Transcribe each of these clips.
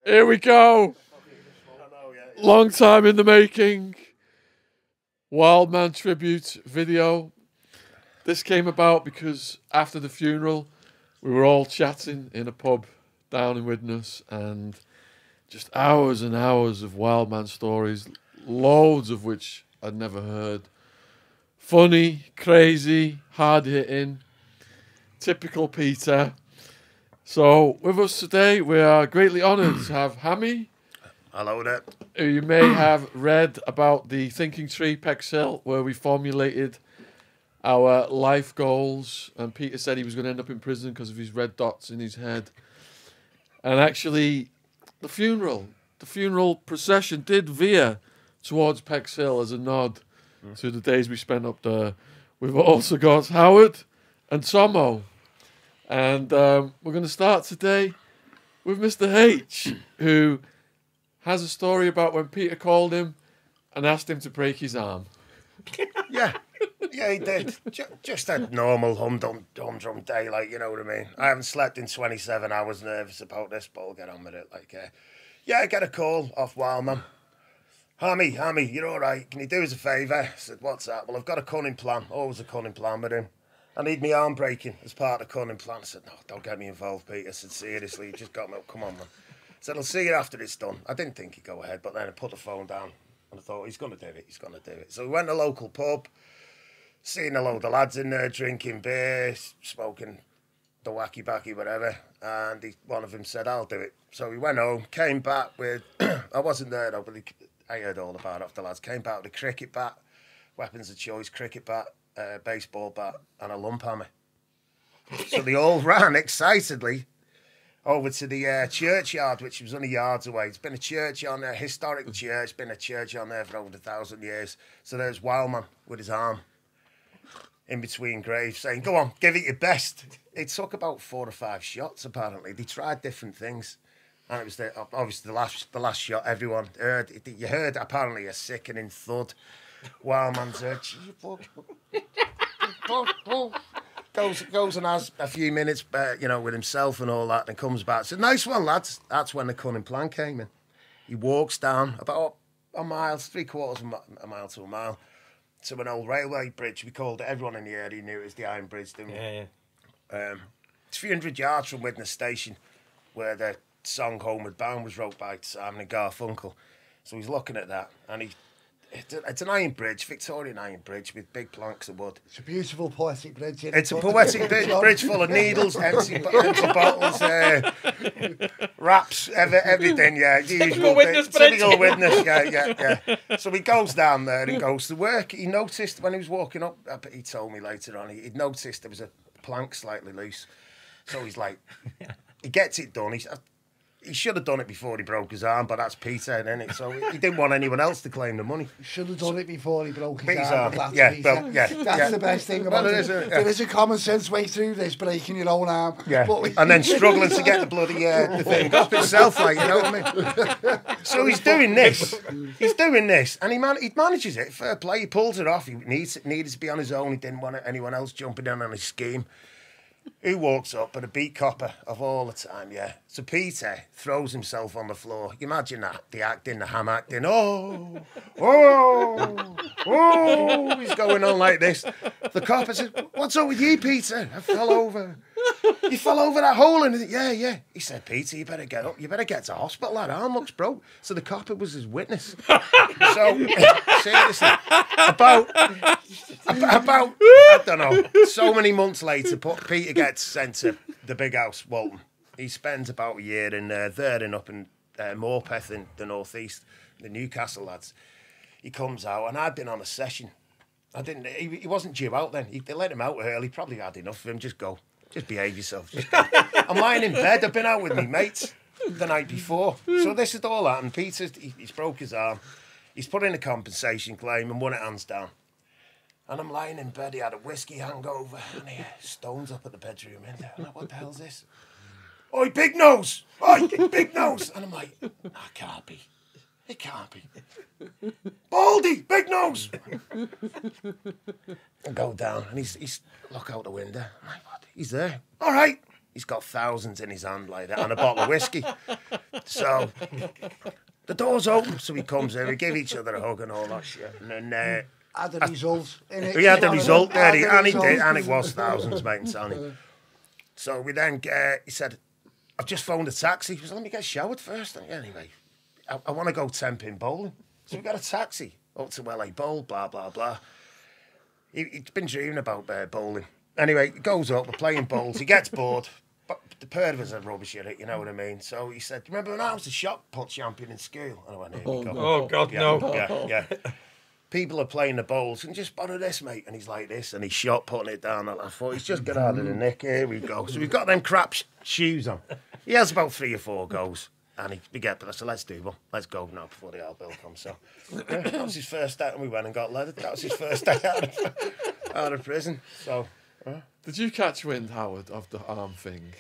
Here we go. Long time in the making. Wildman tribute video. This came about because after the funeral, we were all chatting in a pub down in Widnes, and just hours and hours of Wildman stories, loads of which I'd never heard. Funny, crazy, hard-hitting, typical Peter. So, with us today, we are greatly honoured to have Hammy. Hello there. Who you may have read about the Thinking Tree, Pexhill, where we formulated our life goals. And Peter said he was going to end up in prison because of his red dots in his head. And actually, the funeral procession did veer towards Pexhill as a nod to the days we spent up there. We've also got Howard and Tomo. And we're going to start today with Mr. H, who has a story about when Peter called him and asked him to break his arm. Yeah, he did. Just a normal humdrum day, like, you know what I mean? I haven't slept in 27 hours, nervous about this, but I'll get on with it. I get a call off Wildman. Hammy, you're all right. Can you do us a favour? I said, what's that? Well, I've got a cunning plan. Always a cunning plan with him. I need my arm breaking as part of the cunning plan. I said, no, don't get me involved, Peter. I said, seriously, you just got me. Come on, man. I said, I'll see you after it's done. I didn't think he'd go ahead, but then I put the phone down and I thought, he's going to do it. So we went to a local pub, seen a load of lads in there drinking beer, smoking the wacky backy, whatever, and one of them said, I'll do it. So we went home, came back with, I wasn't there though, but I heard all about it off the lads, came back with a cricket bat, weapons of choice, cricket bat, baseball bat, and a lump hammer. So they all ran excitedly over to the churchyard, which was only yards away. It's been a church on there, historic church, been a church on there for over 1,000 years. So there's Wildman with his arm in between graves saying, go on, give it your best. It took about 4 or 5 shots, apparently. They tried different things. And it was obviously the last shot everyone heard. You heard apparently a sickening thud. Wildman's heard, goes and has a few minutes, with himself and all that, and comes back. Said, nice one, lads. That's when the cunning plan came in. He walks down about a mile, 3/4 of a mile to a mile, to an old railway bridge. We called it, everyone in the area knew it was the Iron Bridge, didn't we? Yeah. It's 300 yards from Widnes Station, where the song Homeward Bound was wrote by Simon and Garfunkel. So he's looking at that, and it's an iron bridge, Victorian iron bridge with big planks of wood. It's a beautiful poetic bridge. It's a poetic bridge full of needles, empty bottles, wraps, everything, yeah. Typical Widnes bridge. Typical Widnes, yeah. So he goes down there and goes to work. He noticed when he was walking up, he told me later on, he'd noticed there was a plank slightly loose. So he's like, he gets it done. He should have done it before he broke his arm, but that's Peter, isn't it? So he didn't want anyone else to claim the money. He should have done it before he broke his arm. That's Yeah, Peter. That's the best thing about it. There is a common sense way through this, breaking your own arm. Yeah, and then struggling to get the bloody the thing up itself, like, you know what I mean? So he's doing this, and he manages it. Fair play, he pulls it off. He needed to be on his own. He didn't want anyone else jumping in on his scheme. Who walks up, but a beat copper of all the time, yeah. So Peter throws himself on the floor. You imagine that, the acting, the ham acting. Oh, he's going on like this. The copper says, what's up with you, Peter? I fell over. You fell over that hole? And yeah. He said, Peter, you better get up. You better get to hospital. That arm looks broke. So the copper was his witness. So, seriously, about, I don't know, so many months later, Peter gets sent to the big house, Walton. He spends about a year in there and up in Morpeth in the northeast, the Newcastle lads. He comes out, and I'd been on a session. He wasn't due out then. They let him out early, probably had enough of him. Just go. Just behave yourself. Just go. I'm lying in bed. I've been out with my mates the night before. So this is all that. And Peter, he's broke his arm. He's put in a compensation claim and won it hands down. And I'm lying in bed. He had a whiskey hangover. And he stones up at the bedroom window. I'm like, what the hell's this? Oi, big nose! Oi, big nose! And I'm like, no, it can't be. It can't be. Baldy, big nose! I go down and he's look out the window. I'm like, what? He's there. All right. he's got thousands in his hand like that and a bottle of whiskey. So the door's open, so he comes in, we give each other a hug and all that shit. And then Had the result. we had the result there, and he did, and it was thousands, mate, I'm telling you. So we then, he said, I've just phoned a taxi. He said, let me get showered first. And anyway, I want to go 10-pin bowling. So we got a taxi up to LA Bowl, blah, blah, blah. He's been dreaming about bowling. Anyway, he goes up, we're playing bowls, he gets bored. But the pair of us are rubbish at it, you know what I mean? So he said, remember when I was the shot put champion in school? And I went, here we go. Oh, God, no. Yeah. People are playing the bowls and just borrow this, mate. And he's like this, and he's shot putting it down. And I thought, he's just got out of the nick. Here we go. So we've got them crap shoes on. He has about 3 or 4 goals. And we get, but I said, let's do one. Let's go now before the old bill comes. So that was his first day, and we went and got leathered. That was his first day out of prison. So, Did you catch wind, Howard, of the arm thing?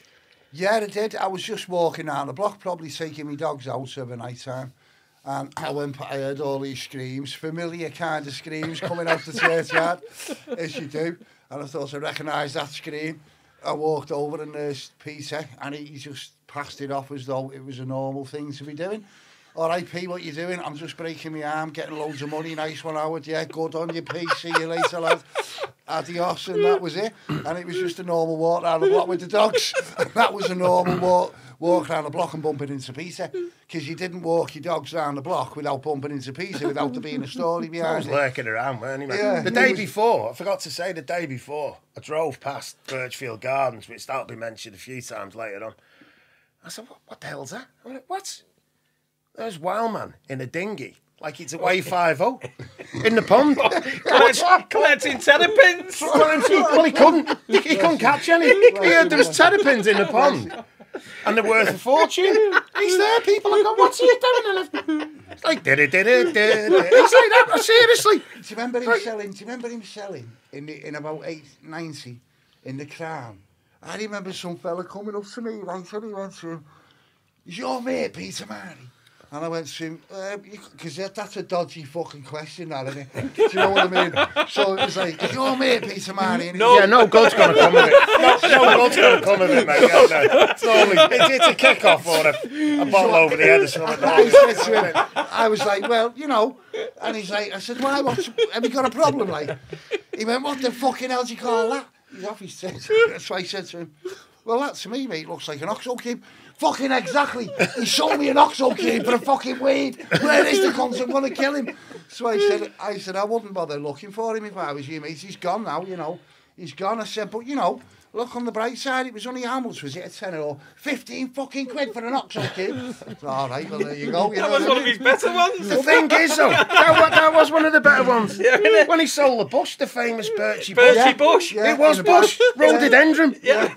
Yeah, I did. I was just walking down the block, probably taking my dogs out over night time. And I heard all these screams, familiar kind of screams coming out the churchyard, as you do. And I thought I recognised that scream. I walked over and there's Peter, and he just passed it off as though it was a normal thing to be doing. All right, P, what you doing? I'm just breaking my arm, getting loads of money. Nice one, Howard. Yeah, good on you, P. See you later, lad. Adios, and that was it. And it was just a normal walk around the block with the dogs. And that was a normal walk around the block and bumping into Peter. Because you didn't walk your dogs around the block without bumping into Peter, without there being a story I behind was it. lurking around, weren't he, mate? Yeah, the day before, I forgot to say, the day before, I drove past Birchfield Gardens, which that'll be mentioned a few times later on. I said, what the hell's that? I went, what? There's Wildman in a dinghy, like it's away 5-0, in the pond. Collecting terrapins. Well, he couldn't catch any. He heard there was terrapins in the pond. And they're worth a fortune. He's there, people are going, what's he doing? It's like, did it. He's like that, seriously. Do you remember him selling in about 890 in the Crown? I remember some fella coming up to me, right, and he went to him, is your mate Peter Marley? And I went to him, because that's a dodgy fucking question, that, isn't it? Do you know what I mean? So it was like, is your mate Peter Marley? Yeah, no good's going to come of it. No good's going to come of it, mate. No. It's a kick-off or a bottle over the head or something. I was like, well, you know. And he's like, I said, why? Have you got a problem, like? He went, what the fucking hell do you call that? He's off his tits. That's why I said to him, well, that to me, mate, looks like an oxo cube. Fucking exactly. He sold me an oxo cube for a fucking weed. Where is the cunt? I'm going to kill him. So I said, I wouldn't bother looking for him if I was you, mate. He's gone now, you know. He's gone. I said, but, you know, look on the bright side. It was only how much was it? A tenner or 15 fucking quid for an oxo cube. All right, well, there you go. You That was one of his better ones. The thing is, though, that was one of the better ones. Yeah, when he sold the Bush, the famous Birchie Bush. Bush. It was Bush. Rhododendron. Yeah.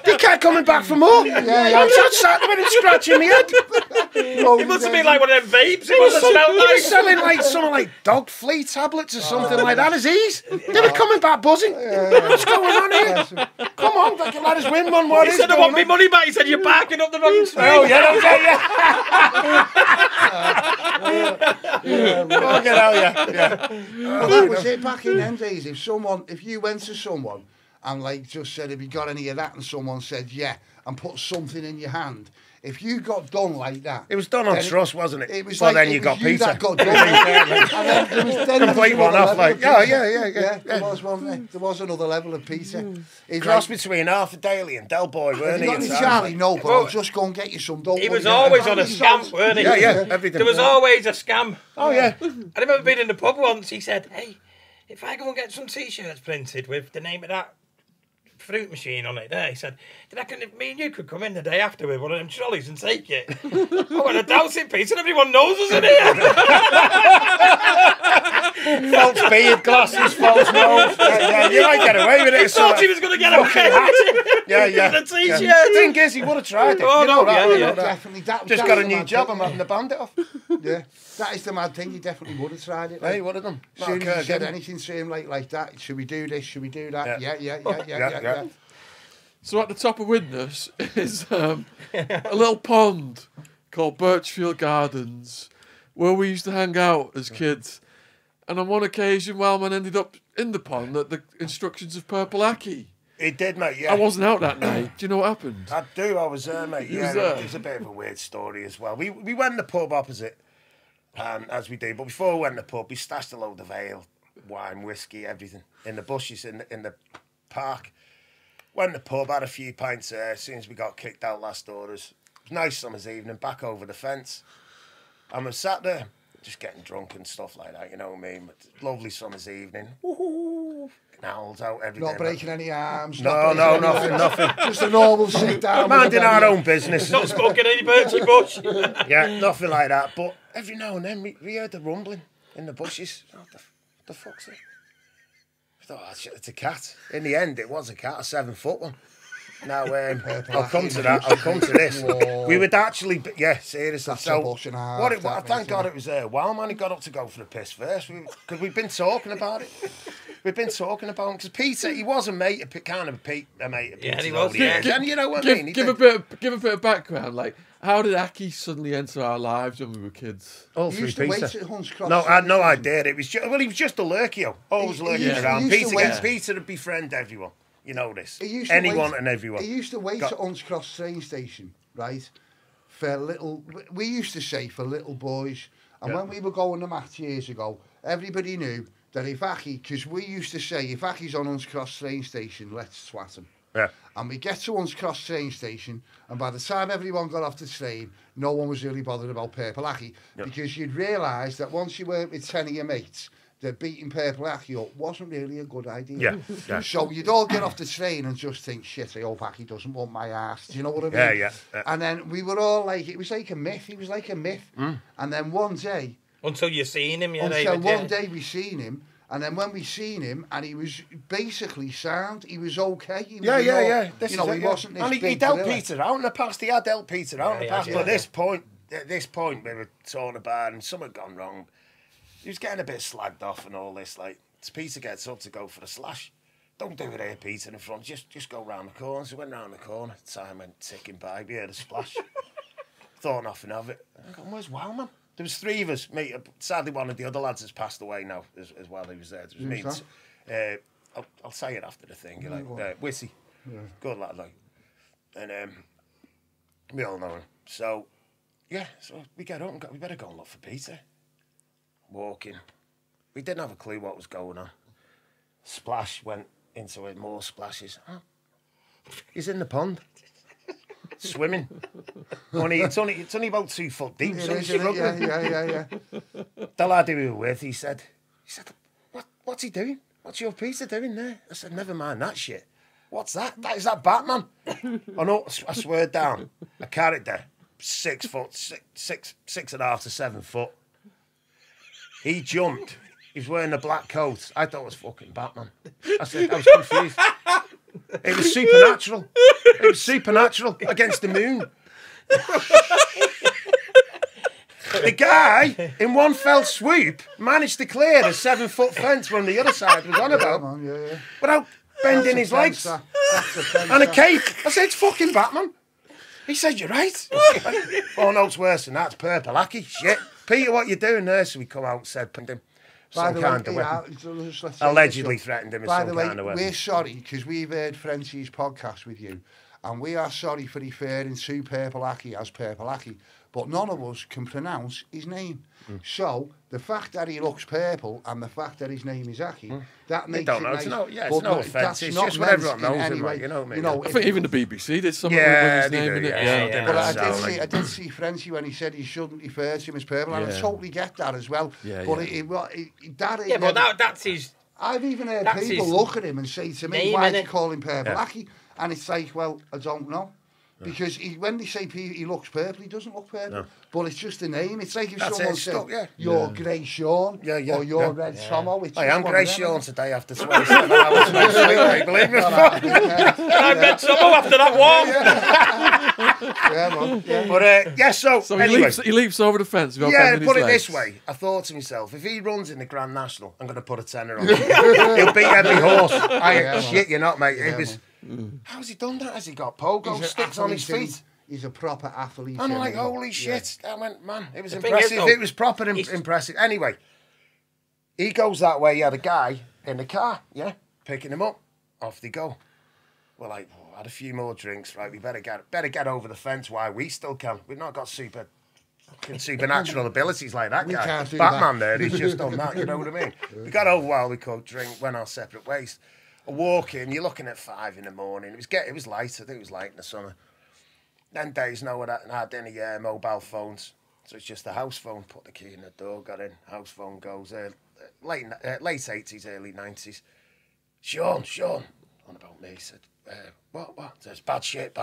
They kept coming back for more. I was just sat with him scratching my head. It must have been like one of them vapes. It must have smelled He was nice. selling like something like dog flea tablets or something like that as ease. They were coming back buzzing. What's going on here? Come on, they can let us win one. What He is said, I going want me on? money back. He said, you're barking up the wrong street. Oh, yeah, Fucking hell, yeah. Well, that was it back in them days. If you went to someone and like just said, have you got any of that? And someone said, yeah, and put something in your hand. If you got done like that, It was done on trust, wasn't it? It was well, like then you it got was you Peter. that got done. And then there was Complete another one off, level like, of yeah. Peter. There was one. There was another level of Peter. He's Cross like, between Arthur Daly and Del Boy, have weren't you he? got any at times, Charlie? like- No, but I'll just go and get you some. Don't He worry. was always on a scam, weren't he? Yeah, everything. There was always a scam. Oh, yeah. I remember being in the pub once. He said, hey, if I go and get some T-shirts printed with the name of that fruit machine on it there, he said, do you reckon if me and you could come in the day after with one of them trolleys and take it? Oh, and I doubt it, Peter. Everyone knows us in here. False beard, glasses, false nose. Yeah, you might get away with it. He thought he was going to get away Yeah. with the T-shirt. The thing is, he would have tried it. Oh, you know no, that, yeah, you know yeah. that. Definitely. Just that's got a the new mad job. thing, I'm having the bandit off. Yeah, that is the mad thing. You definitely would have tried it. Hey, he would have done. As soon as you said anything to him like that, should we do this? Should we do that? Yeah. So at the top of Widnes is a little pond called Birchfield Gardens, where we used to hang out as kids. And on one occasion, Wellman ended up in the pond at the instructions of Purple Aki. He did, mate, yeah. I wasn't out that night. Do you know what happened? I do, I was there, mate. You Yeah, was there? it was a bit of a weird story as well. We went in the pub opposite, as we do, but before we went in the pub, we stashed a load of ale, wine, whiskey, everything, in the bushes, in the park. Went in the pub, had a few pints there, as soon as we got kicked out last orders. It was a nice summer's evening, back over the fence. And we sat there, just getting drunk and stuff like that, you know what I mean? But lovely summer's evening. Woohoo! Owls out every day. Not breaking any arms. No, nothing. Just a normal sit down. Minding our own business. Not smoking any birchy bush. Yeah, nothing like that. But every now and then we heard the rumbling in the bushes. What the fuck's it? I thought, oh, shit, it's a cat. In the end, it was a cat, a 7-foot one. Now, I'll come to that. I'll come to this. Whoa. We would actually, yeah, seriously. That's so, a bush and a half, that, thank mate, God it was Wild Man who got up to go for the piss first. Because we've been talking about it. We've been talking about him. Because Peter, he was a mate, kind of a mate of Peter's. Yeah, he was, over the years. yeah. And you know what I mean? He Give did. a bit of background. Like, how did Aki suddenly enter our lives when we were kids? All You through used to wait Peter. at Hunts Cross. No, I had no idea. It was he was just a lurkio. Always He lurking used to- around. he used to wait- Peter would befriend everyone. You know this. He used to Anyone wait- and everyone. He used to wait Got- at Hunts Cross train station, right? For little, we used to say for little boys. And Yeah. when we were going to maths years ago, everybody knew that if Aki, because we used to say, if Aki's on Hunts Cross train station, let's swat him. Yeah. And we get to Hunts Cross train station, and by the time everyone got off the train, no one was really bothered about Purple Aki, because you'd realise that once you weren't with 10 of your mates, that beating Purple Aki up wasn't really a good idea. Yeah, yeah. So you'd all get off the train and just think, shit, I hope Aki doesn't want my ass. Do you know what I mean? Yeah. And then we were all like, it was like a myth. He was like a myth. And then one day, Until you seen him, yeah. until David, one day we seen him, and then when we seen him, and he was basically sound, he was okay. He was Yeah. not- This you know, is he it, yeah. wasn't this And he big dealt gorilla. Peter out in the past. He had dealt Peter out in the Yeah, past. yeah, But yeah. at this point, we were talking about and something had gone wrong. He was getting a bit slagged off and all this. Like, Peter gets up to go for a slash. Don't do it here, Peter, in the front. Just go round the corner. So we went round the corner. Time went ticking by. We heard a splash. Thought nothing of it. I go, where's Wildman? There was three of us. Mate, sadly, one of the other lads has passed away now as well. He was there. There was me. Who's I'll say it after the thing. You're like, Wissy. Yeah. Good lad, like. And we all know him. So, yeah, so we get up and go, we better go and look for Peter. Walking. We didn't have a clue what was going on. Splash went into it, more splashes. Oh, he's in the pond. Swimming. It's only about 2 foot deep. It So is, he's isn't it? struggling. Yeah. The lad who we were with, he said, what's he doing? What's your Peter doing there? I said, never mind that shit. What's that? Is that Batman? I know, I swear down. A character, 6 foot, 6.5 to 7 foot. He jumped. He was wearing a black coat. I thought it was fucking Batman. I said, I was confused. It was supernatural. It was supernatural against the moon. The guy, in one fell swoop, managed to clear the 7 foot fence when the other side was on about, Come on, yeah. without bending his legs. That's a fence, And a that. cape. I said, it's fucking Batman. He said, you're right. Oh, no, it's worse than that. It's Purple Aki. Shit. Peter, what you doing there? So we come out and said, pinned him. By Some the kind way, of weapon. let's say Allegedly this, threatened him with by some the way, kind of weapon. we're sorry because we've heard Frenchie's podcast with you, and we are sorry for referring to Purple Aki as Purple Aki, but none of us can pronounce his name. So the fact that he looks purple and the fact that his name is Aki, that makes don't it know. nice. It's no- yeah, it's but no look, offence. that's It's not just what meant everyone in knows any him, like, way. you know what I mean? I think even the BBC did something Yeah, with his they name do, in it. yeah. Yeah. But Sound I did see Frenchie when he said he shouldn't refer to him as purple, and I Yeah. totally get that as well. Yeah, but yeah. Yeah, but that's his. I've even heard That's people his look at him and say to me, name, why do innit? you call him Purple Yeah. Aki? And it's like, well, I don't know. Because when they say he looks purple, he doesn't look purple. No. But it's just a name. It's like if That's someone it, said, stuck, yeah. you're Grey Sean, Yeah, yeah, or you're yeah. Red Tomo. It's I just am one Grey of them, Sean innit? today after 27 hours next week, mate, believe me. I read some after that one. Yeah, man. Yeah. But, yeah, so So anyway. he leaps over the fence. Without Yeah, bending put his it legs. this way. I thought to myself, if he runs in the Grand National, I'm going to put a tenner on him. He'll beat every horse. Yeah, Shit, you're not, mate. Yeah, It was. How's he done that? Has he got pogo He's an sticks on his athlete, feet? He's a proper athlete. I'm like, innit? holy Yeah. shit. I went, man, it was The thing impressive. is, though, It was proper he's- impressive. Anyway, he goes that way. Yeah, the guy in the car, yeah, picking him up. Off they go. we're like, oh, had a few more drinks, right? We better get over the fence while we still can. We've not got supernatural abilities like that We guy. can't do Batman that. there, he's just done that, you know what I mean? We got over while we could, drink, went our separate ways. A walk in, you're looking at 5 in the morning. It was light, I think it was late in the summer. Then days no one had any mobile phones. So it's just the house phone, put the key in the door, got in, house phone goes, late 80s, early 90s. Sean, on about me, said, what? Says, bad shit.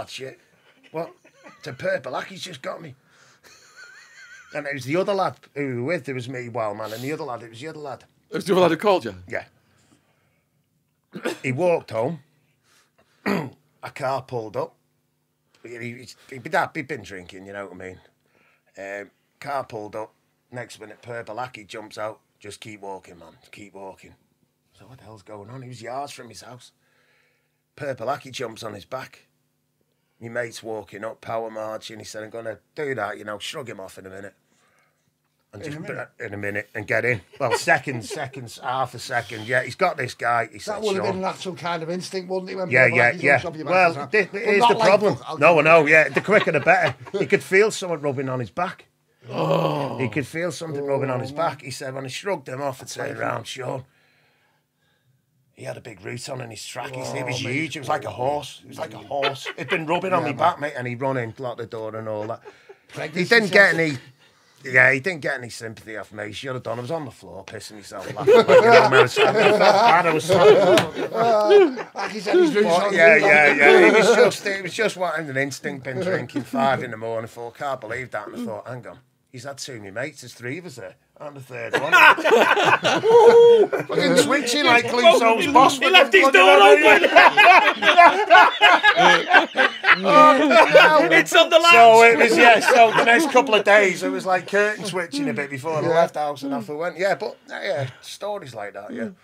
What? Said, Purple Hackey's just got me. And it was the other lad who we were with, there was me, Wild Man, and it was the other lad. It was the other lad who called you? Yeah. He walked home, a car pulled up. He'd been drinking, you know what I mean? Car pulled up, next minute Purple Hackey jumps out, just keep walking, man, keep walking. So what the hell's going on? He was yards from his house. Purple Hackey jumps on his back. My mate's walking up, power marching. He said, I'm going to do that, shrug him off in a minute. And in a minute, and get in. Well, seconds, half a second. Yeah, he's got this guy. He said, That would have been a natural kind of instinct, wouldn't it? When yeah. Well, here's the problem. The quicker the better. He could feel someone rubbing on his back. Oh. He could feel something rubbing on his back. He said, when he shrugged him off and turned around, Sean, he had a big root on in his track. It was huge. It was like a horse. It'd been rubbing on my back, mate, and he'd run in, lock the door and all that. He didn't get any... Yeah, he didn't get any sympathy off me. He should have done. I was on the floor pissing myself laughing. I was It was just what an instinct, been drinking 5 in the morning, thought, can't believe that. And I thought, hang on, he's had 2 of my mates, there's 3 of us there. I'm the third one. Fucking switching like Clouseau's boss. He left his door open. It's on the latch. So it was, so the next couple of days it was like curtain switching a bit before I left the house and off I went. Stories like that,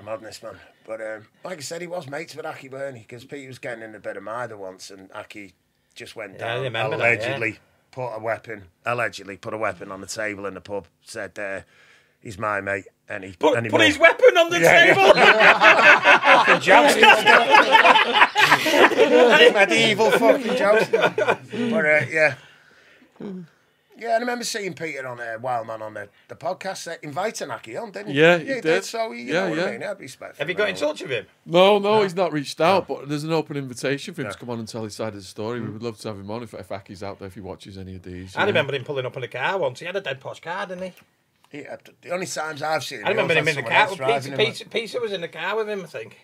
madness, man. But like I said, he was mates with Aki, weren't he? Because Pete was getting in a bit of mither once and Aki just went down, allegedly. Put a weapon on the table in the pub, said, he's my mate. And he put his weapon on the table? Fucking jousting. Medieval fucking jousting. But, Yeah, I remember seeing Peter on Wild Man on the podcast, inviting Aki on, didn't he? Yeah, he did. So, you know what I mean? I had respect for Have you got in touch with him? No, he's not reached out, but there's an open invitation for him to come on and tell his side of the story. We would love to have him on if Aki's out there, if he watches any of these. I remember him pulling up in a car once. He had a dead posh car, didn't he? The only times I've seen him, I remember him in the car. Peter was in the car with him, I think.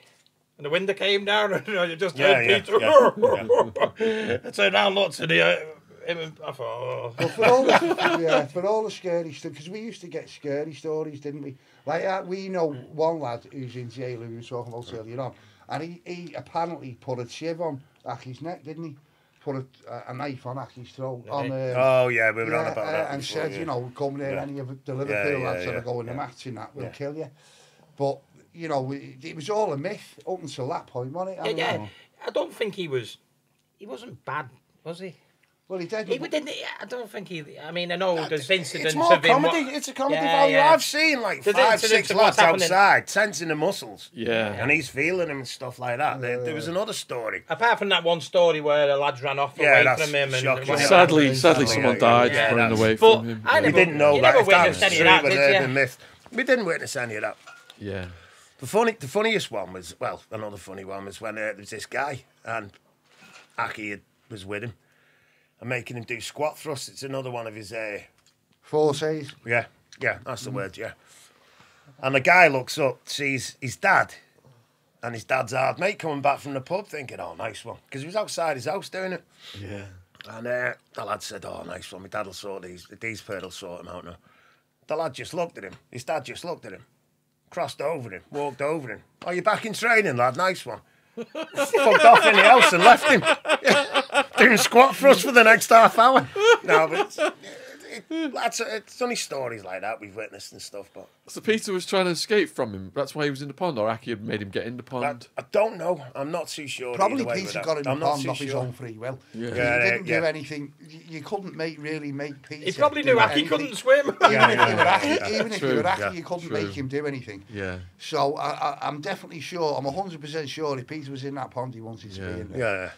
And the window came down and you just heard Peter. I turned around, looked at him and I thought, Well, for all the scary stuff, because we used to get scary stories, didn't we? Like we know one lad who's in jail who we were talking about earlier on, and he apparently put a shiv on Aki's neck, didn't he? Put a knife on Aki's throat. We were on about that. And said, come near any of the Liverpool lads that are going to match in that, we'll kill you. But, it was all a myth up until that point, wasn't it? I don't think he wasn't bad, was he? Well, he did. I don't think he... I mean, I know there's incidents it's more of him... comedy. It's a comedy value. I've seen like 5, 6 lads outside, tensing the muscles. Yeah. And he's feeling them and stuff like that. There was another story. Apart from that one story where the lads ran off away from him. And sadly, someone died running away from him. We didn't know that. Never witnessed any of that, did you? We didn't witness any of that. Yeah. The funniest one was, another funny one was when there was this guy and Aki was with him. And making him do squat thrusts. It's another one of his... Forces. Yeah, that's the word, yeah. And the guy looks up, sees his dad, and his dad's hard mate coming back from the pub thinking, oh, nice one. Because he was outside his house doing it. Yeah. And the lad said, oh, nice one, my dad will sort these pair will sort him out now. The lad just looked at him. His dad just looked at him. Crossed over him, walked over him. Oh, you're back in training, lad, nice one. Fucked off in the house and left him. Doing squat thrust for the next half hour. No, but it's only stories like that we've witnessed and stuff, but So Peter was trying to escape from him. That's why he was in the pond, or Aki had made him get in the pond. I don't know. I'm not too sure. Probably either way with Peter that. got in the I'm not pond too off his sure. own free will. Yeah. He Yeah, didn't do yeah. anything. You couldn't really make Peter. He probably do knew Aki anything. couldn't swim. Even if you were yeah, Aki, yeah. even if you True, were Aki, yeah, you couldn't true. make him do anything. Yeah. So I'm definitely sure. I'm 100% sure if Peter was in that pond, he wanted to Yeah. be in there. Yeah.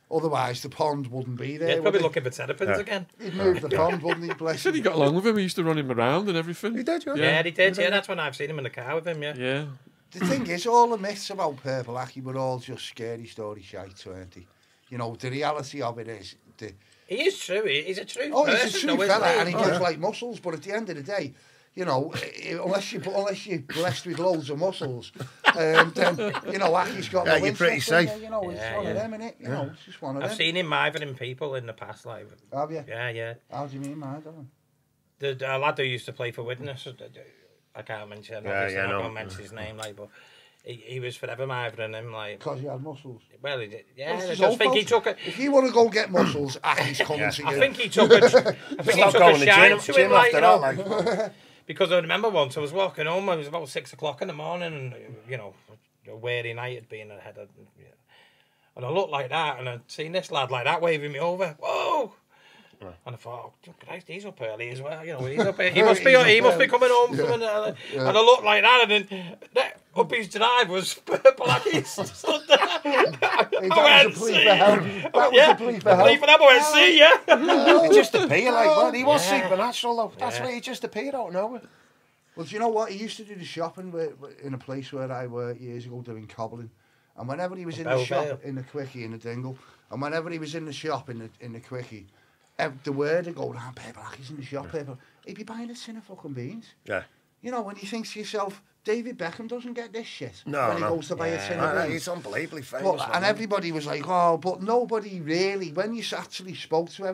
Otherwise, the pond wouldn't be there. Yeah, would probably it? looking for terrapins Yeah. again. He'd move the pond, wouldn't he? Bless He said he him. got along with him. He used to run him around and everything. He did, yeah. Yeah, he did. Yeah, that's when I've seen him in the car with him. Yeah. Yeah. The thing is, all the myths about Purple Aki were all just scary story shite, weren't they? You know, the reality of it is... He is true. He's a true Oh, person. he's a true though, isn't fella, he? and he does like muscles. But at the end of the day, you know, unless you're blessed with loads of muscles, then you know, Aki's got. Yeah, no you're pretty interest in safe. you know, it's Yeah, one of yeah. them, innit? You know, it's just one of I've them. seen him mithering people in the past, like. Have you? Yeah, yeah. How do you mean, my darling? The lad who used to play for Widnes, I can't mention. Yeah, Obviously, yeah, I'm not no. gonna mention his name, like, but he was forever mithering him, like. Because you had muscles. Well, he did. Yeah, Well, it's I his just own think he fault. took it. If you want to go get muscles, Aki's coming to you. I think he took it. I think he Stop took going a to shine gym, to him, like, after you that. know. Like, Because I remember once I was walking home, it was about 6 o'clock in the morning, and, you know, a weary night had been ahead of, and I looked like that, and I'd seen this lad like that waving me over. Whoa! And I thought, oh, Christ, he's up early as well. You know, he's up. He must be. He must be coming home from. And I looked like that, and then up his drive was Purple Aki stood there. That was a plea for help. That was a plea for I help. believe for that. I went, see ya. he just appeared like that. He was Yeah. supernatural though. That's Yeah. why he just appeared out of nowhere. Well, do you know what? He used to do the shopping in a place where I worked years ago doing cobbling. And whenever he was in the Belle shop, Vale. in the quickie, in the dingle, and whenever he was in the shop, in the quickie, the word would go round, Purple Aki's in the shop, Purple. He'd be buying a tin of fucking beans. Yeah. You know, when you think to yourself, David Beckham doesn't get this shit. No, when he no. goes to buy a tin of beans. He's unbelievably famous. But, man. and everybody was like, oh, but nobody really, when you actually spoke to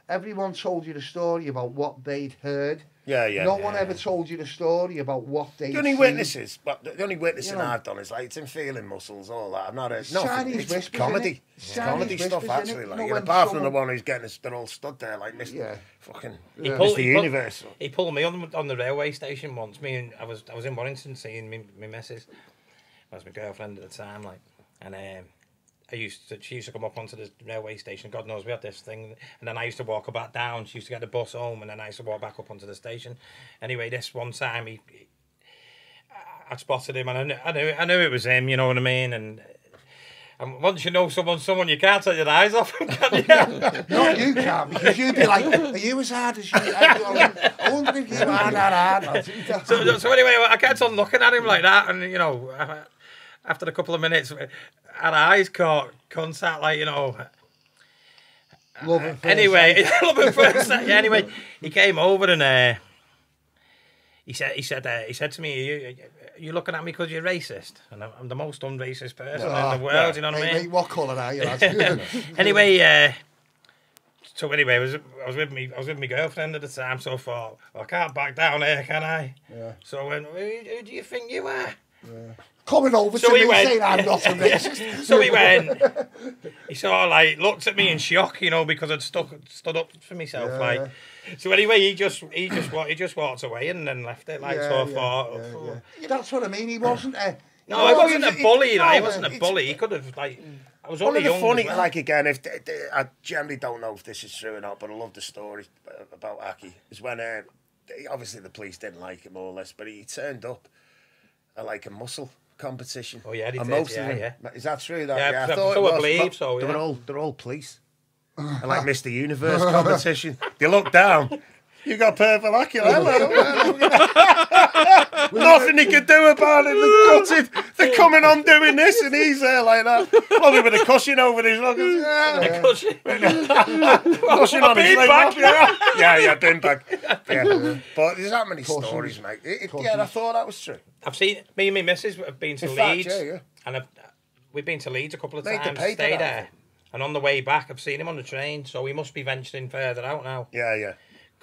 everyone told you the story about what they'd heard. Yeah, yeah. No one ever told you the story about what they'd The only seen. witnesses, but the only witnessing You know. I've done is like it's in feeling muscles, all that. I've not heard It's nothing. Chinese It's whispers, comedy. innit? It's Chinese comedy stuff whispers, innit? actually. You Like, know, and when apart from the someone- one who's getting us, they're all stood there like this. Yeah. Fucking. He Mr. pulled- he pulled- Universe. He pulled me on the railway station once. I was in Warrington seeing me missus. That was my girlfriend at the time, like, and she used to come up onto the railway station. God knows we had this thing, and then I used to walk her back down. She used to get the bus home, and then I used to walk back up onto the station. Anyway, this one time I spotted him, and I knew it was him. You know what I mean? And once you know someone, you can't take your eyes off them, can you? No, you can't, because you'd be like, are you as hard as you? I wonder if you are that hard. So anyway, I kept on looking at him like that, and you know, after a couple of minutes, our eyes caught contact, like, you know. Love at first Anyway, sight. love at first sight. Yeah, anyway, he came over and he said to me, "Are you looking at me because you're racist?" And I'm the most unracist person in the world. You know what I Hey, mean? mate, what colour are you, lad? Anyway, so anyway, I was with my girlfriend at the time, so I thought, well, I can't back down here, can I? Yeah. So I went, who do you think you are? Coming over So to he me went- saying I'm not a racist. So he went, he sort of like looked at me in shock, you know, because I'd stood up for myself, Yeah, like. yeah. So anyway, he just walked away and then left it, like. So I thought, yeah. That's what I mean. He wasn't a. no, I wasn't a bully. Like, I no, wasn't a it's- bully. He could have, like, I was One only of the young. funny, as well. like again, I generally don't know if this is true or not, but I love the story about Aki. Is when obviously the police didn't like him more or less, but he turned up at like a muscle competition. Oh, yeah, he And did, most of yeah, them- Is that true? That, Yeah, I thought so it I was, believe but so, yeah. They're all police. And like Mr. Universe competition. They look down. You got Purple Aki. Nothing he could do about it. They're gutted. They're coming on doing this, and he's there like that. Probably with a cushion over his leg. Yeah. Cushion on his leg. Beanbag. Yeah, bin bag. Yeah. But there's that many stories, mate. Yeah, I thought that was true. I've seen, me and my missus have been to In fact, Leeds, yeah. and we've been to Leeds a couple of Made the times, paper stayed out. there, and on the way back I've seen him on the train, so he must be venturing further out now. Yeah.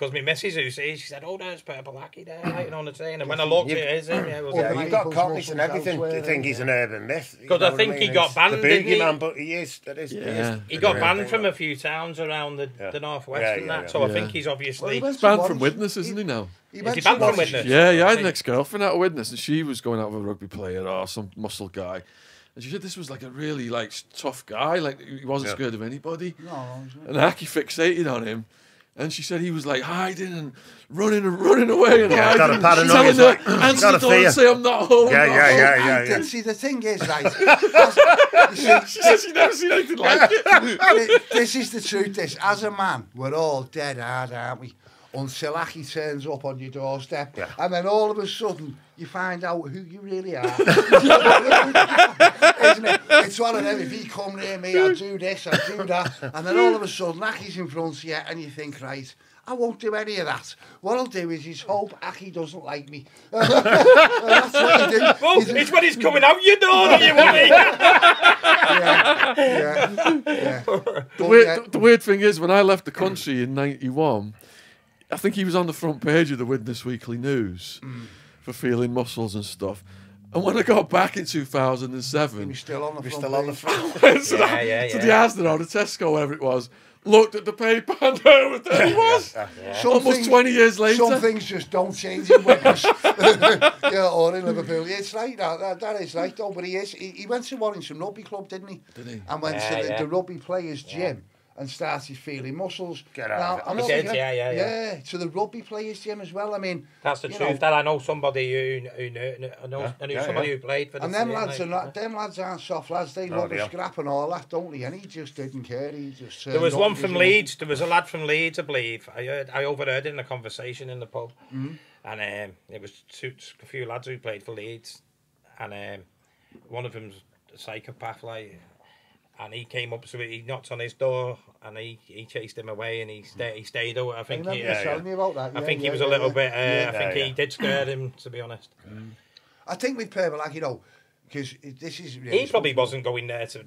Because my missus who sees, she said, "Oh, there's Purple Aki there, right on the train." And when I looked, it is him. Yeah, it was Yeah, him. you've got People's copies and muscles everything. elsewhere, You think he's an urban myth. you 'Cause know I what think he mean? got He's banned, the didn't he? boogeyman, but he is. That is. Yeah. He got Yeah. banned from a few towns around the northwest Yeah, and yeah, that. yeah. So I Yeah. think he's Well, obviously. he went to Banned Warwick. from Witness, isn't he now? He Is went he to banned from Warwick. Witness? Yeah, I had an Okay. ex-girlfriend out of Witness, and she was going out with a rugby player or some muscle guy. And she said this was like a really like tough guy, like he wasn't scared of anybody. No, he's not. And Aki fixated on him. And she said he was like hiding and running away and Yeah, hiding. got a paranoia, Telling he's her, like, answer got the a door fear. and say I'm not home. Yeah, not yeah, home." yeah, I yeah, did- yeah. See, the thing is, right, you see, She said she'd never seen anything like it. this is the truth. This, as a man, we're all dead hard, aren't we? Until Aki turns up on your doorstep, Yeah. and then all of a sudden you find out who you really are. Isn't it? It's one of them. If he come near me, I do this, I do that, and then all of a sudden Aki's in front of you, and you think, right, I won't do any of that. What I'll do is hope Aki doesn't like me. And that's what you do. Well, it's when he's coming out your door that you want it. Yeah. The weird thing is, when I left the country in '91, I think he was on the front page of the Witness Weekly News for feeling muscles and stuff. And when I got back in 2007, We're still on the We're front still on the page. front. went to, Yeah, to the Asda or the Tesco, wherever it was, looked at the paper and there he was. Some Almost things- 20 years later. Some things just don't change in Witness. Yeah, or in Liverpool. It's like that is right though, but he went to Warrington Rugby Club, didn't he? Did he? And went Yeah, to yeah. the rugby players' gym and started feeling muscles. Get out of it. I'm He not did, thinking- yeah. to the rugby players' gym as well. I mean, That's the you truth. know, That I know somebody who knew somebody who played for the And them team, lads like, are not, them lads aren't soft lads. They love they the are. scrap and all that, don't they? And he just didn't care. He just There was turned up one and from did Leeds. There was a lad from Leeds, I believe. I overheard it in a conversation in the pub, and it was a few lads who played for Leeds, and one of them's a psychopath, like, and he came up to it. He knocked on his door, and he chased him away, and he stayed out. I think I remember you telling me about that. I yeah, think he yeah, was a yeah, little yeah. bit. Yeah. I think Yeah, he did scare him, to be honest. I think with Purple, like, you know, because this is He probably wasn't going there to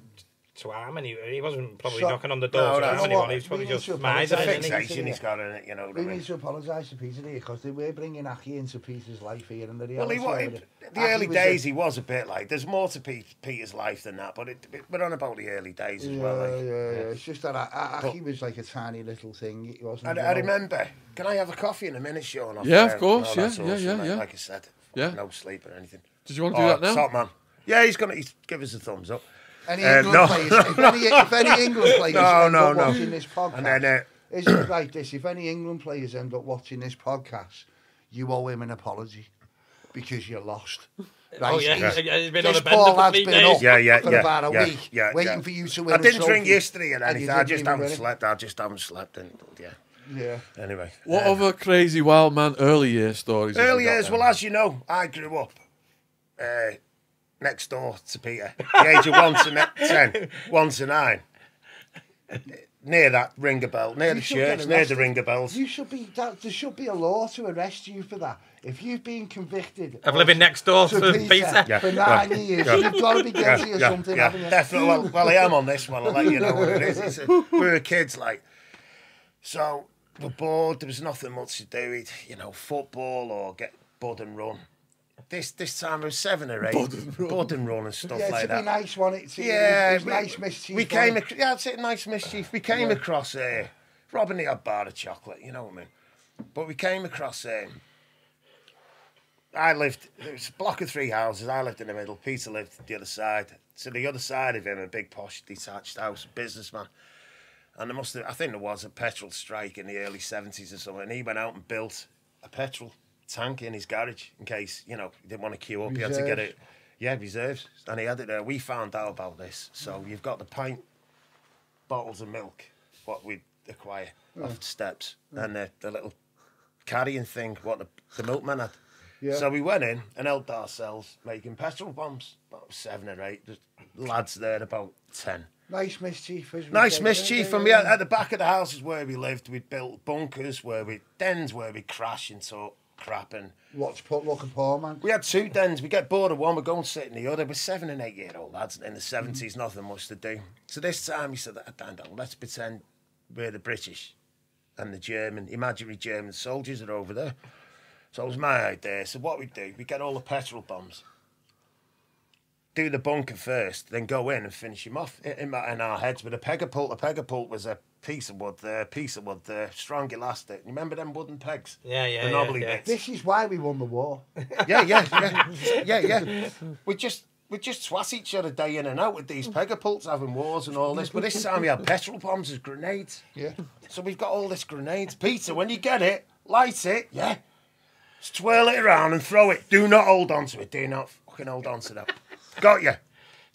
harm anyone. He wasn't probably So- knocking on the door No, to no. harm You know anyone. what? He was probably We need just to minding. It's a apologise, isn't he? fixation he's got in it, you know what I We mean? need to apologise to Peter here because we're bringing Aki into Peter's life here and the Well, reality he of was, it. the Aki early was days, he was a bit like. There's more to Peter's life than that, but we're on about the early days as Yeah, well. Like. yeah. It's just that Aki was like a tiny little thing. He wasn't. I remember. Can I have a coffee in a minute, Sean? Off Yeah, there? of course, No, that's yeah, awesome, mate. yeah. Like I said, Yeah. no sleep or anything. Did you want to do that now? Top man. Yeah, he's give us a thumbs up. Any no. England players, if any England players No, end no, up no. watching this podcast, And then, is it like this? If any England players end up watching this podcast, you owe him an apology because you're lost. Right? Oh, yeah. He's- He's been on this a bender poor for lad's 3 been days. up Yeah, for about a week, waiting for you to win I a didn't drink trophy, yesterday or and you anything. I didn't just even haven't win it. slept. I just haven't slept. And yeah. Yeah. Anyway. What other crazy wild man early year stories? have you Early got years, then? well, as you know, I grew up next door to Peter. The age of 1 to 10, 1 to 9. Near that Ringer Bell, near You the should get church, near the arrested. Ringer Bells. You should be. There should be a law to arrest you for that. If you've been convicted Of living next door to to Peter Peter. Yeah. for 9 years, Yeah. you've got to be guilty of something, haven't you? definitely. Well, I am on this one. I'll let you know what it is. We were kids, like, so we're bored. There was nothing much to do. We'd, football or get bud and run. This time it was 7 or 8. Bud and run and stuff Yeah, like to be that. nice, wasn't it? Yeah, it was nice mischief. We wasn't came, it? that's it, nice mischief. We came across robbing the odd bar of chocolate, you know what I mean? But we came across there was a block of 3 houses. I lived in the middle. Peter lived the other side. To the other side of him, a big posh detached house, businessman. And I think there was a petrol strike in the early 70s or something. And he went out and built a petrol tank in his garage in case, he didn't want to queue up. He had to get it. Yeah, reserves. And he had it there. We found out about this. So you've got the pint bottles of milk, what we'd acquire off the steps, and the little carrying thing, what the milkman had. Yeah. So we went in and helped ourselves making petrol bombs. About 7 or 8. There's lads there, about 10. Nice mischief. As we Nice say, mischief. yeah, And we had, at the back of the houses where we lived, we'd built bunkers, dens where we'd crash into crap. And Look at poor man. we had 2 dens. We get bored of one, we go and sit in the other. We're 7 and 8 year old lads in the 70s, nothing much to do. So this time he said, let's pretend we're the British. and the imaginary German soldiers are over there. So it was my idea. So what we do, we get all the petrol bombs, do the bunker first, then go in and finish him off in our heads with a pegapult. A pegapult was a piece of wood there, strong elastic. You remember them wooden pegs? Yeah, the knobbly yeah. bits. This is why we won the war. Yeah. We just swat each other day in and out with these pegapults, having wars and all this. But this time we had petrol bombs as grenades. Yeah. So we've got all this grenades. Peter, when you get it, light it, yeah. Just twirl it around and throw it. Do not hold on to it. Do not fucking hold on to that. Got you.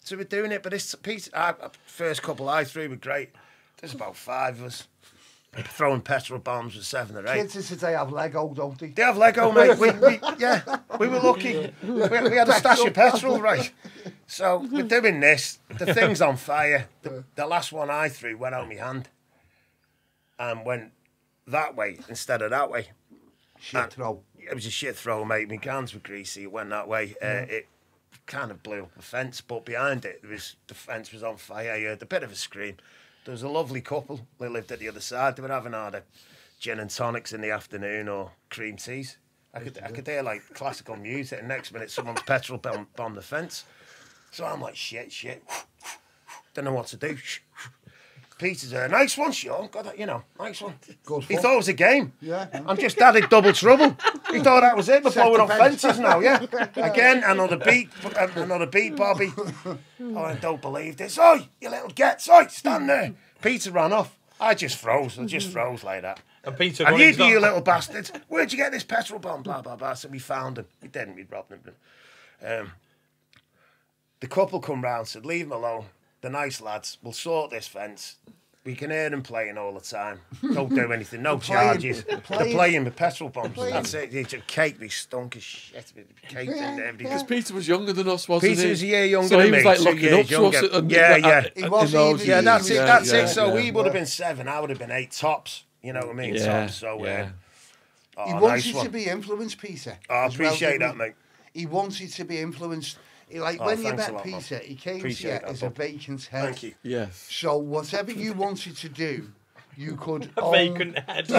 So we're doing it, but this Peter, first couple I threw were great. There's about 5 of us throwing petrol bombs with 7 or 8. Kids of today have Lego, don't they? They have Lego, mate. We were lucky. We had a stash of petrol, right? So we're doing this. The thing's on fire. The last one I threw went out my hand and went that way instead of that way. Shit throw. It was a shit throw, mate. My hands were greasy. It went that way. It kind of blew up the fence, but behind it, the fence was on fire. I heard a bit of a scream. There was a lovely couple. They lived at the other side. They were having either gin and tonics in the afternoon or cream teas. I could hear like classical music, and next minute someone's petrol bombed the fence. So I'm like, shit. Don't know what to do. Peter's there. Nice one, Sean. God, nice one. Good He fun. thought it was a game. Yeah. I'm just added double trouble. He thought that was it. We're blowing off fences now, yeah. Again, another beat, Bobby. Oh, I don't believe this. Oi, you little gets. Oi, stand there. Peter ran off. I just froze like that. And Peter, And you little bastards, where'd you get this petrol bomb? Blah, blah, blah. So we found him. We didn't, we robbed him. The couple come round, said, leave him alone. The nice lads, we'll sort this fence. We can hear them playing all the time. Don't do anything, no charges. They're playing with petrol bombs. That's it. It's a cake, they stunk as shit. Cake and everything. Because Peter was younger than us, wasn't he? Peter was a year younger so than he was me. like 2 looking years up to us. younger. Yeah. He wasn't even- Yeah, that's it. That's yeah, it. So yeah. he would have been 7. I would have been 8 tops. You know what I mean? Yeah, Tops. So, yeah. He nice wanted one. to be influenced, Peter. I as well, appreciate didn't that, he? mate. He wanted to be influenced. When you thanks a met lot, man. Peter, he came Appreciate to you that, as a Bob. vacant head. Thank you. Yes. So whatever you wanted to do, you could vacant head.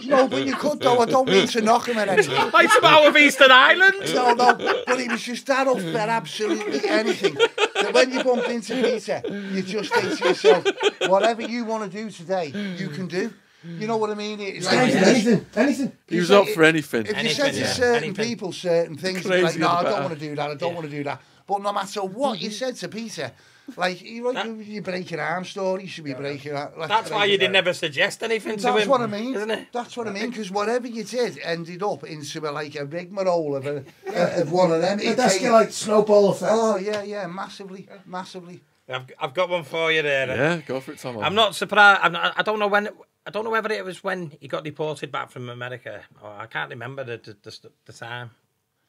No, but you could though. I don't mean to knock him at anything. Like some out of Eastern Island. No, but he was just that up for absolutely anything. That when you bump into Peter, you just think to yourself, whatever you want to do today, you can do. You know what I mean? It's like, Anything. He was up for anything. if you said to certain Anything. people certain things, Crazy like, no, I better. don't want to do that, I don't want to do that. But no matter what you said to Peter, like, you break your arm story, you should be breaking that. That's why you didn't ever suggest anything to him. That's what I mean. Isn't it? That's what I mean. Because whatever you did ended up into a rigmarole of one of them. That's like snowball effect. Oh yeah, massively. I've got one for you there. Yeah, go for it, Tom. I'm not surprised. I don't know when. I don't know whether it was when he got deported back from America, or I can't remember the time.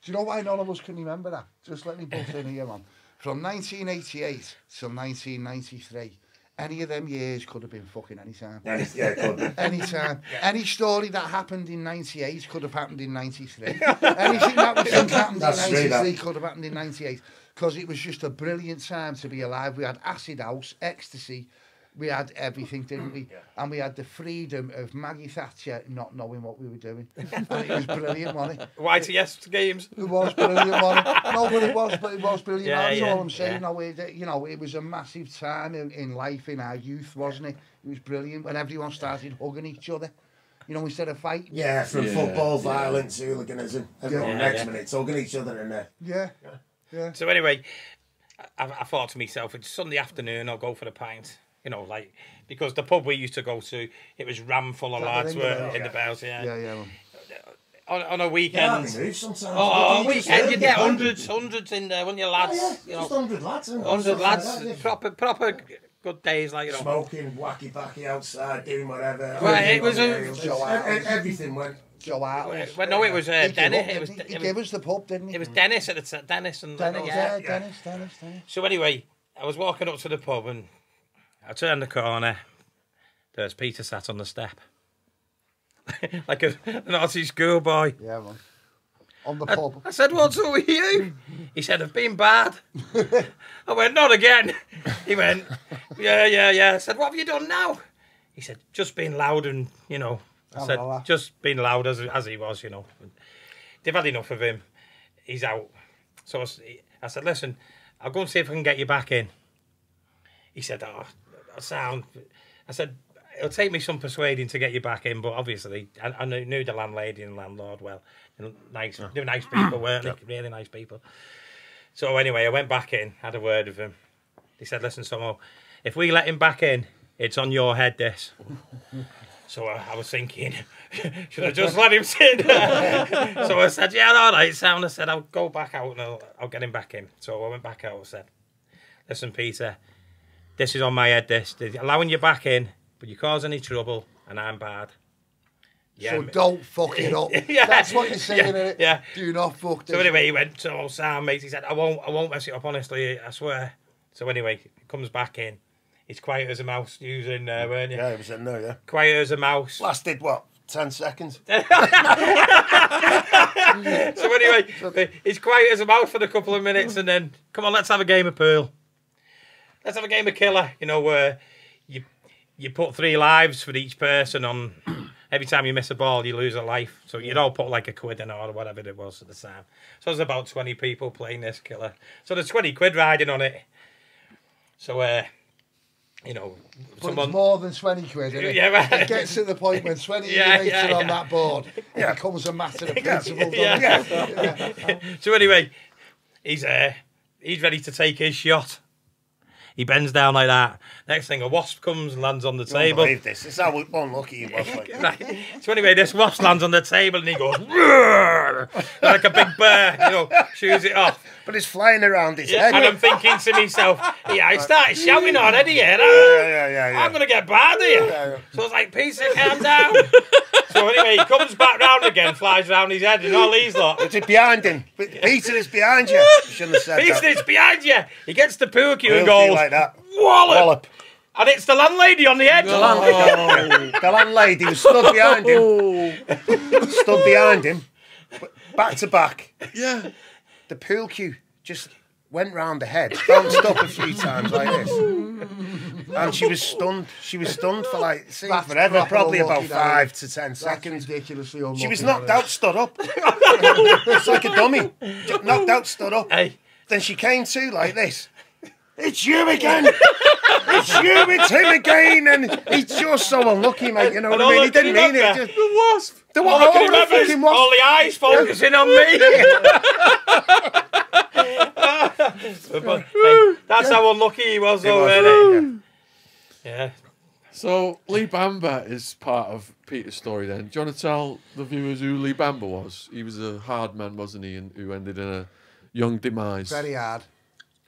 Do you know why none of us can remember that? Just let me butt in here, man. From 1988 till 1993, any of them years could have been fucking any time. Yeah, good. Any time. Any story that happened in 98 could have happened in 93. Anything that we think happened in 93 could have happened in 98. Because it was just a brilliant time to be alive. We had acid house, ecstasy. We had everything, didn't we? Yeah. And we had the freedom of Maggie Thatcher not knowing what we were doing. And it was brilliant, wasn't it? YTS games. It was brilliant, wasn't it? No, but it was brilliant. Yeah, That's yeah, all I'm saying. yeah. It was a massive time in life, in our youth, wasn't it? It was brilliant when everyone started hugging each other. Instead of fighting. Yeah, from football, violence, hooliganism. Everyone next minute talking each other in there. Yeah. So anyway, I thought to myself, it's Sunday afternoon, I'll go for a pint. Because the pub we used to go to, it was ram full of lads were in the bells, Yeah, man. On a weekend. Sometimes. On a weekend, you'd get hundreds in there, wouldn't you, lads? Just 100 lads. 100 lads, proper good days, Smoking, wacky backy outside, doing whatever. Right, it was everything went. Joe Atlas. Well, no, it was Dennis. He gave us the pub, didn't he? It was Dennis at the time. Dennis. Dennis. So anyway, I was walking up to the pub and I turned the corner. There's Peter sat on the step. Like a naughty schoolboy. Yeah, man. On the pub. I said, what's up with you? He said, I've been bad. I went, not again. He went, yeah. I said, what have you done now? He said, just being loud and, you know. I Having said, a laugh. just being loud as he was, you know. They've had enough of him. He's out. So I said, listen, I'll go and see if I can get you back in. He said, oh, sound. I said, it'll take me some persuading to get you back in, but obviously I knew the landlady and landlord well. And they were nice people, weren't they? Really nice people. So anyway, I went back in, had a word with him. He said, listen, Somo, if we let him back in, it's on your head, this. So I was thinking, should I just let him sit there? So I said, yeah, all right, sound. I said, I'll go back out and I'll get him back in. So I went back out and said, listen, Peter, this is on my head, this. They're allowing you back in, but you cause any trouble, and I'm bad. Yeah, So don't fuck it up. Yeah. That's what you're saying, innit? Yeah. Do not fuck this So anyway, he went to old Sam, mate. He said, I won't mess it up, honestly, I swear. So anyway, he comes back in. He's quiet as a mouse. You was in there, weren't you? Yeah, it was in there, yeah. Quiet as a mouse. Lasted, what, 10 seconds? So anyway, he's quiet as a mouse for a couple of minutes, and then, come on, let's have a game of pool. Let's have a game of killer, you know, where you put 3 lives for each person on. Every time you miss a ball, you lose a life. So you'd all put like a quid in or whatever it was at the time. So there's about 20 people playing this killer. So there's 20 quid riding on it. So, you know, But it's more than 20 quid, isn't it? Yeah, right. It gets to the point when 20 Yeah, mates yeah, are on yeah. that board. It becomes a matter of principle, Yeah. doesn't it? So anyway, he's ready to take his shot. He bends down like that. Next thing, a wasp comes and lands on the I don't table. believe this. This is how unlucky he was. Like. Right. So anyway, this wasp lands on the table and he goes "Roar!" like a big bear, you know, shoos it off. But it's flying around his head. And I'm thinking to myself, yeah, I started shouting already here. Yeah. I'm going to get bad here. Yeah. So I was like, Peter, calm down. So anyway, he comes back round again, flies round his head and all these lot. It's behind him. Peter is behind you. You shouldn't have said Peter that. is behind you. He gets the pool cue and Real goes, like that. wallop. And it's the landlady on the edge. The landlady was stood behind him. Stood behind him. Back to back. Yeah. The pool cue just went round the head, bounced up a few times like this. And she was stunned. She was stunned for like That's forever, proper probably about unlucky, 5 to 10 That's seconds. ridiculously unlucky. She was knocked out, stood up. It's like a dummy. Knocked out, stood up. Hey. Then she came to like this. It's you again. It's you. It's him again. And he's just so unlucky, mate. You know what I mean? He didn't mean it. Just, The wasp. the All I what? can Oh, the remember is fucking all wasp. the eyes focusing on me. But, hey, that's how unlucky he was, though, was, wasn't it? Yeah. So Lee Bamber is part of Peter's story then. Do you want to tell the viewers who Lee Bamber was? He was a hard man, wasn't he? And who ended in a young demise. Very hard.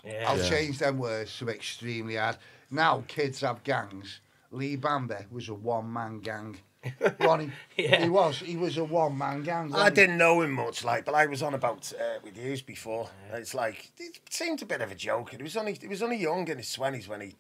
Yeah. I'll change them words to extremely hard. Now kids have gangs. Lee Bamber was a one-man gang. Ronnie, Yeah. he was a one-man gang. I wasn't he? didn't know him much, like, but I was on about with years before. It's like it seemed a bit of a joke. He was only young in his 20s when he,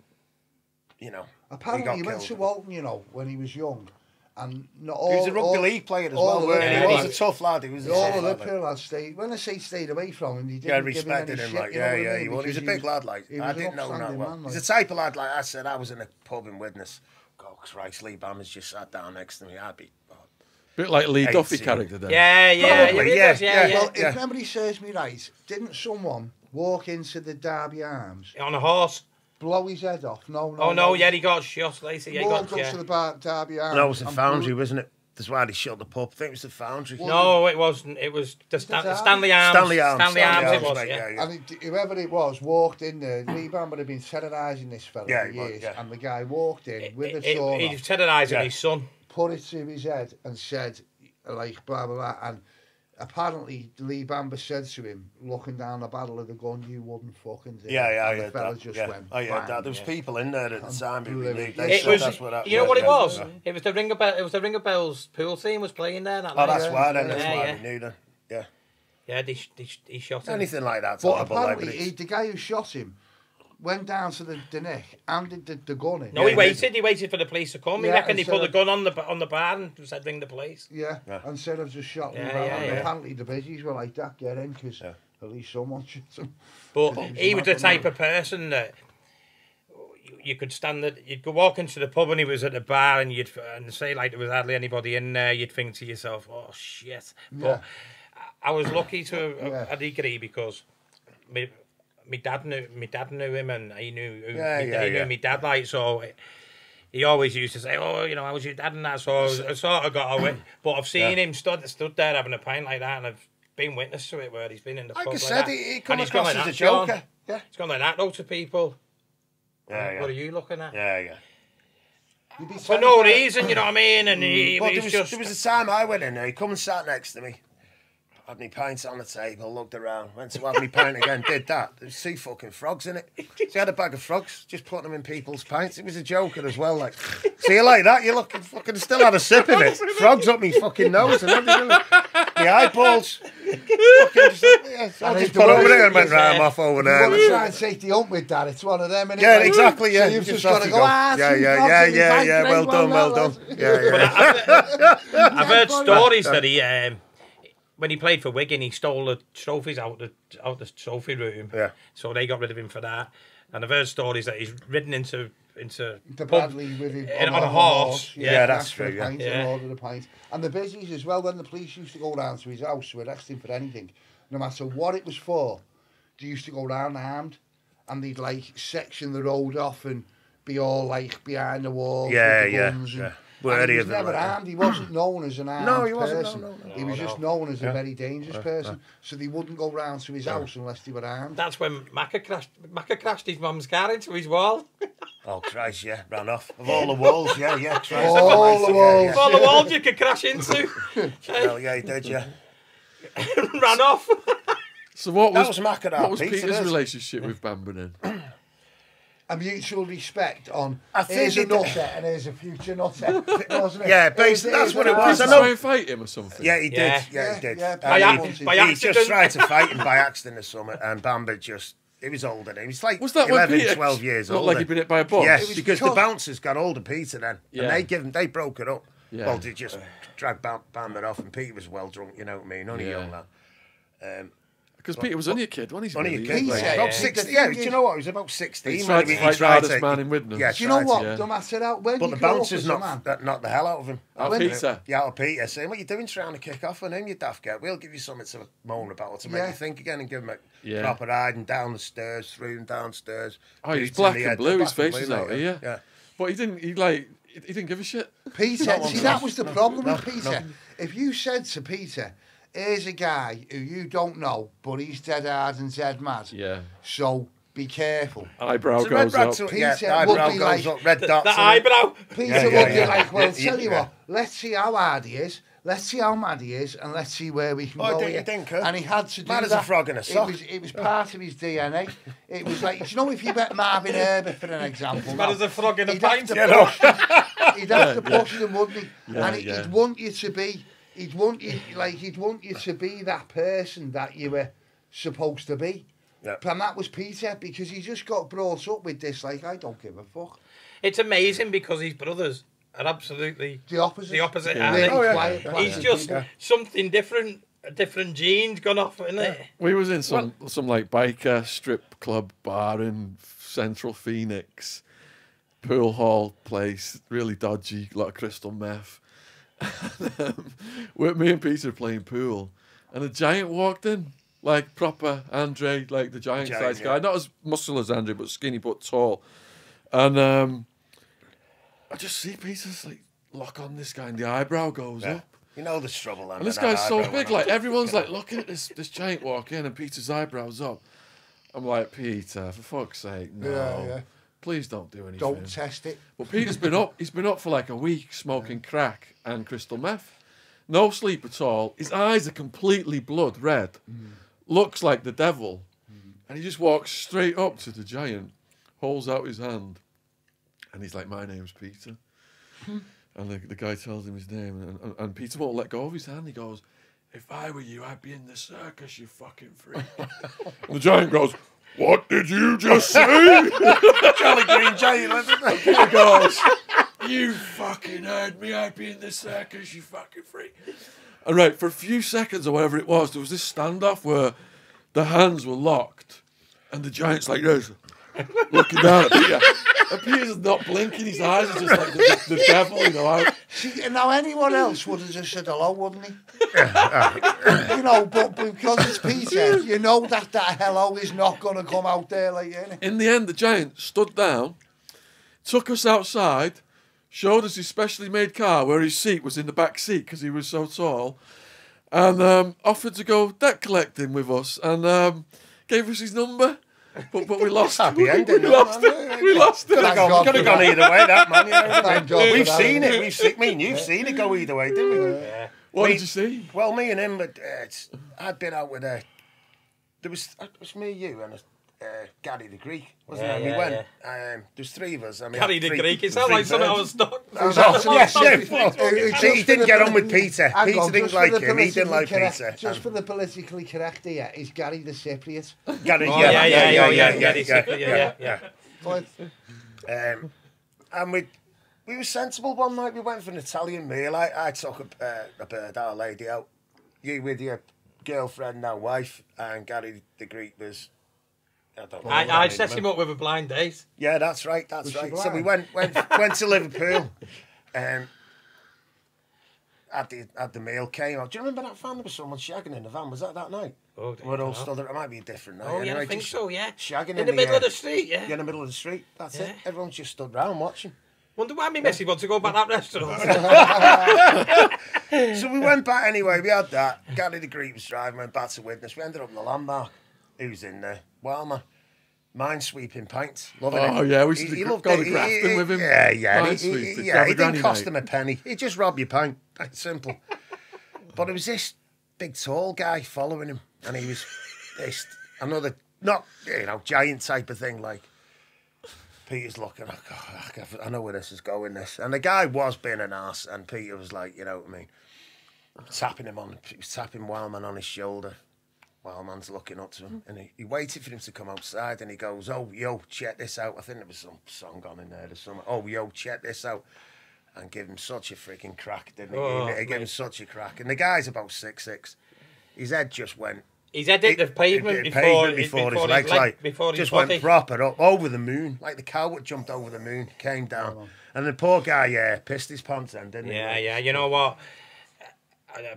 you know, Apparently, he got went to killed. Walton, you know, when he was young, and not all. He was a rugby league player as all well. the Weren't he? Yeah, He he was a was. tough lad. He was a All tough the lad. Liverpool lads stayed. When I say stayed away from him, he didn't Yeah, give him respected any him. shit, Like, you know what I yeah, mean? he was. He was a Because big lad. Like, he I was an didn't know him that upstanding well. man, He's like. the type of lad, like I said, I was in a pub in Widnes. God Christ, Lee Bamber's just sat down next to me. I'd be. Bit like Lee Eight Duffy scene. character then. Yeah, Probably, it yeah, was, yeah. Well, Yeah. if memory serves me right, didn't someone walk into the Derby Arms, On a horse. blow his head off? No. Oh, no, yeah, he got shot later. Yeah, he Walked got, up to the Derby Arms. No, it was a and foundry, blew- wasn't it? That's why they shut the pub. I think it was the foundry. No, it wasn't. It was the Derby? Stanley Arms. Stanley Arms. Stanley Arms, it was, mate, yeah. And whoever it was walked in there. Lee Bamber had been terrorising this fella Yeah, for he was, years, yeah. and the guy walked in with a sword, He was terrorising Yeah. his son. put it to his head, and said, like, blah blah blah. And apparently, Lee Bamber said to him, looking down the barrel of the gun, "You wouldn't fucking do it." Yeah, And the fella that. just Yeah. went. Oh, yeah, bang. that. There was people in there at the time who believed. They It said was. that's what that You know what it yeah. was? Yeah. It was the Ring of Bells. It was the Ring of Bells pool team was playing there that Oh, night. that's Yeah, why then. That's yeah, why yeah. we knew that. Yeah. Yeah, he shot him. Anything like that's But horrible. Like, but apparently, it's- the guy who shot him went down to the neck, handed the gun in. No, Yeah, he he waited. He waited for the police to come. He Yeah, reckoned he and put so- the gun on the bar and said, "Ring the police." Yeah, Yeah. instead of just shot Yeah, him. yeah, And yeah. apparently the biddies were like that, get in, because Yeah. at least someone shot him. But He was he was the mad, type wasn't of person that, you could stand that. You'd go walk into the pub and he was at the bar, and and say like there was hardly anybody in there. You'd think to yourself, "Oh shit!" But I was lucky to a degree because my dad knew him, and he knew he knew my dad. Like so, he always used to say, "Oh, you know, how was your dad?" and that. So I sort of got away. But I've seen him stood there having a pint like that, and I've been witness to it where he's been in the pub Like I like said, that. he come And he's across gone as like a that, joker. Sean. Yeah. It's gone like that though to people. Yeah, What are you looking at? yeah. For no reason, you know what I mean? And he But was there just... was a time I went in there, he come and sat next to me. Had me pints on the table, looked around, went to have me pint again, did that. There's 2 fucking frogs in it. So he had a bag of frogs, just putting them in people's pints. It was a joker as well, like. So you like that, you looking fucking still had a sip of it. Frogs up me fucking nose and everything. The eyeballs. Fucking just, I just put over there and went, right, I'm off over You want to there. try and take the ump with that, it's one of them, innit? Yeah, Like, exactly, yeah. So you've just have got to to go, ah, yeah, well done. Yeah. I've heard stories that he... when he played for Wigan, he stole the trophies out the trophy room. Yeah. So they got rid of him for that. And I've heard stories that he's ridden into The Bradley with him on a horse. Yeah, that's true, yeah. And ordered a pint. And the busies as well, when the police used to go round to his house to arrest him for anything, no matter what it was for, they used to go round armed, and they'd like section the road off and be all like behind the walls with the guns. And he was never armed. He wasn't known as an armed person. No. He was just known as a very dangerous person. So they wouldn't go round to his house unless they were armed. That's when Macca crashed his mum's car into his wall. Oh Christ, yeah, ran off. Of all the walls, yeah. Christ, All the walls. All the walls you could crash into. Well, yeah, he did, yeah. Ran off. So what That was, was Macca what was Pizza, Peter's this. relationship with Bambernin? A mutual respect on I think here's a it- nutter and here's a future nutter, wasn't it? Yeah, basically, that's what it was. Did I you know. try and fight him or something? Yeah, he did. Yeah. Yeah, he did. Yeah, And by he just accident. tried to fight him by accident or something, and Bamber just... He was older than him. He was like Was that when 11, Peter 12 years looked old. like he'd been hit by a bus? Yes, It was because the because- bouncers got hold of Peter then, Yeah. and they broke it up. Yeah. Well, they just dragged Bamber off, and Peter was well drunk, you know what I mean? Only Yeah. young lad. Because Peter was only a kid, wasn't he? Only a really? kid, Peter, like, yeah. about The 16. thing Yeah, is- do you know what? He was about 16. He tried to fight the hardest man in Widnes. Yeah, Do you know what? yeah. No matter how, when But you the grow up bouncers as a man, knocked the hell out of him. Oh, When- Peter. Yeah, out of Peter, saying, what are you doing trying to kick off on him, you daft get? We'll give you something to moan about, to make Yeah. you think again, and give him a Yeah. proper ride and down the stairs, through and downstairs. Oh, he's boots in black the and head, blue. black His and face is blue, out mate, here. Yeah. But he didn't give a shit. Peter, Not see, one that of was the us. problem No, with Peter. If you said to Peter, here's a guy who you don't know, but he's dead hard and dead mad, Yeah. so be careful. Eyebrow So red goes rats up. up, yeah, Peter the eyebrow would be goes like- up, red dots. The on it. eyebrow. Peter Yeah, would yeah, be yeah. like, well, Yeah, tell you yeah. what, let's see how hard he is, let's see how mad he is, and let's see where we can Oh, go didn't here. you think, huh? And he had to do Mad as that. a frog in a sock. It was part of his DNA. It was like, you know, if you met Marvin Herbert, for an example. Mad as a frog in a he'd have pint. to You know? he'd have to push them, wouldn't he? Yeah, And yeah. he'd want you to be, he'd want you to be that person that you were supposed to be. Yeah. And that was Peter, because he just got brought up with this, like, I don't give a fuck. It's amazing because his brothers are absolutely The opposite. the opposite. Yeah. aren't Really they? Oh, yeah. quiet, He's placid just people. something different. A different genes gone off, isn't it? We was in some like biker strip club bar in central Phoenix, pool hall place, really dodgy, lot of crystal meth. With me and Peter playing pool, and a giant walked in, like proper Andre, like the giant Giant, size yeah. guy, not as muscular as Andre, but skinny but tall. And I just see Peter's like lock on this guy, and the eyebrow goes Yeah. up. You know the trouble. And this guy's so big, like everyone's like looking at this giant walk in, and Peter's eyebrows up. I'm like, Peter, for fuck's sake, no, Yeah. please don't do anything. Don't test it. But Peter's been up. He's been up for like a week smoking crack and crystal meth. No sleep at all. His eyes are completely blood red. Looks like the devil, and he just walks straight up to the giant, holds out his hand, and he's like, "My name's Peter." And the guy tells him his name, and Peter won't let go of his hand. He goes, "If I were you, I'd be in the circus, you fucking freak." And the giant goes, "What did you just say?" Jolly Green Giant. He goes, "You fucking heard me, I'd be in the circus, you fucking freak." And right, for a few seconds or whatever it was, there was this standoff where the hands were locked, and the giant's like this, looking down at Peter. And Peter's not blinking, his eyes are just like the devil, you know. See, now anyone else would have just said hello, wouldn't he? You know, but because it's Peter, you know that hello is not going to come out there like innit? In the end, the giant stood down, took us outside, showed us his specially made car where his seat was in the back seat because he was so tall, and offered to go debt collecting with us, and gave us his number. But we lost. Happy ending, we lost it. We lost it. Could have gone either way, that man. You know? Thank God We've for that, seen innit? it. You've seen it go either way, didn't we? What Me- did you see? Well, me and him, but I'd been out with it was me, you, and Gary the Greek, wasn't Yeah, it? yeah, we went. There's three of us. I mean, Carry the three- Greek. It sounds like three something I birds. was stuck. Well, he didn't get on with Peter. Hang Peter on, didn't just for like the him. He didn't like politically Peter. correct- Just for the politically correct here, is Gary the Cypriot? Gary, Oh, yeah. Fine. And we were sensible one night. We went for an Italian meal. I took a bird, our lady out. You with your girlfriend, now wife, and Gary the Greek was. I don't know. I set him up with a blind date. Yeah, that's right. That's Was she right. So we blind? went to Liverpool. Had the meal came out. Do you remember that van? There was someone shagging in the van. Was that night? Oh, We're all stood there. It might be a different night. Oh, yeah, anyway, I think just so, yeah. Shagging In the middle of air. the street, yeah. Yeah, in the middle of the street. That's Yeah. it. Everyone's just stood round watching. Wonder why me missus wants to go back that restaurant. So we went back anyway. We had that. Gary the Greek was driving. Went back to Witness. We ended up in the Landmark. Who's in there? Well, man. Minesweeping pints. Loving it. Oh, yeah, we used to He go loved to it. Grafton with him. Yeah, yeah. Minesweep. Did you Yeah, have a it granny didn't cost night? him a penny. He just robbed your pint. That's simple. But it was this big tall guy following him. And he was this, another, not, giant type of thing. Like, Peter's looking, oh, God, I know where this is going, this. And the guy was being an arse. And Peter was like, you know what I mean? Tapping him he was tapping Wildman on his shoulder. Wildman's looking up to him, and he waited for him to come outside, and he goes, "Oh, yo, check this out." I think there was some song on in there or something. "Oh, yo, check this out," and give him such a freaking crack, didn't he? Oh, He gave him such a crack, and the guy's about 6'6". His head just went. He's head hit the pavement before before his legs, like before his just body. went proper up over the moon, like the cow that jumped over the moon, came down, and the poor guy, pissed his pants then, didn't he? Yeah, yeah. You know what?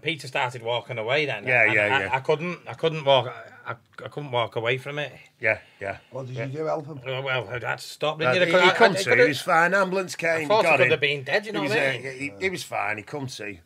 Peter started walking away then. Yeah, and yeah. I couldn't walk. I couldn't walk away from it. yeah. What did you do, help him? Well, I had to stop. He Didn't you? come to. He was fine. Ambulance I came. thought he got could him. have been dead. You know He what was, I mean? he was fine. He come to.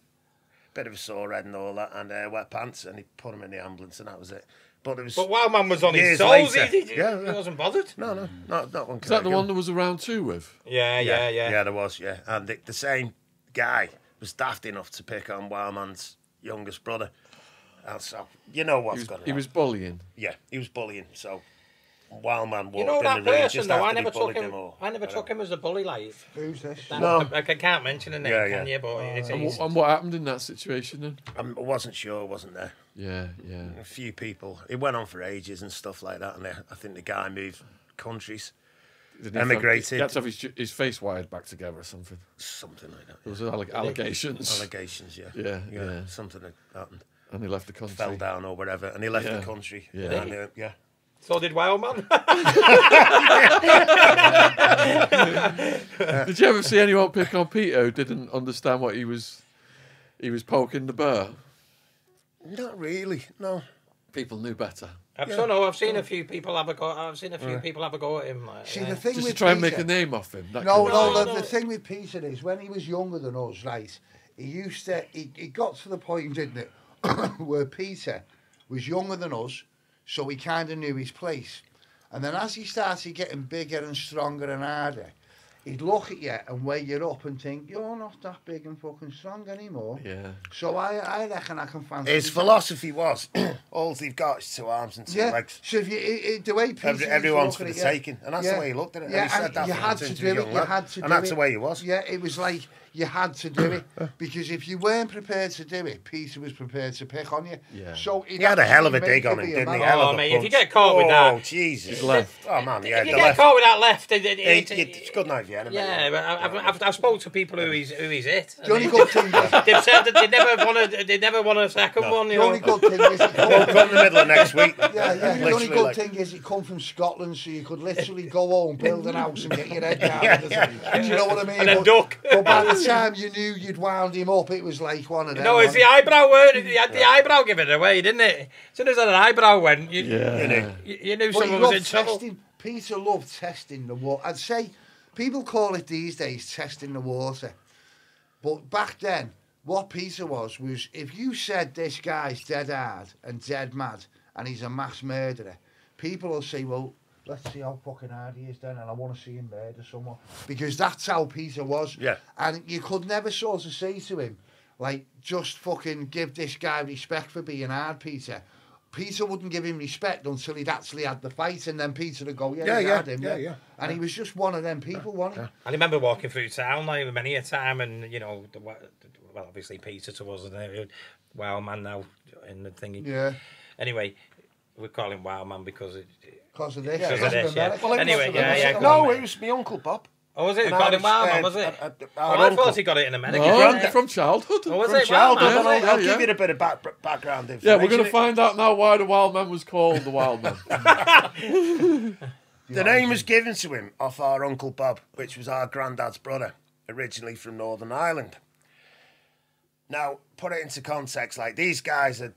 Bit of a sore head and all that, and wet pants, and he put him in the ambulance, and that was it. But it was. But Wildman was on his years toes. later. He Yeah. wasn't bothered. No, not one. Is that the one that was around too with? Yeah. Yeah, there was. Yeah, and the same guy was daft enough to pick on Wildman's youngest brother. And so you know what's going on. He was bullying. Yeah, he was bullying. So Wildman walked You know in that the ring person just though. after I he never took bullied him. him all. I never took him as a bully, like. Who's this? No. I can't mention a name, Yeah, can yeah. you? But it's And what happened in that situation then? I wasn't sure, wasn't there? Yeah. A few people. It went on for ages and stuff like that, and I think the guy moved countries, Did he emigrated. He had to have his face wired back together or something. something like that. There was allegations. Allegations, yeah. Yeah. Something that happened. And he left the country. Fell down or whatever, and he left Yeah. the country. Yeah. And, yeah. So did Wildman. Did you ever see anyone pick on Peter who didn't understand what he was poking the bear? Not really, no. People knew better. I've seen a few people have a go. I've seen a few people have a go at him. Like, See, yeah. the thing Just with to try and Peter, make a name off him. That No, kind of- No, the no. thing with Peter is when he was younger than us, right? He got to the point, didn't it, where Peter was younger than us, so he kind of knew his place. And then as he started getting bigger and stronger and harder, he'd look at you and weigh you up and think, you're not that big and fucking strong anymore. Yeah. So I reckon I can fancy His you. philosophy was, all they've got is 2 arms and 2 Yeah, legs. so if the way Peter used to Everyone's look for at the it, yeah. taking, and that's Yeah. the way he looked at it. Yeah, and he said and that you from had since to he was do a it. young You lad. had to and do that's it. the way he was. Yeah, it was like you had to do it. Because if you weren't prepared to do it, Peter was prepared to pick on you. Yeah. So He had a hell of a actually dig made on you him, be a didn't he? man. Hell of Oh, a mate, if you punch. get caught with that... Oh, Jesus. Left. Oh, man, yeah, If you the get left. caught with that left... It's good night, Vienna. Yeah, but I've spoken to people who he's it. The only good thing is, They've said that they never want a second one. the You know? only good thing is, We'll come in the middle of next week. yeah, the only Literally, good like- thing is it come from Scotland, so you could literally go home, build an house, and get your head down. Do you know what I mean? And then duck. But by the time you knew you'd wound him up, it was like one of them. No, it's the eyebrow word. He had the eyebrow giving it away, didn't it? As soon as that eyebrow went, you knew But someone he was in loved trouble. testing. Peter loved testing the water. I'd say people call it these days testing the water. But back then, what Peter was if you said this guy's dead hard and dead mad and he's a mass murderer, people will say, well, let's see how fucking hard he is then, and I want to see him murder someone. Because that's how Peter was. Yeah. And you could never sort of say to him, like, just fucking give this guy respect for being hard, Peter. Peter wouldn't give him respect until he'd actually had the fight, and then Peter would go, Yeah, he's yeah, had him, yeah. And he was just one of them people, wasn't he? I remember walking through town like many a time, and you know, well, obviously Peter to us, and Wow Man now in the thingy. Yeah. Anyway, we call him Wow Man because Because of this. Because of Because this, yeah. America. Well, anyway, yeah. No, it was my Uncle Bob. Oh, was it? We And called I him Wow Man, was, was it? our Oh, I uncle. thought he got it in America. No, didn't he? from childhood. Oh, was From it? Wow childhood, Man, and was it? I'll Yeah. give you a bit of background information. Yeah, we're going to find out now why the Wild Man was called the Wild Man. The name was given to him off our Uncle Bob, which was our granddad's brother, originally from Northern Ireland. Now, put it into context, like these guys had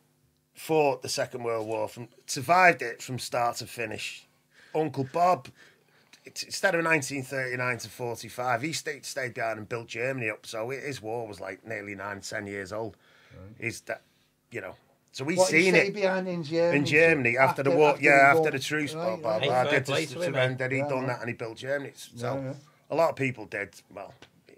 fought the Second World War, survived it from start to finish. Uncle Bob, instead of 1939 to 45, he stayed down and built Germany up. So his war was like nearly 9-10 years old. He's that, you know. So we've seen it behind in Germany. in Germany after the war. After the truce. Right, Bob Hey, fair did play the to him, surrender. He'd Yeah, done yeah. that and he built Germany. So Yeah, yeah. a lot of people did. Well,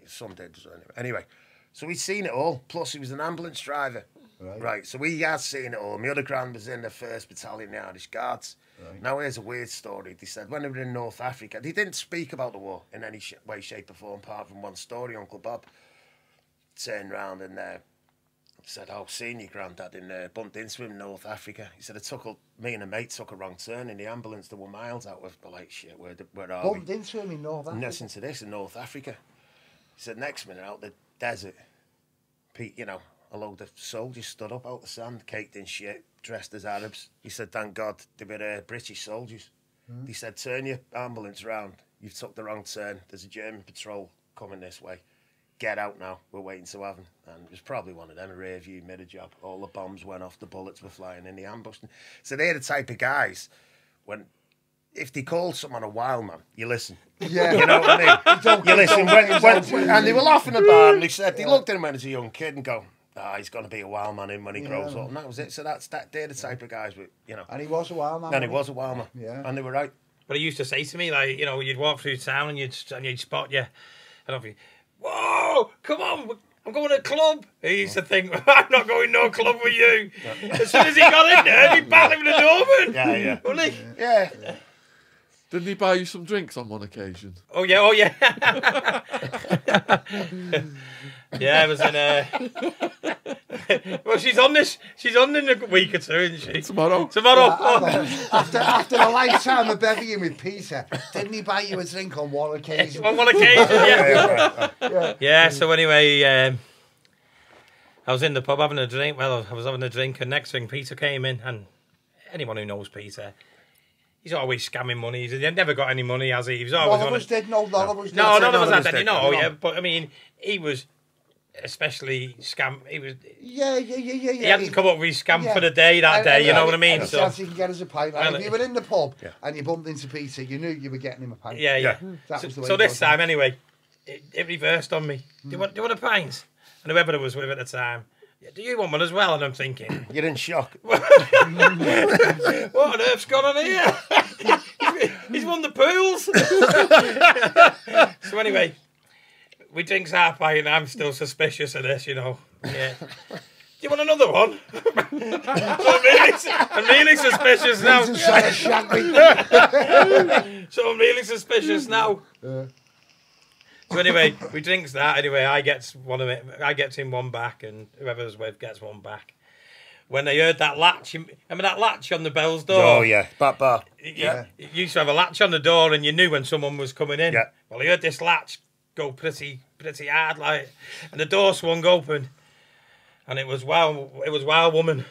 some did. Anyway, so we'd seen it all. Plus, he was an ambulance driver. Right. So we had seen it all. My other grand was in the 1st Battalion, the Irish Guards. Right. Now, here's a weird story. They said when they were in North Africa, they didn't speak about the war in any way, shape, or form, apart from one story. Uncle Bob turned round and said, "Oh, seen your granddad bumped into him in North Africa." He said, me and a mate took a wrong turn in the ambulance. They were miles out of, like, shit, where are Bumped we? into him in North Africa. Listen to this, in North Africa. He said, next minute, out the desert, Pete, you know, a load of soldiers stood up out the sand, caked in shit, dressed as Arabs. He said, thank God, they were British soldiers. He said, turn your ambulance round. You've took the wrong turn. There's a German patrol coming this way. Get out now. We're waiting to have him. And it was probably one of them, a rear view mirror job. All the bombs went off, the bullets were flying in the ambush. So they're the type of guys, if they called someone a wild man, you listen. Yeah. You know what I mean? You listen. And they were laughing about it, and they looked at him when he was a young kid and go, he's going to be a wild man when he grows up. And that was it. So they're the type of guys, you know. And he was a wild man. And he was a wild man. Yeah. And they were right. But he used to say to me, like, you know, you'd walk through town and you'd spot you, and I'd be, whoa, come on, I'm going to a club. He used to think, I'm not going no club with you. As soon as he got in there, he'd battle him in the door, man. Yeah. Wouldn't he? Yeah. Didn't he buy you some drinks on one occasion? Oh yeah. Yeah, I was in well, she's on in a week or two, isn't she? Tomorrow. After a lifetime of bevying with Peter, didn't he buy you a drink on one occasion? On one occasion, yeah. Yeah, so anyway, I was in the pub having a drink. Well, I was having a drink, and next thing, Peter came in, and anyone who knows Peter, he's always scamming money. He's never got any money, has he? He was always None of us did. No, none of us did. No, none of us none had of us any. did. No, yeah, but I mean, he was especially scam. He was. Yeah. He hadn't come up with his scam for the day that day. You know what I mean? Any So chance he can get us a pint. Like, Well, if you were in the pub and you bumped into Peter, you knew you were getting him a pint. yeah. That was the way So it this was. time, anyway, it reversed on me. Do you want a pint? And whoever I was with at the time, yeah, do you want one as well? And I'm thinking, You're in shock. what on earth's gone on here? He's won the pools. So anyway, we drinks our pint, and I'm still suspicious of this, you know. Yeah. Do you want another one? I'm really suspicious now. Peter's trying to shag me. So I'm really suspicious now. So anyway, we drinks that. Anyway, I gets one of it. I gets him one back, and whoever's with gets one back. When they heard that latch, remember that latch on the Bell's door? Oh yeah, back bar. You used to have a latch on the door, and you knew when someone was coming in. Yeah. Well, he heard this latch go pretty hard, like, and the door swung open, and it was Wild Woman.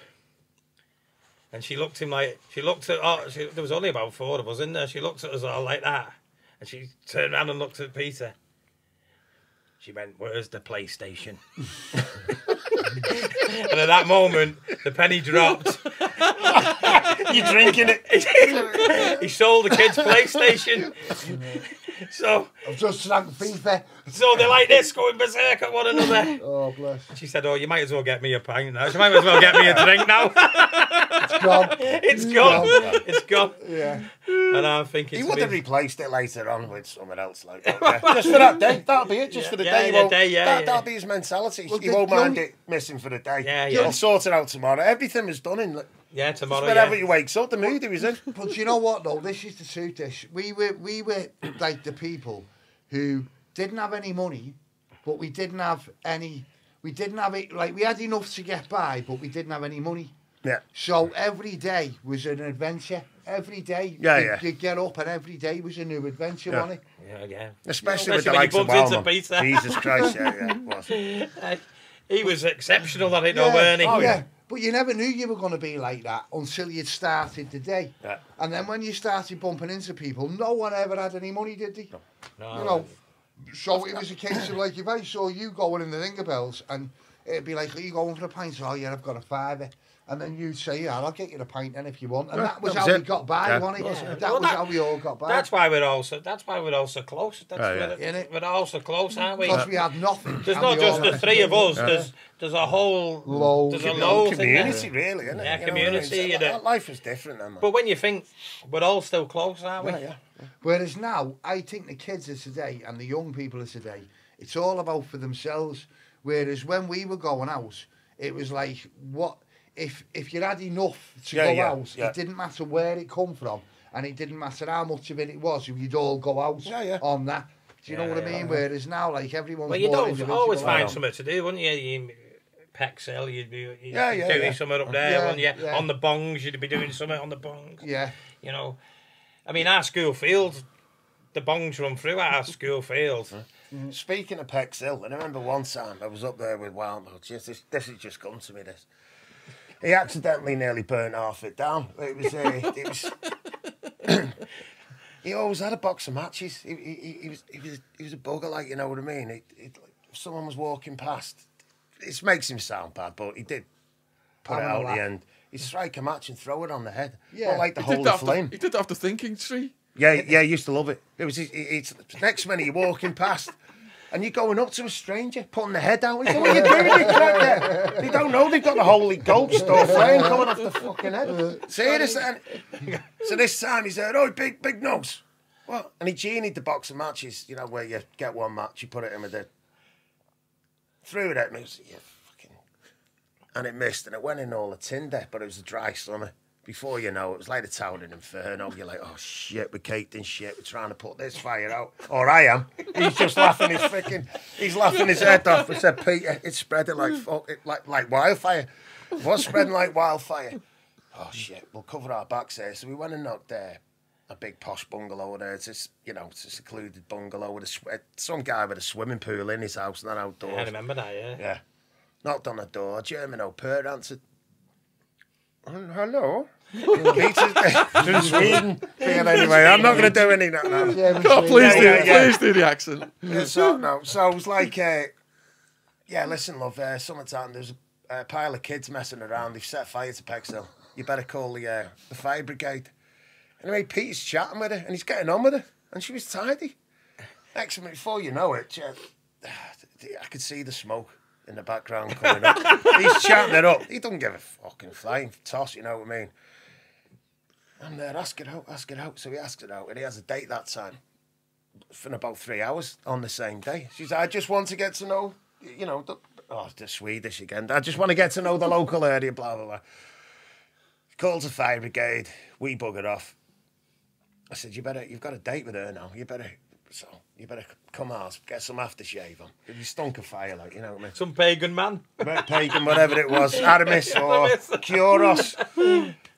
And she looked him like there was only about 4 of us in there. She looked at us all like that, and she turned around and looked at Peter. She went, "Where's the PlayStation?" And at that moment, the penny dropped. You're drinking it. He sold the kids PlayStation. So I've just drank FIFA. So they're like this, going berserk at one another. Oh, bless. She said, "Oh, you might as well get me a pint now. She might as well get me a drink now." It's gone. It's gone. It's gone. Yeah. And I'm thinking, He to would have me, replaced it later on with someone else, like that. Yeah. Just for that day. That'll be it. Just for the Yeah, day. He yeah, won't- day, yeah, that, yeah. That'll be his mentality. Well, he the won't mind young- it missing for the day. Yeah, yeah. He'll sort it out tomorrow. Everything was done in. yeah, tomorrow. Whenever Yeah. he wakes up, the mood he was in. But do you know what though? This is the truth. This we were like the people who didn't have any money, but we didn't have any. We didn't have it. Like we had enough to get by, but we didn't have any money. Yeah. So every day was an adventure. Every day, Yeah. you'd get up, and every day was a new adventure, Yeah. wasn't it? Yeah, yeah. Especially with Especially the when likes you of bumped into Wildman. Peter. Jesus Christ, yeah, it was. He was exceptional at it, though, weren't he? Oh, yeah. But you never knew you were going to be like that until you'd started the day. Yeah. And then when you started bumping into people, no one ever had any money, did they? No. You know, so it was a case of like, if I saw you going in the Ringer Bells and it'd be like, are you going for a pint? Oh, yeah, I've got a fiver. And then you'd say, yeah, I'll get you a pint then if you want. And Yeah, that was that how was we it. got by, Yeah. wasn't it? Yeah. That Well, was that- how we all got by. That's why we're all so close. That's Oh, yeah. we're all so close, aren't we? Because we had nothing. There's and not we all just the had- 3 of us. There's a whole Loads There's a of load Community, really, isn't it? Yeah, You know what I mean? community, So, yeah. life is different, then, man. But when you think we're all still close, aren't we? Yeah. Whereas now, I think the kids of today and the young people of today, it's all about for themselves. Whereas when we were going out, it was like, what if you had enough to Yeah, go yeah, out, yeah. it didn't matter where it come from, and it didn't matter how much of it was, you'd all go out Yeah. on that. Do you know Yeah, what I yeah, mean? Whereas now, like, everyone's Well, you more don't individual. always find know. something to do, wouldn't you? You Pexel, you'd be Yeah, doing yeah. something up there, Yeah, wouldn't you? yeah. On the bongs, you'd be doing something on the bongs. Yeah. You know, I mean, our school field, the bongs run through our school field. Speaking of Pex Hill, I remember one time I was up there with Wildman. This has just come to me, this. He accidentally nearly burnt half it down. It was he always had a box of matches. He was a bugger, like, you know what I mean? If someone was walking past, it makes him sound bad, but he did put it Having a out at laugh. the end. He'd strike a match and throw it on the head. Yeah. Not like the He did holy that after, flame. he did that after Thinking Tree. Yeah, he used to love it. It was it's next minute you're walking past and you're going up to a stranger, putting the head out. He's like, what are you doing, you cracker? They don't know they've got the holy ghost or flame coming off the fucking head. Serious. So this time he said, oh, big nose. What? And he genied the box of matches, you know, where you get one match, you put it in with it. Threw it at me. He was, yeah, fucking. And it missed, and it went in all the tinder, but it was a dry summer. Before you know it, was like the Towering Inferno. You're like, oh shit, we're caked in shit. We're trying to put this fire out. Or I am. He's just laughing he's laughing his head off. I said, Peter, it's spreading like like wildfire. It was spreading like wildfire. Oh shit, we'll cover our backs here. So we went and knocked a big posh bungalow there. It's just, you know, it's a secluded bungalow with some guy with a swimming pool in his house and that outdoors. I remember that, yeah. Yeah. Knocked on the door. German au pair answered. Hello. Peter's from Sweden. Yeah, anyway, I'm not going to do any of that now. Yeah, we God, see. please do, yeah, yeah. please do the accent. So it was like, yeah, listen, love, summertime, there's a pile of kids messing around. They've set fire to Pexhill. You better call the fire brigade. Anyway, Peter's chatting with her, and he's getting on with her, and she was tidy. Next minute, before you know it, I could see the smoke in the background coming up. He's chatting it up. He doesn't give a fucking flying toss, you know what I mean? I'm there, ask it out. So he asked it out, and he has a date that time for about 3 hours on the same day. She said, I just want to get to know, you know, the Swedish again. I just want to get to know the local area, blah, blah, blah. Calls the fire brigade. We buggered off. I said, you've got a date with her now. You better So you better come out, get some aftershave on. You stunk of fire, like, you know what I mean? Some pagan man. Pagan, whatever it was, Aramis or Kuros.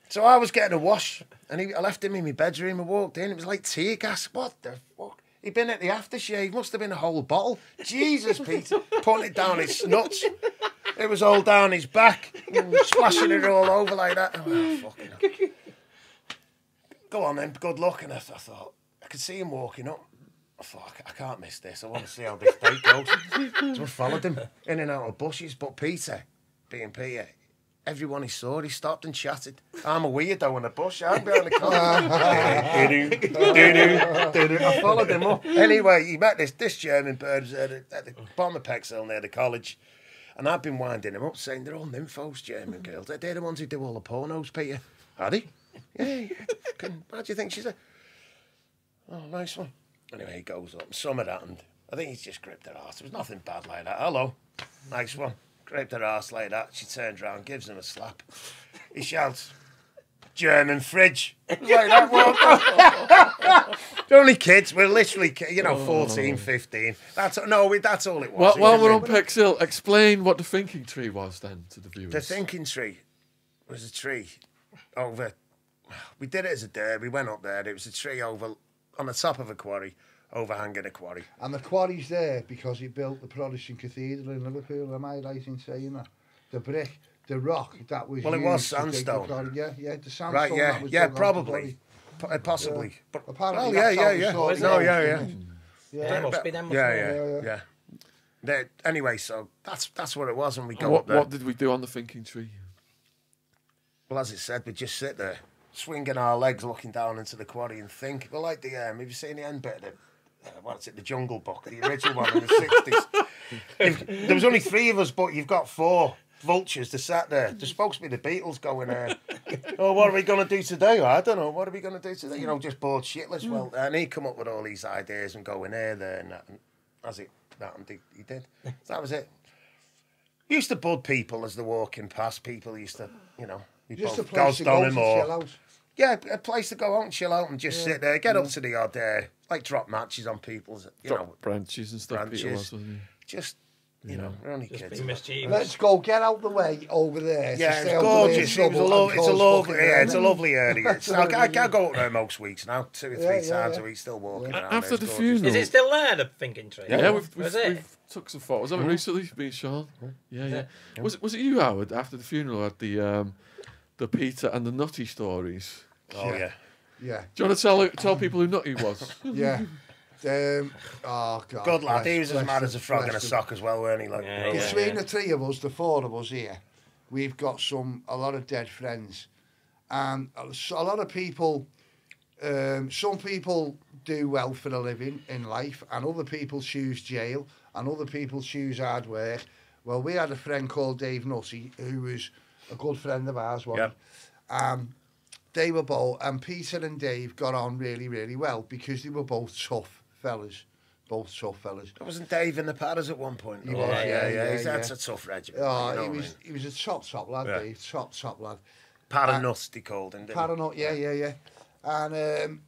So I was getting a wash, and I left him in my bedroom. I walked in, it was like tear gas. What the fuck? He'd been at the aftershave, must have been a whole bottle. Jesus, Peter, putting it down his nuts. It was all down his back, splashing it all over like that. Oh, fucking hell. Go on then, good luck. And I thought, I could see him walking up. I thought, I can't miss this. I want to see how this date goes. So I followed him in and out of bushes. But Peter, being Peter, everyone he saw, he stopped and chatted. I'm a weirdo in a bush. I'm behind the corner. I followed him up. Anyway, he met this German bird at the bottom of Pexhill near the college. And I've been winding him up, saying they're all nymphos, German girls. They're the ones who do all the pornos, Peter. Are they? Yeah. How do you think she's a... Oh, nice one. Anyway, he goes up. Some of that, and I think he's just gripped her arse. There was nothing bad like that. Hello. Nice one. Gripped her arse like that. She turns around, gives him a slap. He shouts, German fridge. Like that. They're only kids. We're literally, 14, 15. That's all it was. While we're on Pexhill, explain what the thinking tree was then to the viewers. The thinking tree was a tree over... We did it as a dare. We went up there. It was a tree over on the top of a quarry, overhanging a quarry. And the quarry's there because he built the Protestant cathedral in Liverpool. Am I right in saying that? The brick, the rock that was Well, it used was to dig the sandstone. quarry. Yeah, the sandstone. Right, that was yeah, dug onto the probably. quarry. Possibly. Yeah. But Apparently oh, that's how yeah. the story No, goes, yeah. isn't it? There must be them. Yeah. Anyway, so that's what it was, and we go What, up there. what did we do on the thinking tree? Well, as it said, we just sit there, swinging our legs, looking down into the quarry and think. Well, like have you seen the end bit of the Jungle Book, the original one in the 60s? There was only 3 of us, but you've got 4 vultures that sat there. There's supposed to be the Beatles going, oh, what are we going to do today? I don't know, what are we going to do today? Just bored shitless. Well, and he come up with all these ideas and going there, and that. And as it happened, he did. So that was it. We used to bud people as they're walking past. People used to, Just a place to go to chill out. Yeah, a place to go out and chill out and just sit there, get up to the odd, drop matches on people's, Branches and stuff. Peter was, wasn't he? Just, we're only Just kids. be mischievous. Let's go, get out the way over there. Yeah, stay it's out the way of gorgeous. trouble and cause fucking It's a lovely area. I go up there most weeks now, 2 or 3 times a week, still walking around. After there. the It's gorgeous. funeral. Is it still there, the thinking tree? Yeah, we've Was it? took some photos of it recently, me and Sean. Yeah. Was it you, Howard, after the funeral had the Peter and the Nutty stories? Oh, yeah. Yeah, Do you want to tell people who Nutty was? yeah. Oh, God. Good lad. He was as bless mad him, as a frog in a bless him. sock as well, weren't he? Like, Yeah, yeah. Between the 3 of us, the 4 of us here, we've got a lot of dead friends. And a lot of people, some people do well for a living in life, and other people choose jail, and other people choose hard work. Well, we had a friend called Dave Nutty, who was a good friend of ours, wasn't he? They were both, and Peter and Dave got on really, really well because they were both tough fellas. Wasn't Dave in the Padders at one point? He was, yeah. That's a tough regiment. Oh, he was a top lad, Yeah. Dave. Top lad. Paranus, they called him, didn't Paranut, yeah. And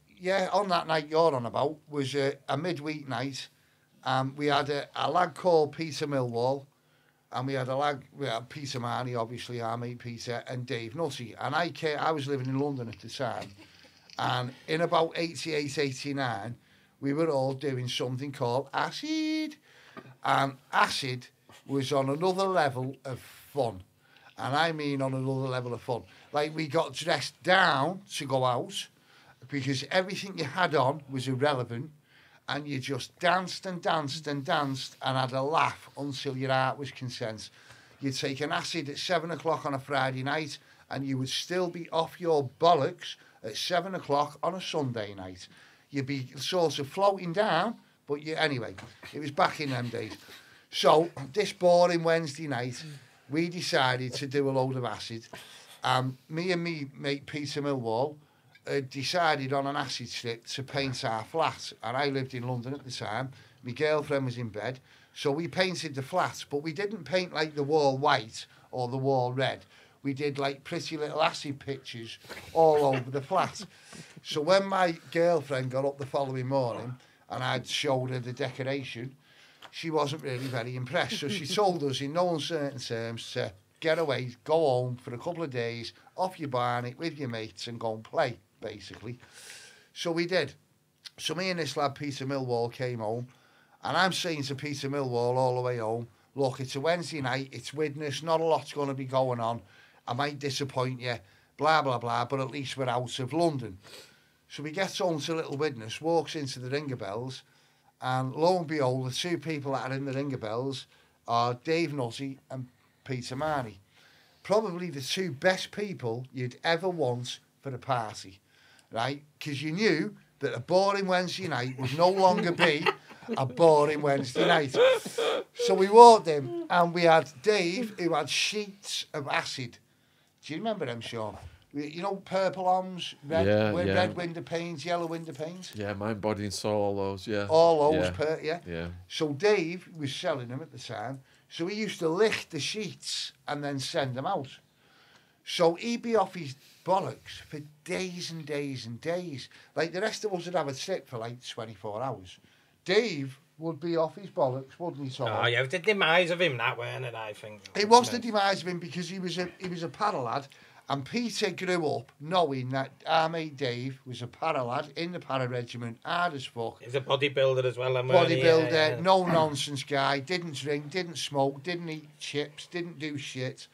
on that night you're on about was a midweek night. We had a lad called Peter Millwall, and we had Peter Marnie, obviously, our mate Peter, and Dave Nutty. And I was living in London at the time, and in about 88, 89, we were all doing something called acid. And acid was on another level of fun. And I mean on another level of fun. Like, we got dressed down to go out because everything you had on was irrelevant, and you just danced and had a laugh until your heart was content. You'd take an acid at 7 o'clock on a Friday night, and you would still be off your bollocks at 7 o'clock on a Sunday night. You'd be sort of floating down, but anyway, it was back in them days. So, this boring Wednesday night, we decided to do a load of acid. Me and me mate Peter Millwall decided on an acid strip to paint our flat. And I lived in London at the time. My girlfriend was in bed. So we painted the flat, but we didn't paint like the wall white or the wall red. We did like pretty little acid pictures all over the flat. So when my girlfriend got up the following morning and I'd showed her the decoration, she wasn't really very impressed. So she told us in no uncertain terms to get away, go home for a couple of days, off your barnet with your mates and go and play, basically. So we did. So me and this lad, Peter Millwall, came home, and I'm saying to Peter Millwall all the way home, look, it's a Wednesday night, it's Widnes, not a lot's going to be going on. I might disappoint you, blah, blah, blah, but at least we're out of London. So we get home to Little Widnes, walks into the Ring of Bells, and lo and behold, the two people that are in the Ring of Bells are Dave Nutty and Peter Marnie. Probably the two best people you'd ever want for a party, right? Because you knew that a boring Wednesday night would no longer be a boring Wednesday night. So we walked in, and we had Dave, who had sheets of acid. Do you remember them, Sean? You know, purple arms, red window panes, yellow window panes? Yeah, Mind, Body and Soul, all those, yeah. All those, Yeah. So Dave was selling them at the time, so he used to lick the sheets and then send them out. So he'd be off his bollocks for days and days and days. Like the rest of us would have a trip for like 24 hours. Dave would be off his bollocks, wouldn't he, Tom? Oh, yeah, it was the demise of him, that, weren't it, I think? It was the demise of him because he was a para lad, and Peter grew up knowing that our mate Dave was a para lad in the para regiment, hard as fuck. He was a bodybuilder as well. Bodybuilder, no-nonsense guy, didn't drink, didn't smoke, didn't eat chips, didn't do shit,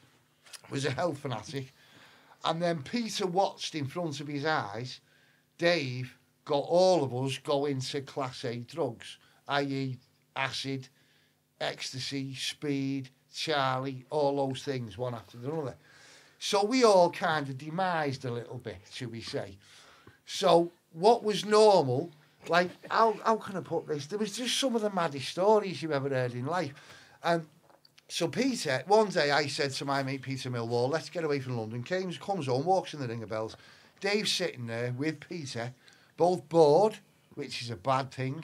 was a health fanatic. And then Peter watched in front of his eyes, Dave got all of us go into Class A drugs, i.e. acid, ecstasy, speed, Charlie, all those things, one after another. So we all kind of demised a little bit, should we say. So what was normal, like, how can I put this? There was just some of the maddest stories you've ever heard in life. And so Peter, one day I said to my mate Peter Millwall, let's get away from London. Comes home, walks in the Ring of Bells. Dave's sitting there with Peter, both bored, which is a bad thing,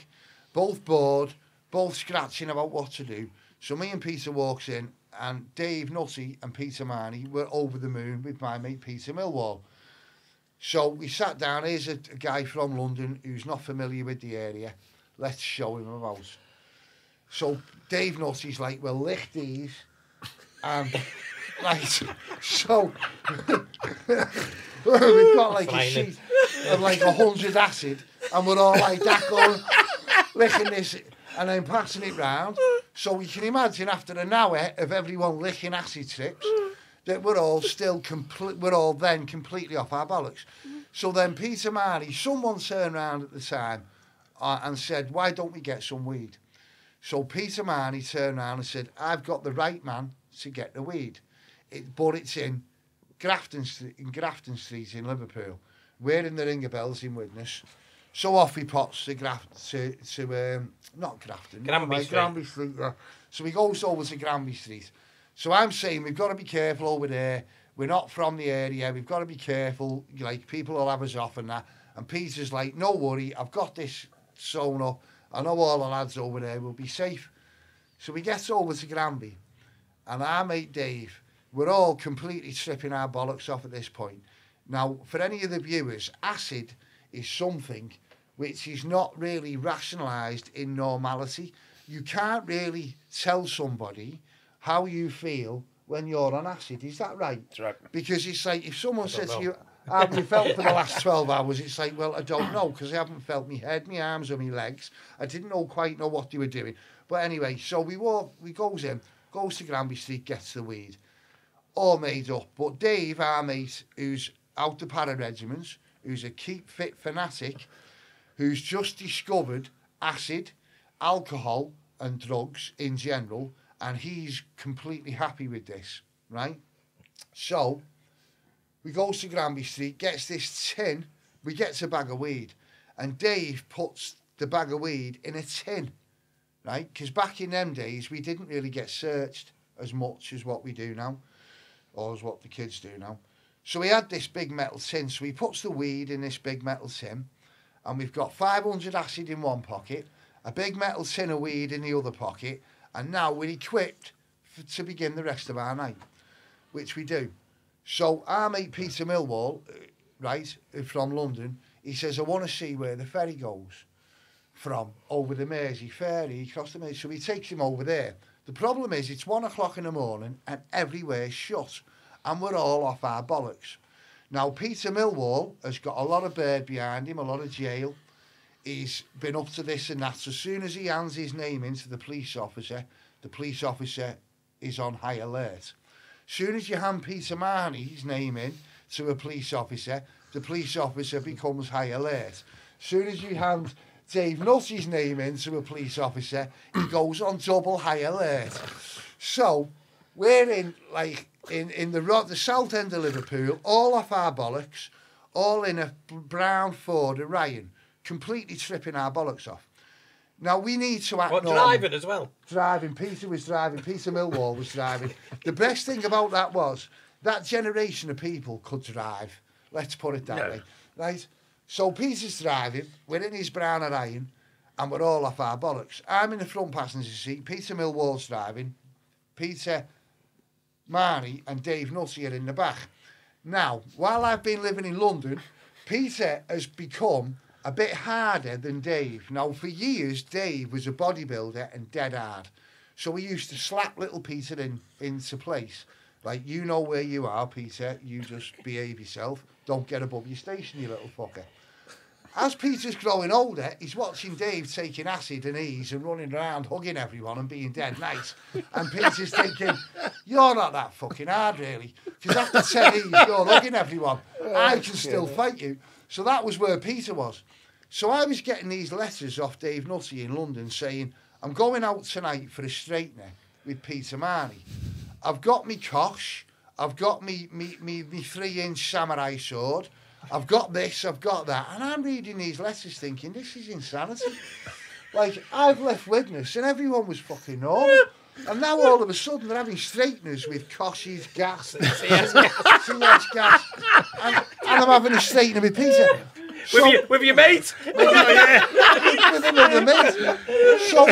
both bored, both scratching about what to do. So me and Peter walks in, and Dave Nutty and Peter Marnie were over the moon with my mate Peter Millwall. So we sat down. Here's a guy from London who's not familiar with the area. Let's show him about. So Dave Nutty's like, well, lick these. And like, so we've got like a sheet of like 100 acid, and we're all like that going, licking this and then passing it round. So we can imagine after an hour of everyone licking acid strips that we're all then completely off our bollocks. So then Peter Marnie, someone turned around at the time and said, why don't we get some weed? So Peter Marnie turned around and said, I've got the right man to get the weed. But it's in Grafton Street in Liverpool. We're in the Ring of Bells in Widnes. So off he pots to not Grafton, Granby Street. Yeah. So he goes over to Granby Street. So I'm saying we've got to be careful over there. We're not from the area. We've got to be careful. Like, people will have us off and that. And Peter's like, no worry, I've got this sewn up. I know all the lads over there will be safe. So we get over to Granby, and our mate Dave, we're all completely stripping our bollocks off at this point. Now, for any of the viewers, acid is something which is not really rationalised in normality. You can't really tell somebody how you feel when you're on acid. Is that right? That's right. Because it's like, if someone says to you, how have you felt for the last 12 hours? It's like, well, I don't know, because I haven't felt my head, my arms or my legs. I didn't quite know what they were doing. But anyway, so we goes to Granby Street, gets the weed. All made up. But Dave, our mate, who's out the para regiments, who's a keep fit fanatic, who's just discovered acid, alcohol and drugs in general, and he's completely happy with this, right? So we goes to Granby Street, gets this tin, we get a bag of weed, and Dave puts the bag of weed in a tin, right? Because back in them days, we didn't really get searched as much as what we do now, or as what the kids do now. So we had this big metal tin, so he puts the weed in this big metal tin, and we've got 500 acid in one pocket, a big metal tin of weed in the other pocket, and now we're equipped to begin the rest of our night, which we do. So our mate Peter Millwall, right, from London, he says, I want to see where the ferry goes. from over the Mersey ferry, across the Mersey. So he takes him over there. The problem is it's 1 o'clock in the morning and everywhere's shut and we're all off our bollocks. Now, Peter Millwall has got a lot of bird behind him, a lot of jail. He's been up to this and that. So as soon as he hands his name in to the police officer is on high alert. As soon as you hand Peter Marnie's name in to a police officer, the police officer becomes high alert. As soon as you hand Dave Nutty's name in to a police officer, he goes on double high alert. So we're in the south end of Liverpool, all off our bollocks, all in a brown Ford Orion, completely tripping our bollocks off. Now we need to act normal. Driving as well? Driving. Peter was driving. Peter Millwall was driving. The best thing about that was that generation of people could drive. Let's put it that way. Right? So Peter's driving, we're in his brown Orion, and we're all off our bollocks. I'm in the front passenger seat, Peter Millwall's driving, Peter Marnie and Dave Nutty are in the back. Now, while I've been living in London, Peter has become a bit harder than Dave. Now, for years, Dave was a bodybuilder and dead hard. So we used to slap little Peter into place. Like, you know where you are, Peter, you just behave yourself. Don't get above your station, you little fucker. As Peter's growing older, he's watching Dave taking acid and ease and running around hugging everyone and being dead nice. And Peter's thinking, you're not that fucking hard, really. Because after 10 E's, you're hugging everyone. I can still fight you. So that was where Peter was. So I was getting these letters off Dave Nutty in London saying, I'm going out tonight for a straightener with Peter Marnie. I've got me kosh, I've got me 3-inch samurai sword, I've got this, I've got that. And I'm reading these letters thinking, this is insanity. Like, I've left Widnes and everyone was fucking normal. And now all of a sudden they're having straighteners with Kosh's gas, CS gas. And I'm having a straightener with Peter. So, with your mate? With another mate. So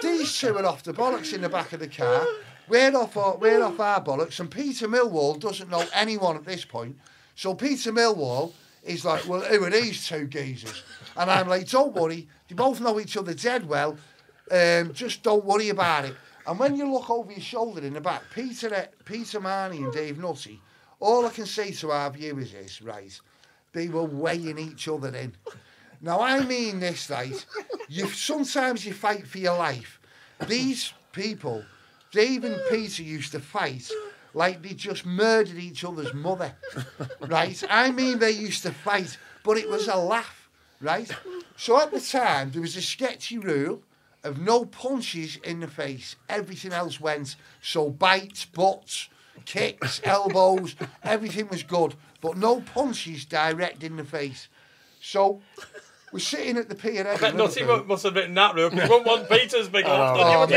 these two are off the bollocks in the back of the car. We're off our bollocks, and Peter Millwall doesn't know anyone at this point. So Peter Millwall is like, well, who are these two geezers? And I'm like, don't worry, they both know each other dead well. Just don't worry about it. And when you look over your shoulder in the back, Peter Marnie and Dave Nutty, all I can say to our viewers is, right, they were weighing each other in. Now, I mean this, right? Sometimes you fight for your life. These people, Dave and Peter, used to fight like they just murdered each other's mother, right? I mean, they used to fight, but it was a laugh, right? So at the time, there was a sketchy rule of no punches in the face. Everything else went. So bites, butts, kicks, elbows, everything was good, but no punches direct in the face. So we're sitting at the pier. I bet Nutty must have written that rule because you won't want Peter's big laugh.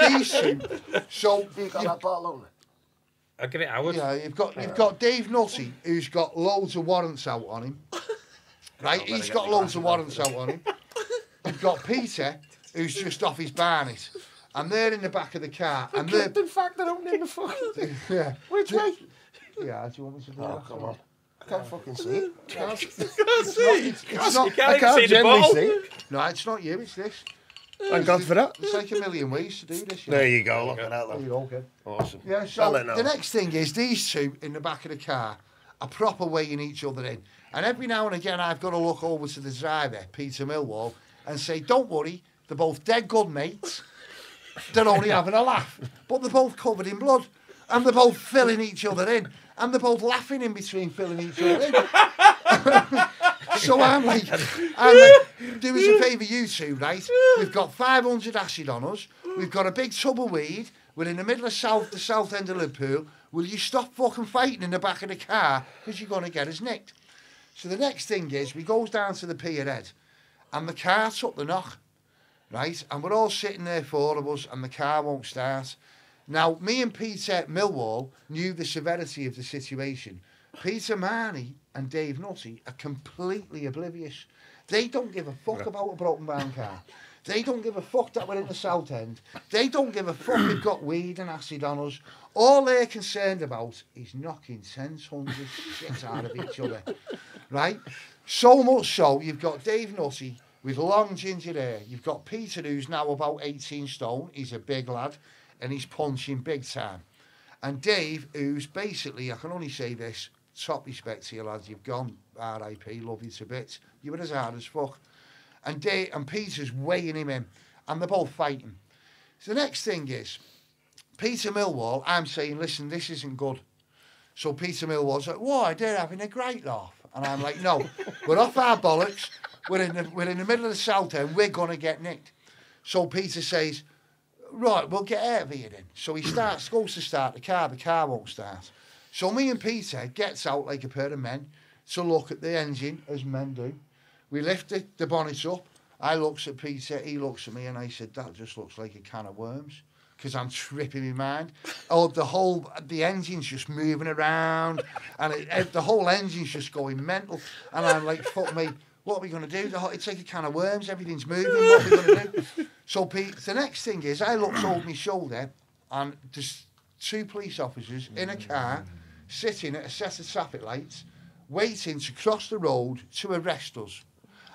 These two. So you got that bottle on it? I'll give it Howard. Yeah, you've got Dave Nutty, who's got loads of warrants out on him. Right, he's got loads of warrants out on him. You've got Peter, who's just off his barnet. And they're in the back of the car. And they're... In fact, they're opening the fucking... Yeah. Which way? Yeah, do you want me to do that? Come on. I can't fucking see it. You can't see. It's not, You can't even see the bottle. no, it's not you, it's this. Thank God for that. There's like a million ways to do this. There you go, look at that. There you go, okay. Awesome. Yeah, so the next thing is these two in the back of the car are proper weighing each other in. And every now and again, I've got to look over to the driver, Peter Millwall, and say, don't worry, they're both dead good mates. They're only having a laugh. But they're both covered in blood. And they're both filling each other in. And they're both laughing in between filling each other in. So I'm like, do us a favour, you two, right? We've got 500 acid on us. We've got a big tub of weed. We're in the middle of the south end of Liverpool. Will you stop fucking fighting in the back of the car? Because you're going to get us nicked. So the next thing is, we goes down to the pier head. And the car took the knock. Right, and we're all sitting there, 4 of us, and the car won't start. Now, me and Peter Millwall knew the severity of the situation. Peter Marnie and Dave Nutty are completely oblivious. They don't give a fuck about a broken down car. They don't give a fuck that we're in the South End. They don't give a fuck we've got weed and acid on us. All they're concerned about is knocking 10 tons of shit out of each other. Right? So much so, you've got Dave Nutty with long ginger hair. You've got Peter, who's now about 18 stone. He's a big lad, and he's punching big time. And Dave, who's basically, I can only say this, top respect to you lads, you've gone, R.I.P., love you to bits. You were as hard as fuck. And Dave and Peter's weighing him in, and they're both fighting. So the next thing is, Peter Millwall, I'm saying, listen, this isn't good. So Peter Millwall's like, why, they're having a great laugh. And I'm like, no, we're off our bollocks. We're in the middle of the South End. We're going to get nicked. So Peter says, right, we'll get out of here then. So he goes to start the car won't start. So me and Peter gets out like a pair of men to look at the engine, as men do. We lift the bonnet up. I looks at Peter, he looks at me, and I said, that just looks like a can of worms. Because I'm tripping my mind. Oh, the engine's just moving around, and the whole engine's just going mental. And I'm like, fuck me, what are we going to do? It's like a can of worms, everything's moving, what are we going to do? So Pete, the next thing is, I looked over my shoulder, and there's 2 police officers in a car, sitting at a set of traffic lights, waiting to cross the road to arrest us.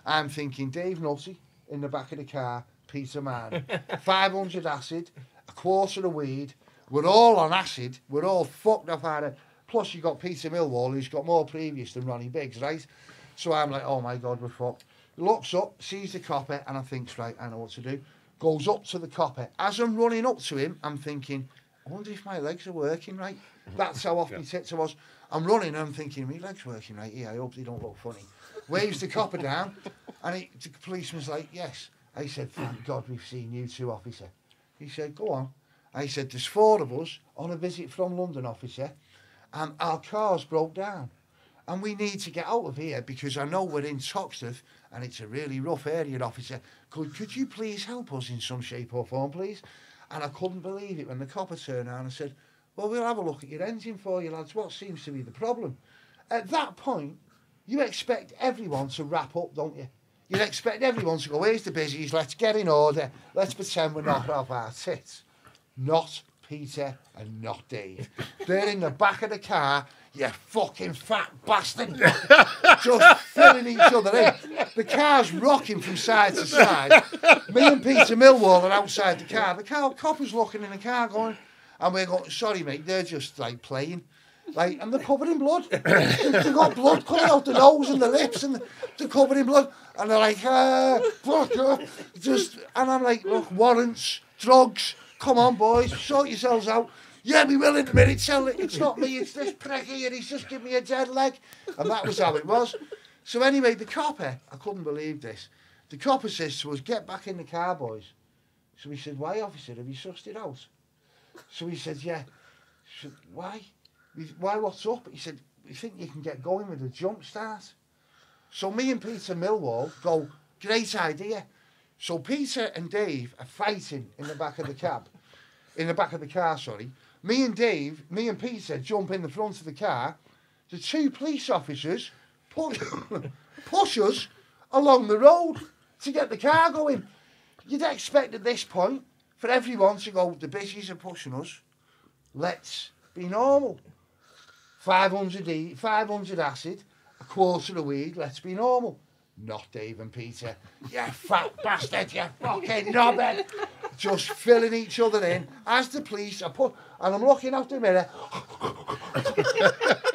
I'm thinking, Dave Nutty in the back of the car, Peter Mann, 500 acid, a quarter of weed, we're all on acid, we're all fucked off out of... Plus you got Peter Millwall, who's got more previous than Ronnie Biggs, right? So I'm like, oh my God, we're fucked. Looks up, sees the copper, and I think, right, I know what to do. Goes up to the copper. As I'm running up to him, I'm thinking, I wonder if my legs are working right. That's how off my tits I was. I'm running, and I'm thinking, my legs working right here, I hope they don't look funny. Waves the copper down, and the policeman's like, yes. I said, thank God we've seen you 2, officer. He said, go on. I said, there's 4 of us on a visit from London, officer, and our car's broke down. And we need to get out of here because I know we're in Toxteth and it's a really rough area, officer. Could you please help us in some shape or form, please? And I couldn't believe it when the copper turned around and said, well, we'll have a look at your engine for you, lads. What seems to be the problem? At that point, you expect everyone to wrap up, don't you? You'd expect everyone to go, here's the busies, let's get in order, let's pretend we're not off our tits. Not Peter and not Dave. They're in the back of the car, you fucking fat bastard, just filling each other in. The car's rocking from side to side. Me and Peter Millwall are outside the car. The copper's looking in the car going, and we're going, sorry mate, they're just like playing. Like, and they're covered in blood. They've got blood coming out the nose and the lips, and they're covered in blood. And they're like, fuck up. And I'm like, look, warrants, drugs, come on, boys, sort yourselves out. Yeah, we will in a minute. Tell it, it's not me, it's this prick here. He's just giving me a dead leg. And that was how it was. So anyway, the copper, I couldn't believe this. The copper says to us, get back in the car, boys. So we said, why, officer? Have you sussed it out? So he said, yeah. So, why? Why, what's up? He said, we think you can get going with a jump start. So me and Peter Millwall go, great idea. So Peter and Dave are fighting in the back of the cab. In the back of the car, sorry. Me and Peter jump in the front of the car. The 2 police officers push us along the road to get the car going. You'd expect at this point for everyone to go, the busies are pushing us. Let's be normal. 500 acid, a quarter of weed, let's be normal. Not Dave and Peter. You fat bastard, you fucking knobhead. Just filling each other in. As the police, and I'm looking out the mirror.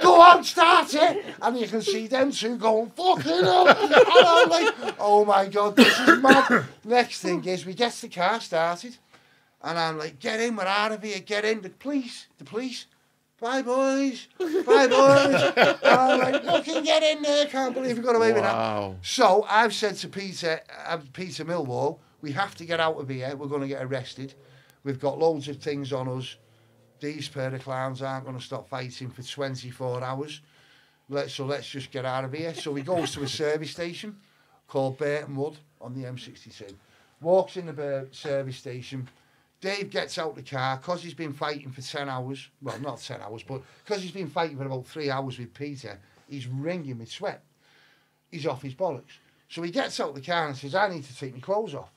Go on, start it. And you can see them 2 going, fucking hell. And I'm like, oh my God, this is mad. Next thing is, we get the car started. And I'm like, get in, we're out of here, get in. The police. Bye, boys. Bye, boys. And I'm like, fucking get in there. Can't believe we got away with that. So I've said to Peter Millwall, we have to get out of here. We're going to get arrested. We've got loads of things on us. These pair of clowns aren't going to stop fighting for 24 hours. So let's just get out of here. So he goes to a service station called Burton Wood on the M62. Walks in the service station. Dave gets out the car, because he's been fighting for 10 hours, well, not 10 hours, but because he's been fighting for about 3 hours with Peter, he's wringing with sweat. He's off his bollocks. So he gets out the car and says, I need to take my clothes off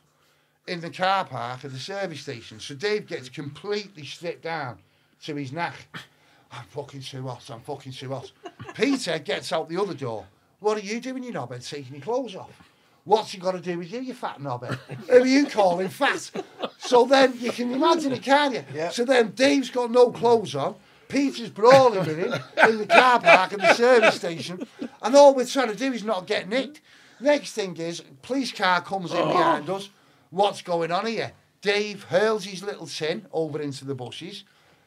in the car park at the service station. So Dave gets completely stripped down to his neck. I'm fucking too hot. Peter gets out the other door. what are you doing, you knobhead, taking your clothes off? What's he got to do with you, you fat knobhead? Who are you calling fat? So then you can imagine it, can't you? Yeah. So then Dave's got no clothes on. Peter's brawling with him in the car park at the service station. And all we're trying to do is not get nicked. Next thing is, police car comes in behind us. What's going on here? Dave hurls his little tin over into the bushes.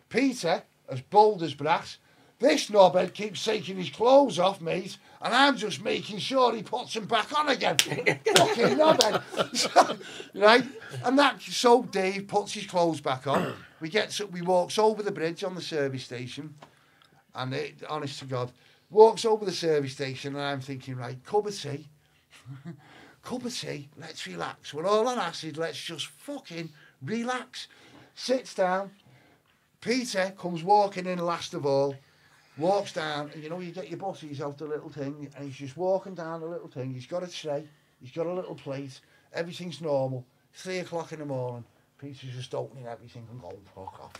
Peter, as bold as brass, this knobhead keeps taking his clothes off, mate, and I'm just making sure he puts them back on again. Fucking knobhead. So, right? And so Dave puts his clothes back on. We walks over the bridge on the service station, and honest to God, walks over the service station, and I'm thinking, right, cup of tea. Cup of tea, let's relax. We're all on acid, let's just fucking relax. Sits down. Peter comes walking in last of all. Walks down, and you know, you get your buses out the little thing, and he's just walking down the little thing. He's got a tray, he's got a little plate, everything's normal. 3 o'clock in the morning, Peter's just opening everything and going, fuck off.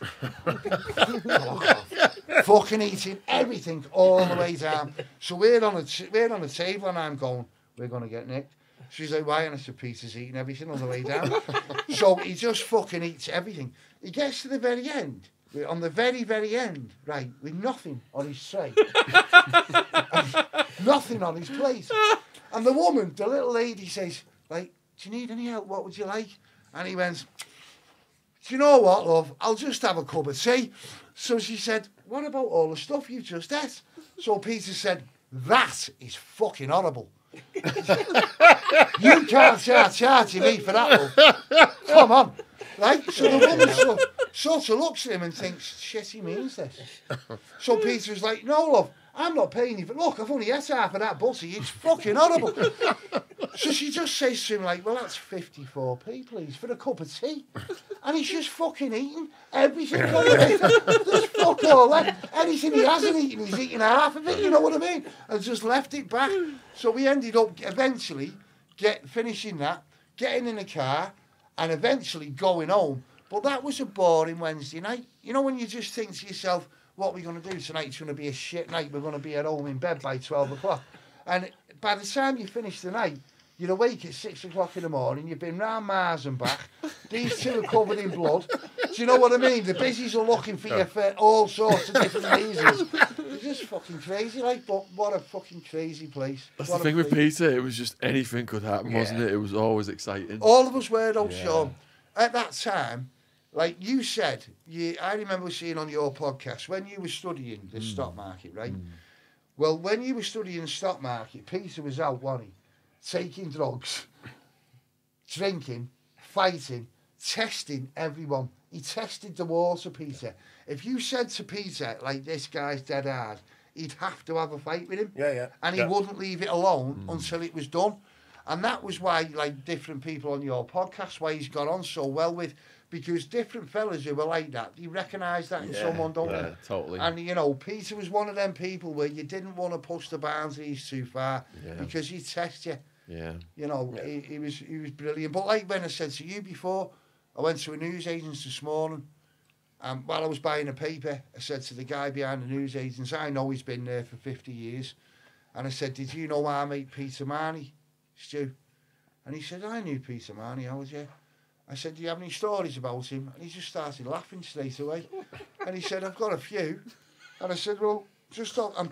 Fuck off. Fucking eating everything all the way down. So we're on a table, and I'm going, we're going to get nicked. She's like, why? And I said, Peter's eating everything on the way down. So he just fucking eats everything. He gets to the very end. On the very, very end, right, with nothing on his tray. Nothing on his plate. And the woman, the little lady says, like, do you need any help? What would you like? And he went, do you know what, love? I'll just have a cup of tea. So she said, what about all the stuff you just ate? So Peter said, that is fucking horrible. You can't start charging me for that, love. Come on. Right? So the woman sort of looks at him and thinks, shit, he means this. So Peter's like, no, love, I'm not paying you. But look, I've only ate half of that butty. It's fucking horrible. So she just says to him, like, well, that's 54p, please, for a cup of tea. And he's just fucking eating everything. There's fuck all that. Anything he hasn't eaten, he's eating half of it, you know what I mean? And just left it back. So we ended up eventually finishing that, getting in the car, and eventually going home. But that was a boring Wednesday night. You know, when you just think to yourself, what are we going to do tonight? It's going to be a shit night. We're going to be at home in bed by 12 o'clock. And by the time you finish the night, you're awake at 6 o'clock in the morning. You've been round Mars and back. These two are covered in blood. Do you know what I mean? The busies are looking for you for all sorts of different reasons. It's just fucking crazy, like, but what a fucking crazy place. That's the thing with Peter. It was just anything could happen, wasn't it? It was always exciting. All of us were, though, Sean. At that time, like you said, I remember seeing on your podcast, when you were studying the stock market, right? Well, when you were studying the stock market, Peter was out, wasn't he? Taking drugs, drinking, fighting, testing everyone. He tested the water, Peter. If you said to Peter, like, this guy's dead hard, he'd have to have a fight with him. Yeah. And he wouldn't leave it alone until it was done. And that was why, like, different people on your podcast, why he's got on so well with, because different fellas who were like that, you recognise that in someone, don't you? Totally. And, you know, Peter was one of them people where you didn't want to push the boundaries too far because he'd test you. Yeah. You know, he was brilliant. But like when I said to you before, I went to a newsagent's this morning, and while I was buying a paper, I said to the guy behind the newsagent's, I know he's been there for 50 years, and I said, did you know our mate Peter Marnie, Stu? And he said, I knew Peter Marnie, how was you? I said, do you have any stories about him? And he just started laughing straight away. And he said, I've got a few. And I said, well, just stop. And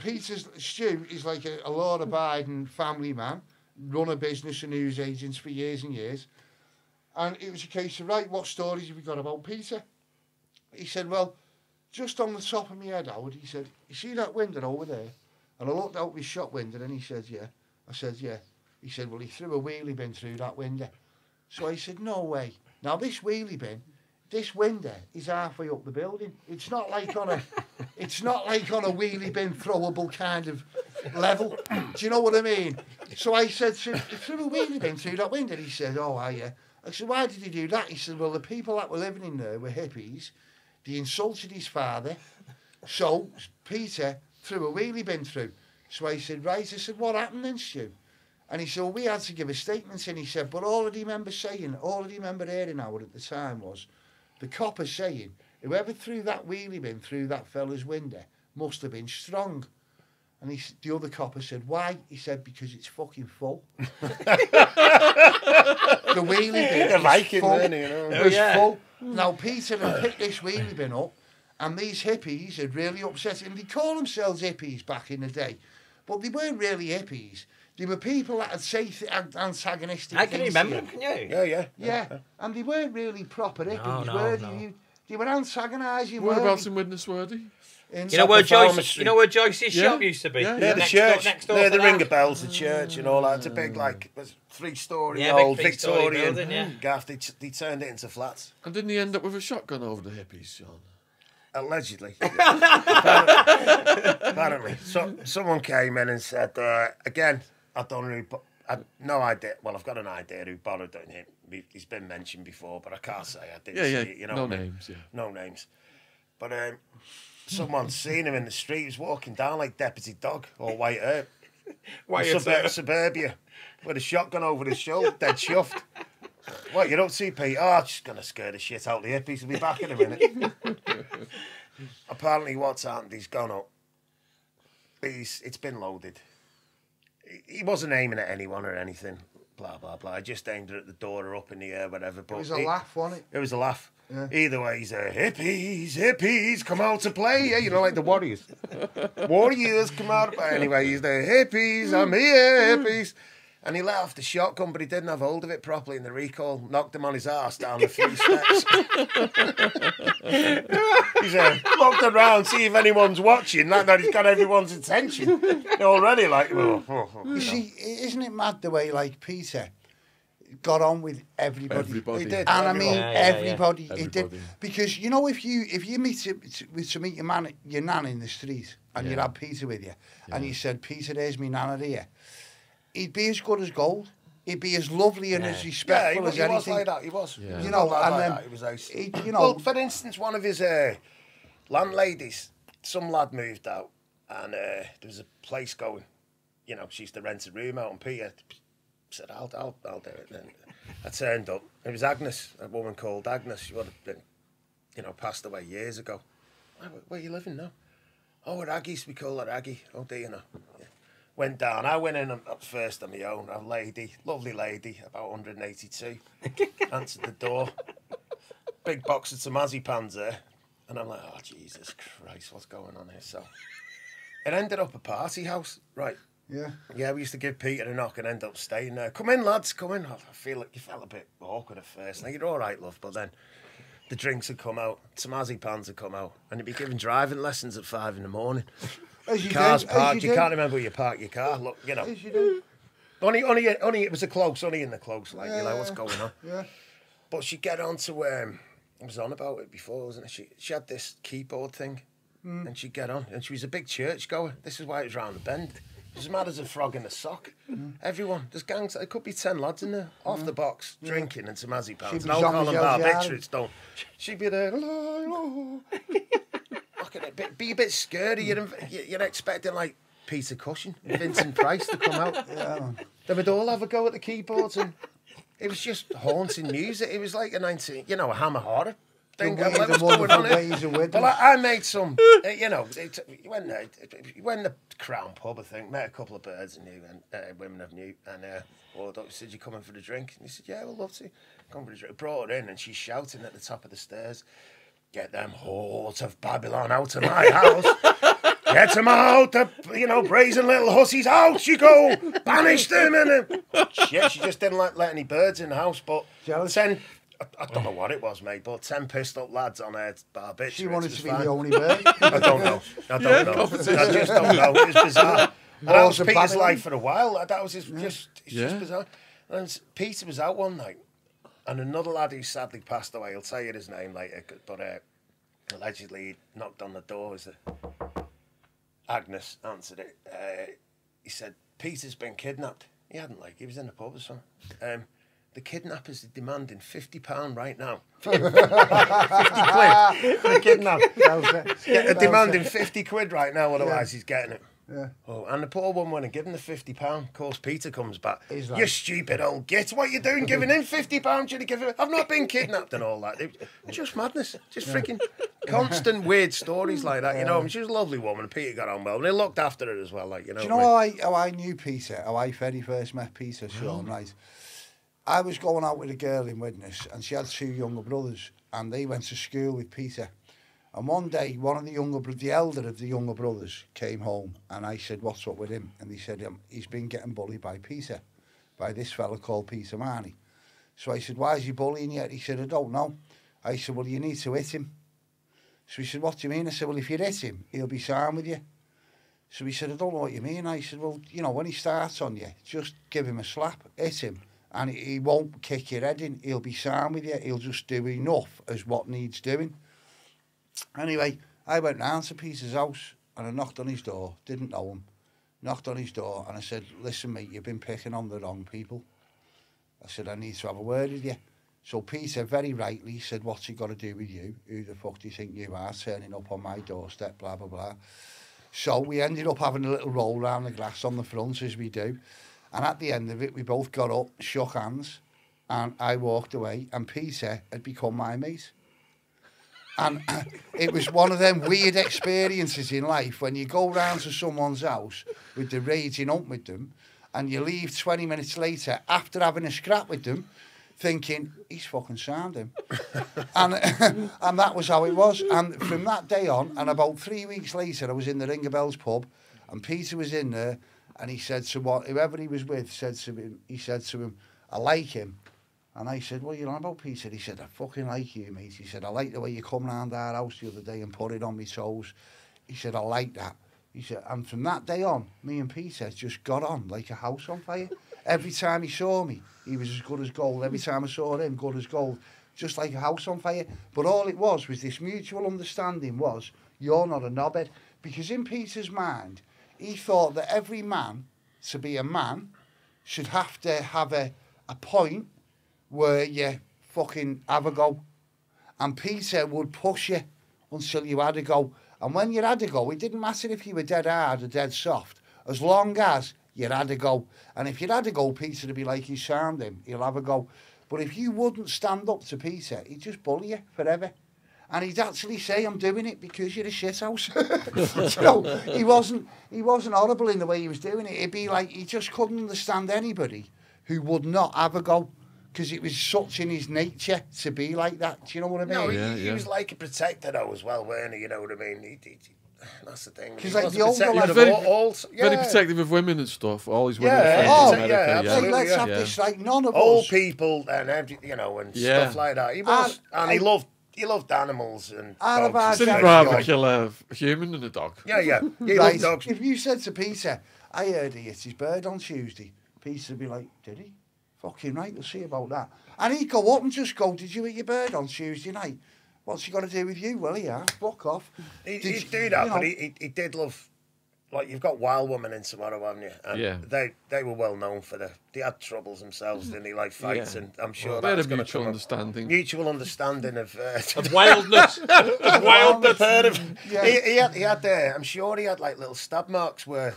Stu is like a law-abiding family man, run a business and newsagents for years and years. And it was a case of, right, what stories have we got about Peter? He said, well, just on the top of my head, Howard, he said, you see that window over there? And I looked out my shop window and he said, yeah. I said, yeah. He said, well, he threw a wheelie bin through that window. So I said, no way. Now, this wheelie bin, this window is halfway up the building. It's not like on a wheelie bin throwable kind of level. Do you know what I mean? So I said, so he threw a wheelie bin through that window. He said, oh, yeah. I said, why did he do that? He said, well, the people that were living in there were hippies. They insulted his father. So Peter threw a wheelie bin through. So I said, right. I said, what happened then, Stu? And he said, well, we had to give a statement. And he said, but all I remember hearing Howard at the time was the copper saying, whoever threw that wheelie bin through that fella's window must have been strong. And the other copper said, why? He said, because it's fucking full. The wheelie bin They like is it, full. weren't they, you know? It was yeah. full. Now, Peter had picked this wheelie bin up, and these hippies had really upset him. They call themselves hippies back in the day, but they weren't really hippies. They were people that had say antagonistic I can things remember to them, you. can you? Yeah. Yeah, and they weren't really proper hippies, no, were they? no. They were antagonising. Whereabouts in Widnes were they? You know where Farmer Joyce? Street. You know where Joyce's Yeah. shop used to be? Yeah, Near the Next church, Door, next door near to the that. Ring of Bells, the church and all that. It's a big, like, 3-story Yeah, big old three-story Victorian building, yeah. gaff. They turned it into flats. And didn't he end up with a shotgun over the hippies, Sean? Allegedly. Apparently. So, someone came in and said, again, I don't know, I've no idea. Well, I've got an idea who borrowed it. He's been mentioned before, but I can't say I didn't Yeah, see it. You know no what I mean? names, yeah. No names. But someone's seen him in the street. He was walking down like Deputy Dog or White Earp. Suburbia with a shotgun over his shoulder, dead chuffed. What, you don't see Pete? Oh, just going to scare the shit out of the hippies. He'll be back in a minute. Apparently what's happened, he's gone up. It's been loaded. He wasn't aiming at anyone or anything. Blah, blah, blah. I just aimed it at the door or up in the air, whatever. But It was a laugh, wasn't it? It was a laugh. Yeah. Either way, he's hippies, come out to play. Yeah, you know, like the Warriors. Warriors, come out to play. Anyway, he's the hippies, I'm here, hippies. And he let off the shotgun, but he didn't have hold of it properly, and the recoil knocked him on his arse down the 3 steps. He's looked around, see if anyone's watching. Like that, he's got everyone's attention. They're already like, You see, isn't it mad the way, like, Peter got on with everybody? Everybody. He did. And I mean, Yeah, yeah, everybody. yeah. It did. Everybody. Because, you know, if you meet your nan in the street, and you Yeah. had Peter with you, and you said, Peter, there's me nana here, he'd be as good as gold. He'd be as lovely and as yeah, respectful he as was anything. like that. He was. Yeah. He You was know, like and that. then He was ace. you know, Well, for instance, one of his landladies, some lad moved out, and there was a place going. You know, she used to rent a room out, and Peter said, "I'll do it." Then I turned up. It was Agnes, a woman called Agnes. She would have been, passed away years ago. Where are you living now? Oh, we're Aggies. We call her Aggie. Oh, do you know? Yeah. Went down. I went in up first on my own. A lady, lovely lady, about 182. Answered the door. Big box of Tomazepams there. And I'm like, oh, Jesus Christ, what's going on here? So it ended up a party house, right? yeah. Yeah, we used to give Peter a knock and end up staying there. Come in, lads, come in. I feel like you felt a bit awkward at first. Now, you're all right, love, but then the drinks had come out, Tomazepams had come out, and you'd be giving driving lessons at 5 a.m. As you Cars do, parked, as you do, can't remember where you park your car. Look, As you do. only it was a close, only in the close, like, what's going on? Yeah. But she'd get on to, I was on about it before, wasn't it? She had this keyboard thing, and she'd get on, and she was a big church goer. This is why it was round the bend. It was as mad as a frog in a sock. Everyone, there's gangs, there could be 10 lads in there, off the box, drinking and Tomazepams, She'd and be alcohol and Jean-Michel Jarre. barbiturates, don't. She'd be there, be a bit scary. You're expecting, like, Peter Cushing, Vincent Price to come out. Yeah. They would all have a go at the keyboards, and it was just haunting music. It was like a a Hammer horror thing. The I'm like, ways what's and going on wonderful here? ways of Widnes. Well, I made some, you went there, you went to the Crown Pub, I think, met a couple of birds and women of New, and ordered up, said, you coming for the drink? And he said, yeah, we'll love to. Come for the drink. Brought her in, and she's shouting at the top of the stairs, get them whores of Babylon out of my house. Get them out, the brazen little hussies, out you go, banish them. And shit, she just didn't let any birds in the house, but Jealous? 10, I don't know what it was, mate, but 10 pissed up lads on her barbiturates. She wanted was to be fine. the only bird. I don't know. I just don't know. It was bizarre. And that Wars was of Peter's Babylon. life for a while. That was just Yeah. bizarre. And Peter was out one night, and another lad who sadly passed away, I'll tell you his name later, but allegedly he knocked on the door. Agnes answered it. He said, Peter's been kidnapped. He hadn't, he was in the pub or something. The kidnappers are demanding £50 right now. 50 quid for the kidnap. They're demanding 50 quid right now, otherwise he's getting it. Yeah. Oh, and the poor woman went and give him the £50. Of course, Peter comes back. He's like- You stupid old git! What you doing giving him £50? Should have given him? I've not been kidnapped and all that. It was just madness. Just freaking constant weird stories like that. You know, and she was a lovely woman. Peter got on well, and they looked after her as well. Like, you know. Do you know how I knew Peter? How I very first met Peter, Sean, right? I was going out with a girl in Widnes, and she had 2 younger brothers, and they went to school with Peter. And one day, one of the elder of the younger brothers came home, and I said, "What's up with him?" And he said, "He's been getting bullied by Peter, by this fella called Peter Marnie." So I said, "Why is he bullying you?" He said, "I don't know." I said, "Well, you need to hit him." So he said, "What do you mean?" I said, "Well, if you hit him, he'll be sound with you." So he said, "I don't know what you mean." I said, "Well, you know, when he starts on you, just give him a slap, hit him, and he won't kick your head in. He'll be sound with you. He'll just do enough as what needs doing." Anyway, I went round to Peter's house and I knocked on his door, didn't know him, knocked on his door and I said, "Listen, mate, you've been picking on the wrong people." I said, "I need to have a word with you." So Peter very rightly said, "What's it got to do with you? Who the fuck do you think you are turning up on my doorstep, blah, blah, blah." So we ended up having a little roll round the glass on the front, as we do. And at the end of it, we both got up, shook hands, and I walked away, and Peter had become my mate. And it was one of them weird experiences in life when you go round to someone's house with the raging up with them and you leave 20 minutes later after having a scrap with them thinking, he's fucking sound him. and that was how it was. And from that day on, and about 3 weeks later, I was in the Ring of Bells pub and Peter was in there and he said to whoever he was with, said to him, "I like him." And I said, "What are you on about, Peter?" He said, "I fucking like you, mate." He said, "I like the way you come round our house the other day and put it on my toes." He said, "I like that." He said, and from that day on, me and Peter just got on like a house on fire. Every time he saw me, he was as good as gold. Every time I saw him, good as gold. Just like a house on fire. But all it was this mutual understanding was, you're not a knobhead. Because in Peter's mind, he thought that every man, to be a man, should have to have a point where you fucking have a go. And Peter would push you until you had a go. And when you had a go, it didn't matter if you were dead hard or dead soft, as long as you had a go. And if you had a go, Peter would be like, "He's sound him, he'll have a go." But if you wouldn't stand up to Peter, he'd just bully you forever. And he'd actually say, "I'm doing it because you're a shithouse." So he wasn't horrible in the way he was doing it. It'd be like he just couldn't understand anybody who would not have a go. Because it was such in his nature to be like that. Do you know what I mean? No, he was like a protector though as well, weren't he? You know what I mean? That's the thing. Because He like was the older protective lad, of Very protective of women and stuff. All his women Yeah, friends oh, in America. yeah, Yeah, absolutely. let's have this, like, none of old us. people and and Yeah. stuff like that. He was, and he loved animals and Out of dogs. our and Didn't stuff. rather kill a human than a dog. Yeah, he Right, loved dogs. if you said to Peter, "I heard he hit his bird on Tuesday," Peter would be like, "Did he? Fucking right, we'll see about that." And he'd go up and just go, "Did you hit your bird on Tuesday night? What's he got to do with you?" "Well, yeah, fuck off." He'd Did do you that, know- but he did love. Like, you've got Wild Woman in tomorrow, haven't you? And Yeah. They were well known for they had troubles themselves, didn't they? Like fights, Yeah. and I'm sure They had that's a going to mutual come up. understanding. Mutual understanding of Of wildness. Of wildness. Yeah. he had I'm sure he had like little stab marks where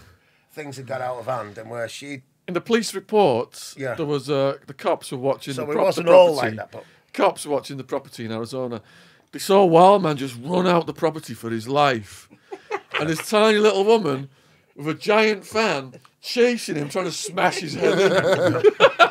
things had got out of hand and where she. In the police reports, Yeah. there was the cops were watching So the it the wasn't property. all like that, but Cops were watching the property in Arizona. They saw a wild man just run out the property for his life. And this tiny little woman with a giant fan chasing him, trying to smash his head in.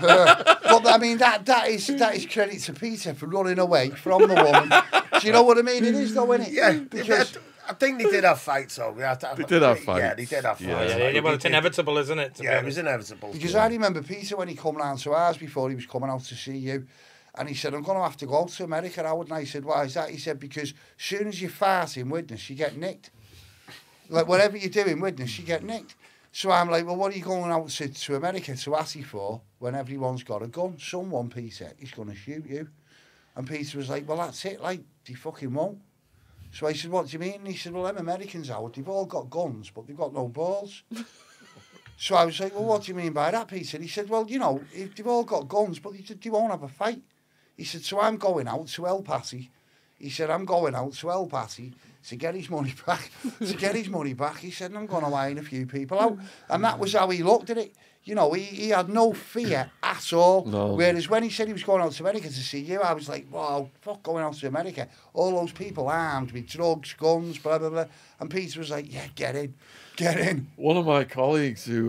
But I mean, that is credit to Peter for running away from the woman. Do you know what I mean? It is though, isn't it? yeah, Because I think they did have fights though. They did have Yeah, fights. they did have Yeah. fights. Yeah, well, it's inevitable, isn't it? to be Yeah, it honest? was inevitable. Because I remember Peter when he come round to ours before he was coming out to see you, and he said, "I'm going to have to go to America, Howard." And I said, "Why is that?" He said, "Because as soon as you fart in Widnes, you get nicked. Like, whatever you do in Widnes, you get nicked." So I'm like, "Well, what are you going out to America to Atty for when everyone's got a gun? Someone, Peter, is going to shoot you." And Peter was like, "Well, that's it, like, they fucking won't." So I said, "What do you mean?" And he said, "Well, them Americans out, they've all got guns, but they've got no balls." So I was like, "Well, what do you mean by that, Peter?" He said, "Well, you know, they've all got guns, but they won't have a fight." He said, "So I'm going out to El Paso He said, I'm going out to El Patty to get his money back. He said, and I'm going to iron a few people out. And that was how he looked at it. You know, he had no fear at all. No. Whereas when he said he was going out to America to see you, I was like, wow, fuck going out to America. All those people armed with drugs, guns, blah, blah, blah. And Peter was like, yeah, get in. One of my colleagues who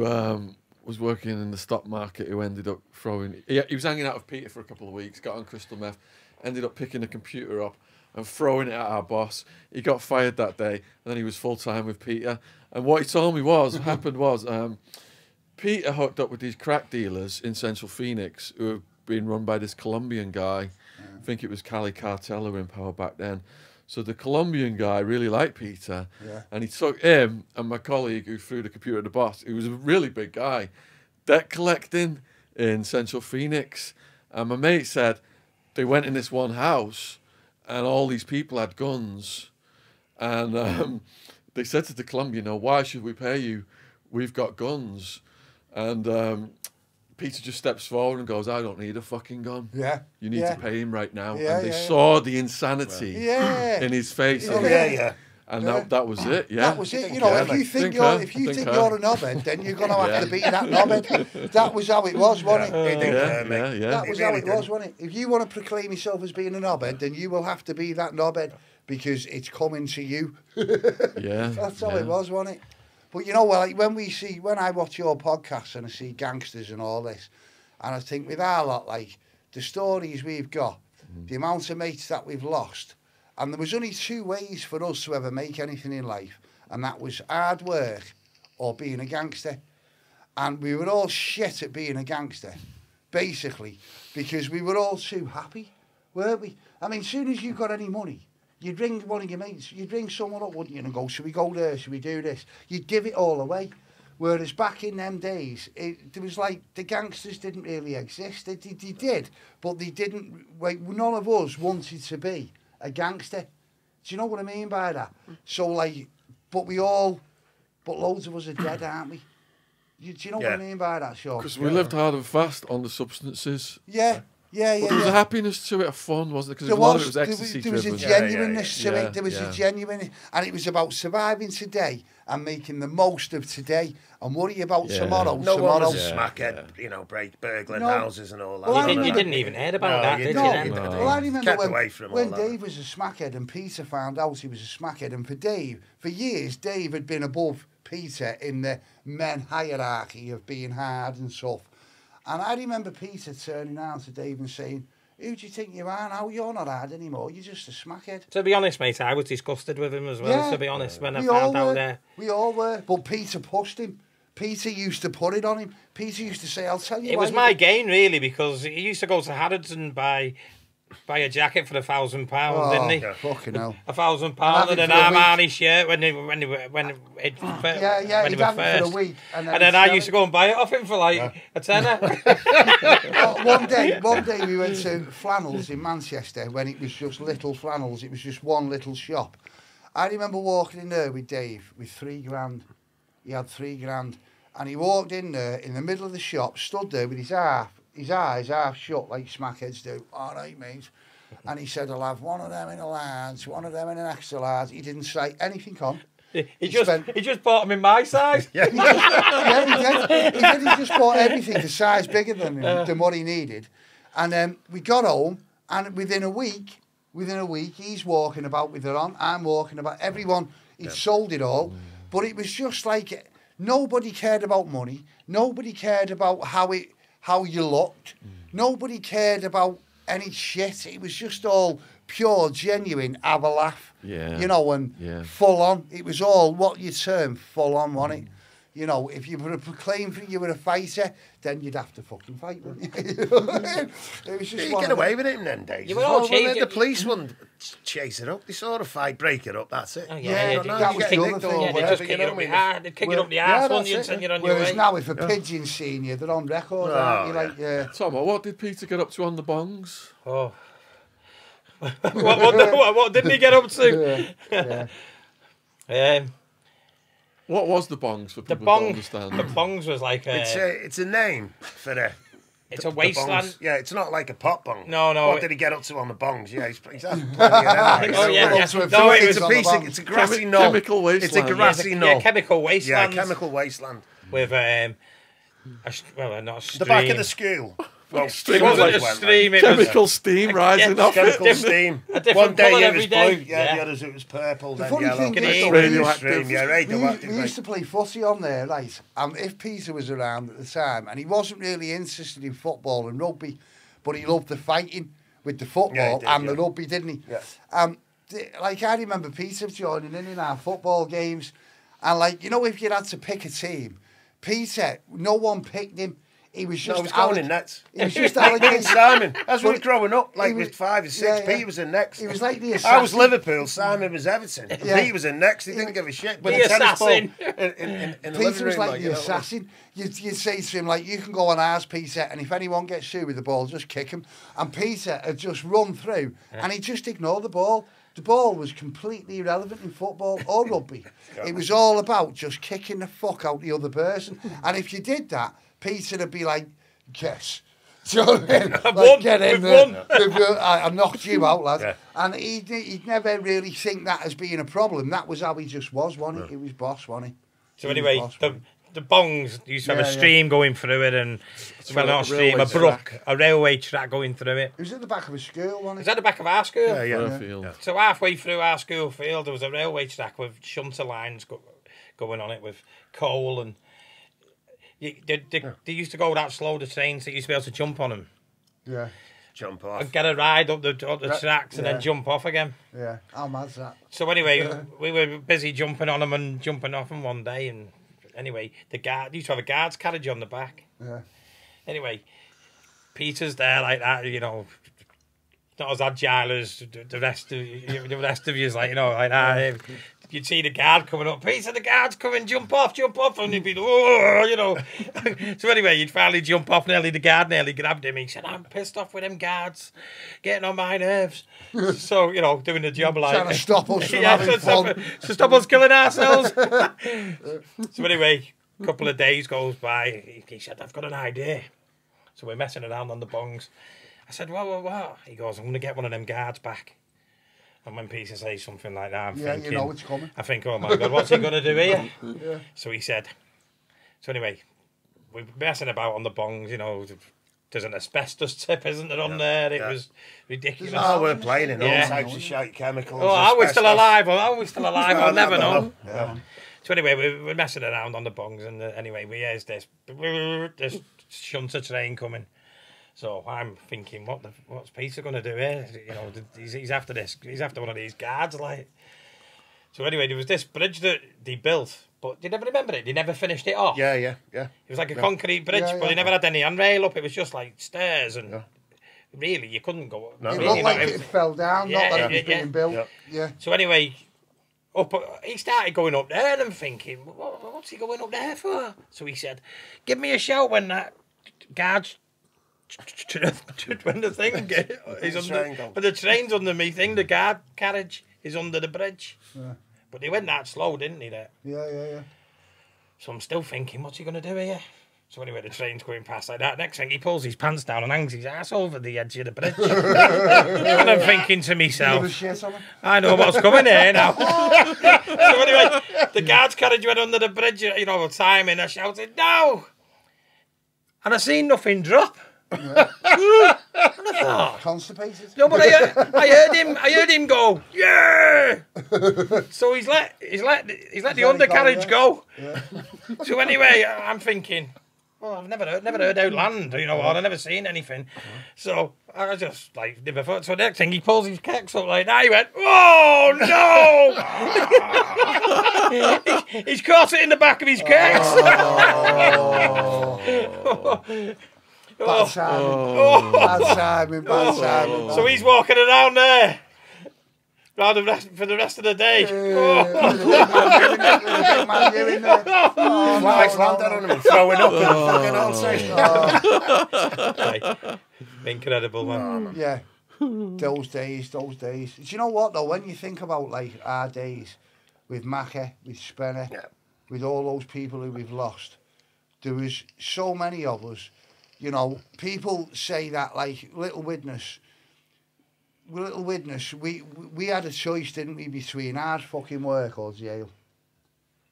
was working in the stock market, who ended up throwing... He was hanging out with Peter for a couple of weeks, got on crystal meth, ended up picking the computer up and throwing it at our boss. He got fired that day, and then he was full-time with Peter. And what he told me happened was... Peter hooked up with these crack dealers in Central Phoenix who were being run by this Colombian guy. I think it was Cali Cartel who were in power back then. So the Colombian guy really liked Peter, and he took him and my colleague who threw the computer at the boss, who was a really big guy, debt collecting in Central Phoenix. And my mate said they went in this one house and all these people had guns. And they said to the Colombian, why should we pay you? We've got guns. And Peter just steps forward and goes, I don't need a fucking gun. Yeah. You need to pay him right now. Yeah, and they saw the insanity in his face. And that was it, yeah. That was it. You know, if you think you're a knobhead, then you're going to have to be that knobhead. That was how it was, wasn't it? That was how it was, wasn't it? If you want to proclaim yourself as being a knobhead, then you will have to be that knobhead because it's coming to you. That's how it was, wasn't it? But you know, like when I watch your podcasts and I see gangsters and all this, and I think with our lot, like the stories we've got, the amount of mates that we've lost, and there was only two ways for us to ever make anything in life, and that was hard work or being a gangster. And we were all shit at being a gangster, basically, because we were all too happy, weren't we? I mean, as soon as you got any money, you'd ring one of your mates, you'd ring someone up, wouldn't you, and go, should we go there, should we do this? You'd give it all away. Whereas back in them days, there was like, the gangsters didn't really exist. They did, but they didn't, like, none of us wanted to be a gangster. Do you know what I mean by that? So, like, but loads of us are dead, aren't we? Do you know what I mean by that, Sean? Because we lived hard and fast on the substances. Yeah. But there was a happiness to it, a fun, wasn't it? Because a lot of it was ecstasy there was a driven. genuineness to it. There was a genuine, and it was about surviving today and making the most of today and worry about tomorrow. No one was a smackhead, burgling houses and all that. Well, you didn't even hear about that, did you? Well, I remember when that. Dave was a smackhead and Peter found out he was a smackhead, and for years, Dave had been above Peter in the men hierarchy of being hard and tough. And I remember Peter turning around to Dave and saying, who do you think you are now? You're not hard anymore. You're just a smackhead. To be honest, mate, I was disgusted with him as well, to be honest, when I found out there. We all were. But Peter pushed him. Peter used to put it on him. Peter used to say, I'll tell you It was my gain, really, because he used to go to Harrods and buy a jacket for £1,000, didn't he? Yeah. Fucking hell. £1,000 and an Armani shirt when he were first. For a week, and then I used to go and buy it off him for like a tenner. One day we went to Flannels in Manchester when it was just little Flannels. It was just one little shop. I remember walking in there with Dave with £3,000. He had £3,000, and he walked in there in the middle of the shop, stood there with his eyes half shut like smackheads do. All right, mate. And he said, I'll have one of them in a large, one of them in an extra large. He didn't say anything on. He just bought them in my size. He did. He just bought everything a size bigger than what he needed. And then we got home, and within a week, he's walking about with it on. I'm walking about. Everyone, he'd sold it all. But it was just like nobody cared about money. Nobody cared about how you looked. Nobody cared about any shit. It was just all pure, genuine, have a laugh. Yeah. You know, and full on. It was all what you term full on, wasn't it? You know, if you were to proclaim you were a fighter, then you'd have to fucking fight, wouldn't you? It was just you get away with it in them days. You were all the police wouldn't chase it up. They sort of fight, break it up, that's it. Oh, that was the other thing. They'd just kick it up the arse. They'd kick it up the arse, wouldn't you, and send you on your way. Whereas now, if a pigeon's seen you, they're on record, aren't you? Tomo, what did Peter get up to on the bongs? Oh. what didn't he get up to? What was the bongs for people to understand? The bongs was like it's a name for It's The a wasteland. bongs. Yeah, it's not like a pop bong. No, no. What did he get up to on the bongs? Yeah, he's had plenty of them. Oh, yeah, yeah. Also, No, it It's was a piece. It's a grassy knoll. Chemical wasteland. It's a grassy knoll. yeah, chemical wasteland. Yeah, chemical wasteland. With not a stream. The back of the school. Well, It wasn't a stream. It was Chemical steam rising yeah, off it. chemical steam. a different One day colour it every was day. blue. Yeah, the Yeah. others it was purple, The then funny yellow. thing Can is, you- though, Radioactive. Stream, yeah, radioactive. we used to play footy on there, right? And if Peter was around at the time, and he wasn't really interested in football and rugby, but he loved the fighting with the football Yeah, he did, and the yeah. rugby, didn't he? Yeah. Like, I remember Peter joining in our football games, and, like, you know, if you had to pick a team, Peter, no one picked him. He was just No, I was going in alloc- nets. He was just Me and allocated. Simon, as we were But growing up, like he was- with 5 or 6, yeah, yeah. Pete was in next. He was like the I was assassin. Liverpool, Simon was Everton. And Yeah. Pete was in next, he didn't give a shit. With The a tennis ball assassin. in the living Peter was room, like you the know. assassin. You'd say to him, like, you can go on ours, Peter, and if anyone gets through with the ball, just kick him. And Peter had just run through, and he just ignored the ball. The ball was completely irrelevant in football or rugby. It was all about just kicking the fuck out the other person. And if you did that, Peter would be like, yes. Do you know what I mean? Like, won. get in We've there. won. I knocked you out, lad. Yeah. And he'd never really think that as being a problem. That was how he just was, wasn't he? He was boss, wasn't he? So He was anyway, boss, the wasn't the bongs used to have Yeah, a yeah. stream going through it, and well, not a stream, railway a brook, track. a railway track going through it. he? It was at the back of a school, wasn't Is it? that the back of our school? Yeah, yeah. Burfield. So halfway through our school field, there was a railway track with shunter lines going on it with coal, and they used to go that slow, the trains, that you used to be able to jump on them Yeah, Jump off. and get a ride up the tracks and yeah. then jump off again. yeah. How mad's that? So anyway, we were busy jumping on them and jumping off them one day, and anyway, the guard used to have a guard's carriage on the back. Yeah. Anyway, Peter's there like that, you know, not as agile as the rest of you, like, you know, like that. You'd see the guard coming up. Peter, the guard's coming. Jump off, and he'd be, oh, you know. So anyway, you'd finally jump off. The guard nearly grabbed him. He said, "I'm pissed off with them guards, getting on my nerves." So, you know, doing the job like Trying to stop us from yeah, having fun. to stop us killing ourselves. So anyway, a couple of days goes by. He said, "I've got an idea." So we're messing around on the bongs. I said, what? He goes, "I'm going to get one of them guards back." And when Peter says something like that, I'm Yeah, thinking, you know it's coming. I think, oh my God, what's he going to do here? Yeah. So he said, so anyway, we're messing about on the bongs, you know, there's an asbestos tip, isn't there, on there? It was ridiculous. Oh, we're playing in all Yeah. types of shite chemicals. Oh, are we still asbestos. alive? Are we still alive? I'll never know. Yeah. So anyway, we're messing around on the bongs, and anyway, we hears this shunter train coming. So I'm thinking, what's Peter going to do here? You know, he's after this. He's after one of these guards, like. So anyway, there was this bridge that they built, but they never remembered it. They never finished it off. Yeah. It was like a concrete bridge, Yeah, but yeah. they never had any handrail up. It was just like stairs, and really, you couldn't go. No. It really, looked like not- it fell down, Yeah, not that it was yeah. being built. Yeah. Yeah. So anyway, he started going up there, and I'm thinking, what's he going up there for? So he said, "Give me a shout when that guard's when the thing is under, when the train's under me thing, the guard carriage is under the bridge." Yeah. But they went that slow, didn't they? There. Yeah. So I'm still thinking, what's he going to do here? So anyway, the train's going past like that. Next thing, he pulls his pants down and hangs his ass over the edge of the bridge. And I'm thinking to Give a myself, shit on it. I know what's coming here now. So anyway, the guard's carriage went under the bridge, you know, timing. I shouted, "No!" And I seen nothing drop. And I thought, Constipated. no, but I heard him go, "Yeah!" So he's let the undercarriage go. Yeah. So anyway, I'm thinking, well, I've never heard out land, you know, or I've never seen anything. So I just like never thought. So next thing he pulls his kicks up like that. He went, "Oh no!" He's caught it in the back of his kicks. Bad timing. Bad timing. So he's walking around there for the rest of the day. Alex landed on him and throwing up and fucking all saying. Incredible, man. Yeah. Those days. Do you know what though? When you think about like our days with Macca, with Spenner, with all those people who we've lost, there was so many of us You know, people say that like Little Witness, we had a choice, didn't we, between hard fucking work or jail.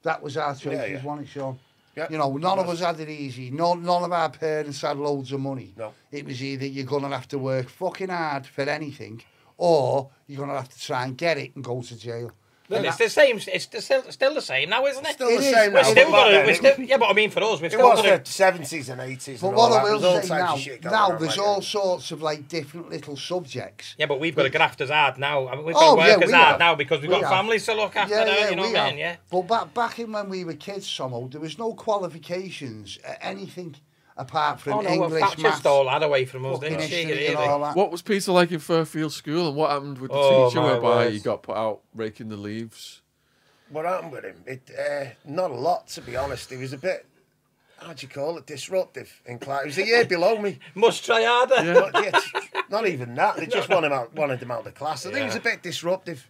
That was our choice, wasn't it, Sean? Yeah. You know, none of us had it easy. None of our parents had loads of money. No. It was either you're going to have to work fucking hard for anything, or you're going to have to try and get it and go to jail. But it's the same. It's still the same now, isn't it? Still It the is. same We're now. still but back got then it. it was- Yeah, but I mean for us, we're It still was got the 70s and 80s. But and what all I that. will There's all say types now, of shit going on there's like all that. sorts of like different little subjects. Yeah, but we've got to graft as hard now. I mean, we've Oh, got to yeah, work as we hard have. now because we've We got have. families to look after. Now, you know we what I have. mean? Yeah. But back in when we were kids, somehow, there was no qualifications at anything apart from Oh no, English, Thatcher maths, stole that away from us, fucking didn't she? history and Really? all that. What was Peter like in Fairfield School, and what happened with the Oh, teacher my whereby word. he got put out raking the leaves? What happened with him? Not a lot, to be honest. He was a bit, how do you call it, disruptive in class. He was a year below me. Must try harder. Yeah. But, yeah, not even that. They just wanted him out of the class. I think he was a bit disruptive.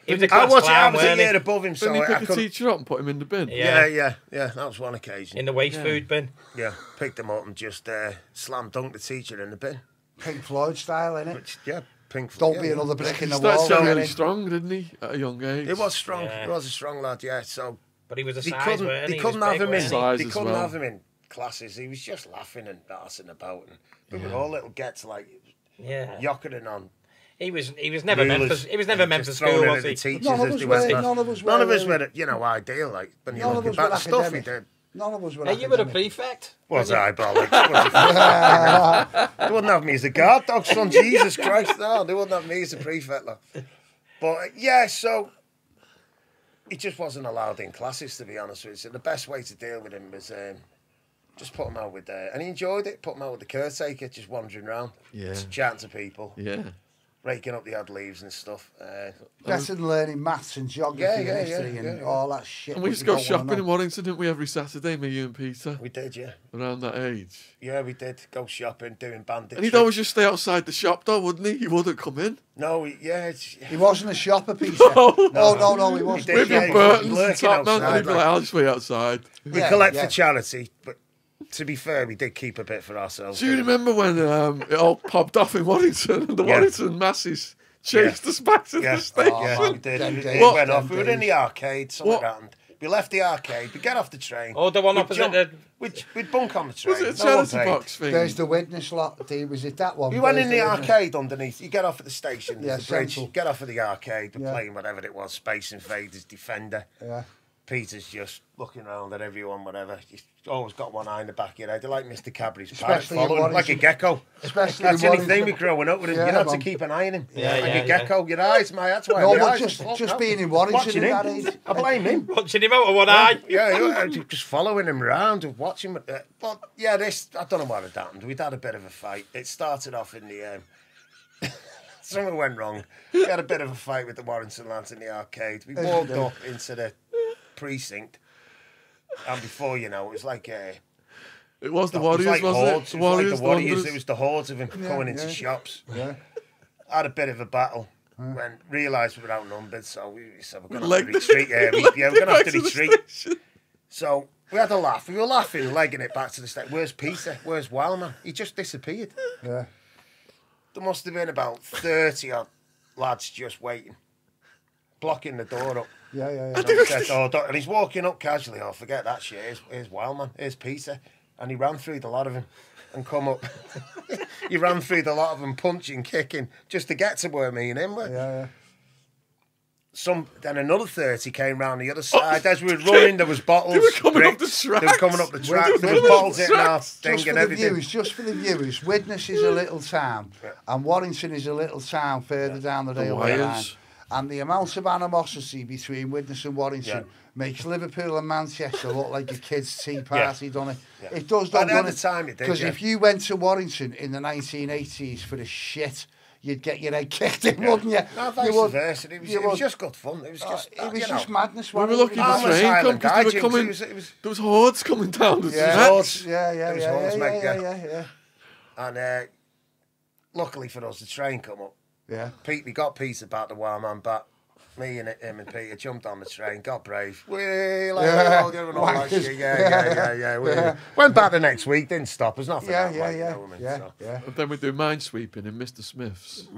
He was a I class was clown, a weren't year he? above him, so Didn't he I pick a could. teacher up and put him in the bin? Yeah. Yeah. That was one occasion. In the waste food bin. Yeah, picked him up and just slam dunked the teacher in the bin. Pink Floyd style, innit? Which, yeah, Pink. Don't yeah, be another brick in He the wall. started so- really strong, didn't he, at a young age? It was strong. Yeah. He was a strong lad. Yeah. So But he was a they size, couldn't. weren't he? They He couldn't was have big, him in. weren't he? Size They as couldn't well. have him in classes. He was just laughing and dancing about, and we were all little gets like Yeah. yockering on. He was never meant rulers for. He was never meant for just throwing school, it was at the he? teachers None of as us they were- went past. none of us None of were us really- were, ideal. Like when you None look of us back, were the stuff he academic. did. None of us were Hey, you were a academic. prefect. Was I, bollocks? They wouldn't have me as a guard dog, son. Jesus Christ, no, they wouldn't have me as a prefect. Like. But yeah, so he just wasn't allowed in classes, to be honest with you. So the best way to deal with him was just put him out with, and he enjoyed it. Put him out with the caretaker, just wandering around, Yeah. chatting to people, Yeah. raking up the odd leaves and stuff. Better than learning maths and geography Yeah, and yeah, history yeah, and yeah. all that shit. And we that used to you go don't wanna shopping know. in Waddington, didn't we, every Saturday, me, you and Peter, We did, yeah. around that age? Yeah, we did go shopping, doing bandit. And he'd always just stay outside the shop, though, wouldn't he? He wouldn't come in. No, He wasn't a shopper, Peter. No. No, he wasn't. did, We'd be yeah, in he Burton's was and lurking Top Man, and outside, he'd be like, I'll just wait outside. we Yeah, collect yeah. for charity, but to be fair, we did keep a bit for ourselves. Do you remember when it all popped off in Waddington and the Yeah. Waddington masses chased us back to Yeah, the station? yeah, we did. Them It days, went them off. We were in days. the arcade. Something What? happened. We left the arcade. We get off the train. Oh, the one we'd opposite jump- the- We'd bunk on the train. Was it a No one charity paid. box thing? There's the witness lot. Was it that one? We went in There's the witness. arcade underneath. You get off at the station. Yeah, There's a bridge. Central. Get off at the arcade. We're Yeah. playing whatever it was. Space Invaders, Defender. Yeah. Peter's just looking around at everyone, whatever. He's always got one eye in the back of your head. They're like Mr. Cadbury's parrot, Especially in following him like a Waddington. gecko. Especially That's the in only thing Waddington. we growing up with him. Yeah, you have to man. keep an eye on him. Yeah, like yeah, a gecko. Your eyes, mate. That's why No, my but eyes just fucked up. being in Waddington Watching at him. that age. I blame him. Watching him out of one eye. Yeah, just following him around and watching him. But yeah, I don't know what had happened. We'd had a bit of a fight. It started off in the. Something went wrong. We had a bit of a fight with the Warrington lads in the arcade. We walked up into the precinct, and before you know, it was like It was the it was Warriors, like wasn't hordes. it? It was like the Warriors. Wanderers. It was the hordes of them going into yeah. shops. Yeah. Had a bit of a battle. When realised we were outnumbered, so we said we're going to Legged have to retreat. Yeah, we're going to have to retreat. Station. So we had a laugh. We were laughing, legging it back to the state. Where's Peter? Where's Wildman? He just disappeared. Yeah. There must have been about 30 odd lads just waiting, blocking the door up. Yeah. So we said, and he's walking up casually. Oh, forget that shit. Here's Wildman. Here's Peter. And he ran through the lot of them and come up. He ran through the lot of them, punching, kicking, just to get to where me and him were. Yeah. Then another 30 came round the other side. As we were running, there was bottles. They were coming up bricks. the tracks. They were coming up the tracks. Wait, There wait, was bottles wait, hitting our tracks. thing Just and for the everything. viewers, Widnes is a little town, and Warrington is a little town further down the railway line. wires. And the amount of animosity between Widnes and Warrington Yeah. makes Liverpool and Manchester look like a kids' tea party, doesn't it? Yeah. It does, At doesn't the it? time it did, Because yeah. if you went to Warrington in the 1980s for the shit, you'd get your head kicked in, wouldn't you? No, You vice would. versa. It was, You it was would. just good fun. It was just, It was you just know. madness. We were wasn't lucky it? the Harmless train come Highland because they were hijinks. coming. It was- There was hordes coming down. The Yeah, hordes. yeah, There was hordes, mate, yeah. And luckily for us, the train come up. Yeah. Pete, we got Peter back, the wild man back. me and him and Peter jumped on the train, got brave. We all doing all that shit. Yeah. Went back the next week, didn't stop. There's nothing. Yeah. And then we do minesweeping in Mr. Smith's.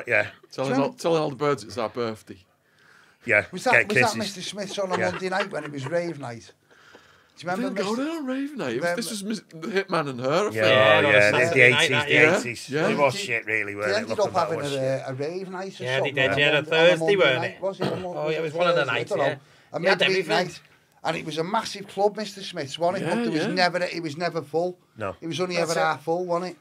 Yeah. Telling all the birds it's our birthday. Yeah. Was that kisses. Mr. Smith's on a Monday night when it was rave night? Do you remember? Didn't go there on rave night. This was the Hitman and Her. Yeah, the Saturday 80s, night, the yeah. 80s. Yeah. It was shit, really, They weren't it? ended up having a rave night or Yeah, something. they did. Yeah, a Thursday, weren't it? Oh, yeah, it was one of the nights, yeah. A They had midweek everything. night. And it was a massive club, Mr. Smith's, wasn't it? Yeah, But yeah. it was never full. No. It was only That's ever it. half full, wasn't it?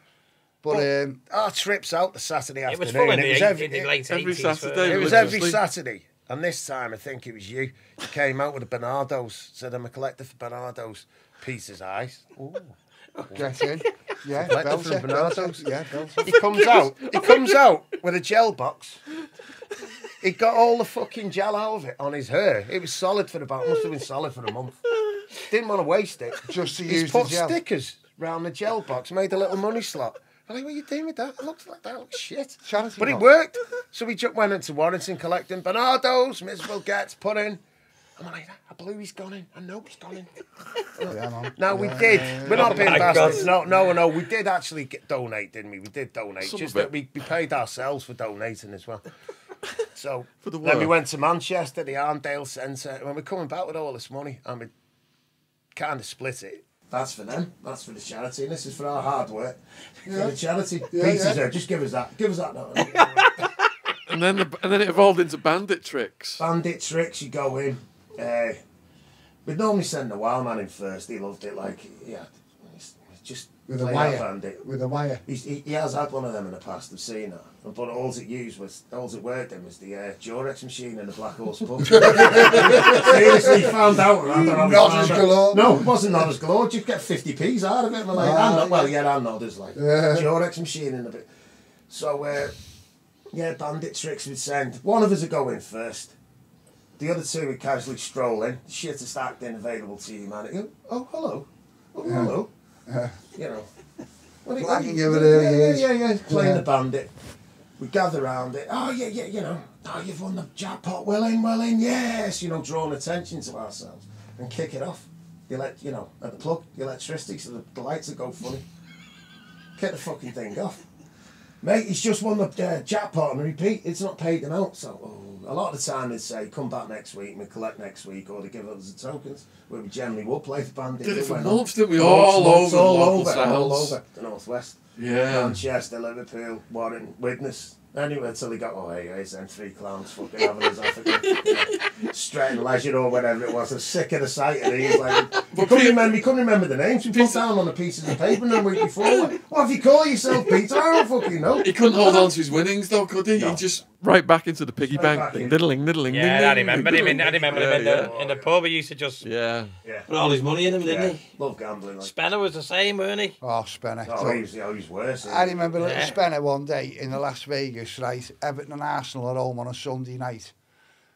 But Our trips out the Saturday It afternoon. was full in it was the late 80s. every Saturday. It was religiously. every Saturday. And this time, I think it was you. You came out with the Bernardos. Said, I'm a collector for Bernardos. Peter's eyes. Ooh. get in. Yeah, Collector for belter, Bernardos. belter, yeah, belter. He comes out with a gel box. He got all the fucking gel out of it on his hair. It was solid for must have been solid for a month. Didn't want to waste it. Just to He's use the put gel. stickers round the gel box, made a little money slot. I'm like, what are you doing with that? It looks like that looks shit. Charity But it box. worked. So we went into Warrington collecting Bernardos, miserable gets put in. I'm like, I blew he's gone in. I know he's gone in. Yeah, man. No, we did. We're not being my bastards. God. No. We did actually donate, didn't we? We did donate. Some Just of it. that we paid ourselves for donating as well. So For the then we work. went to Manchester, the Arndale Centre, and we're coming back with all this money, and we kind of split it. That's for them. That's for the charity, and this is for our hard work. For the charity. Peter's there. Just give us that. Give us that now. And then it evolved into bandit tricks. Bandit tricks, you go in. We'd normally send the wild man in first. He loved it. Like, yeah, it's just With a play wire. that bandit. With a wire. He has had one of them in the past. I've seen that. But all it worked in was the Durex machine in the Black Horse pub. Seriously, found out. I don't know how we Not found as out. galore. No, it wasn't not as galore. You'd get 50p's out of it. We're like, and nodders like Durex machine in the bit. So bandit tricks would send. One of us would go in first. The other two would casually stroll in. Shit is stacked in, available to you, man. Oh, hello. Oh, hello. You know. Flagging you with early years. Yeah. Playing the bandit. We gather around it. Oh, yeah, you know. Oh, you've won the jackpot. Well in, yes. You know, drawing attention to ourselves. And kick it off. You let, at the plug, the electricity, so the lights will go funny. Kick the fucking thing off. Mate, he's just won the jackpot and repeat. It's not paid him out. So a lot of the time they'd say, come back next week and we collect next week, or they give us the tokens, where we generally would play for bandit. Did it for went on. months, didn't we? All over all sounds. over the northwest. Yeah. Manchester, Liverpool, Warren, Widnes. Anyway, until he got, here's them three clowns fucking having his off again. Stretton Leisure or whatever it was. I was sick of the sight of these. Like, we couldn't remember the names. We put down on the pieces of paper and then week before, like, what have you called yourself, Peter? I don't fucking know. He couldn't hold on to his winnings though, could he? No. He just right back into the piggy bank. back in. Diddling. Yeah, I remember him. I remember him in the pub. He used to just Yeah. put all his money in him, didn't he? Love gambling. Like. Spencer was the same, weren't he? Oh, Spencer. He's worse. I remember little Yeah. Spencer one day in the Las Vegas, right? Everton and Arsenal at home on a Sunday night.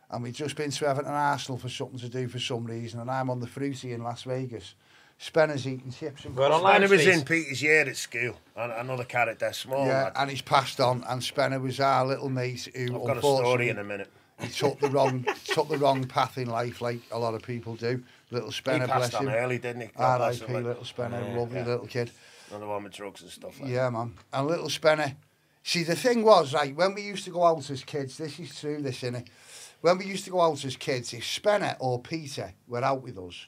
And we'd just been to Everton and Arsenal for something to do for some reason. And I'm on the fruity in Las Vegas. Spencer's eating chips and We're on And it was Street. in Peter's year at school. Another character, small yeah, lad. and he's passed on. And Spencer was our little mate who, I've got a story unfortunately, in a minute. he took the wrong path in life, like a lot of people do. Little He Spencer, bless passed on him. early, didn't he? God bless R.I.P. him, like. Little Spencer, Yeah, lovely yeah. little kid. Another one with drugs and stuff like Yeah, man. And little Spencer. See, the thing was, right, when we used to go out as kids, this is true, this, innit? When we used to go out as kids, if Spencer or Peter were out with us,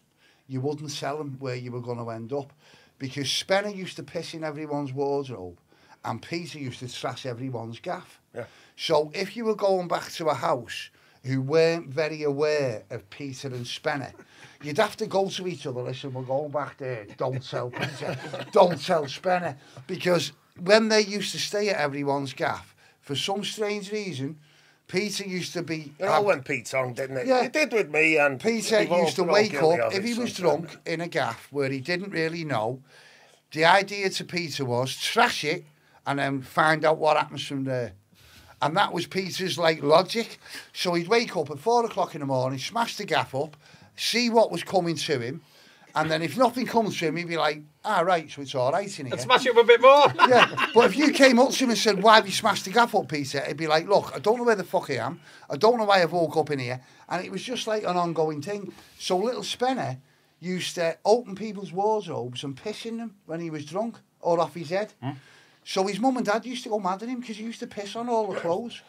you wouldn't tell them where you were going to end up. Because Spencer used to piss in everyone's wardrobe and Peter used to trash everyone's gaff. Yeah. So if you were going back to a house who weren't very aware of Peter and Spencer, you'd have to go to each other, listen, we're going back there, don't tell Peter, don't tell Spencer. Because when they used to stay at everyone's gaff, for some strange reason, Peter used to be... It all went Pete on, didn't it? Yeah. It did with me and... Peter we've all- used to we're all wake guilty up, of if it he was sometimes. drunk, in a gaff where he didn't really know. The idea to Peter was trash it and then find out what happens from there. And that was Peter's like logic. So he'd wake up at 4 o'clock in the morning, smash the gaff up, see what was coming to him, And then if nothing comes to him, he'd be like, right, so it's all right in here. And smash it up a bit more. Yeah, but if you came up to him and said, why have you smashed the gaff up, Peter? He'd be like, look, I don't know where the fuck I am. I don't know why I've woke up in here. And it was just like an ongoing thing. So little Spenner used to open people's wardrobes and piss in them when he was drunk or off his head. So his mum and dad used to go mad at him because he used to piss on all the clothes.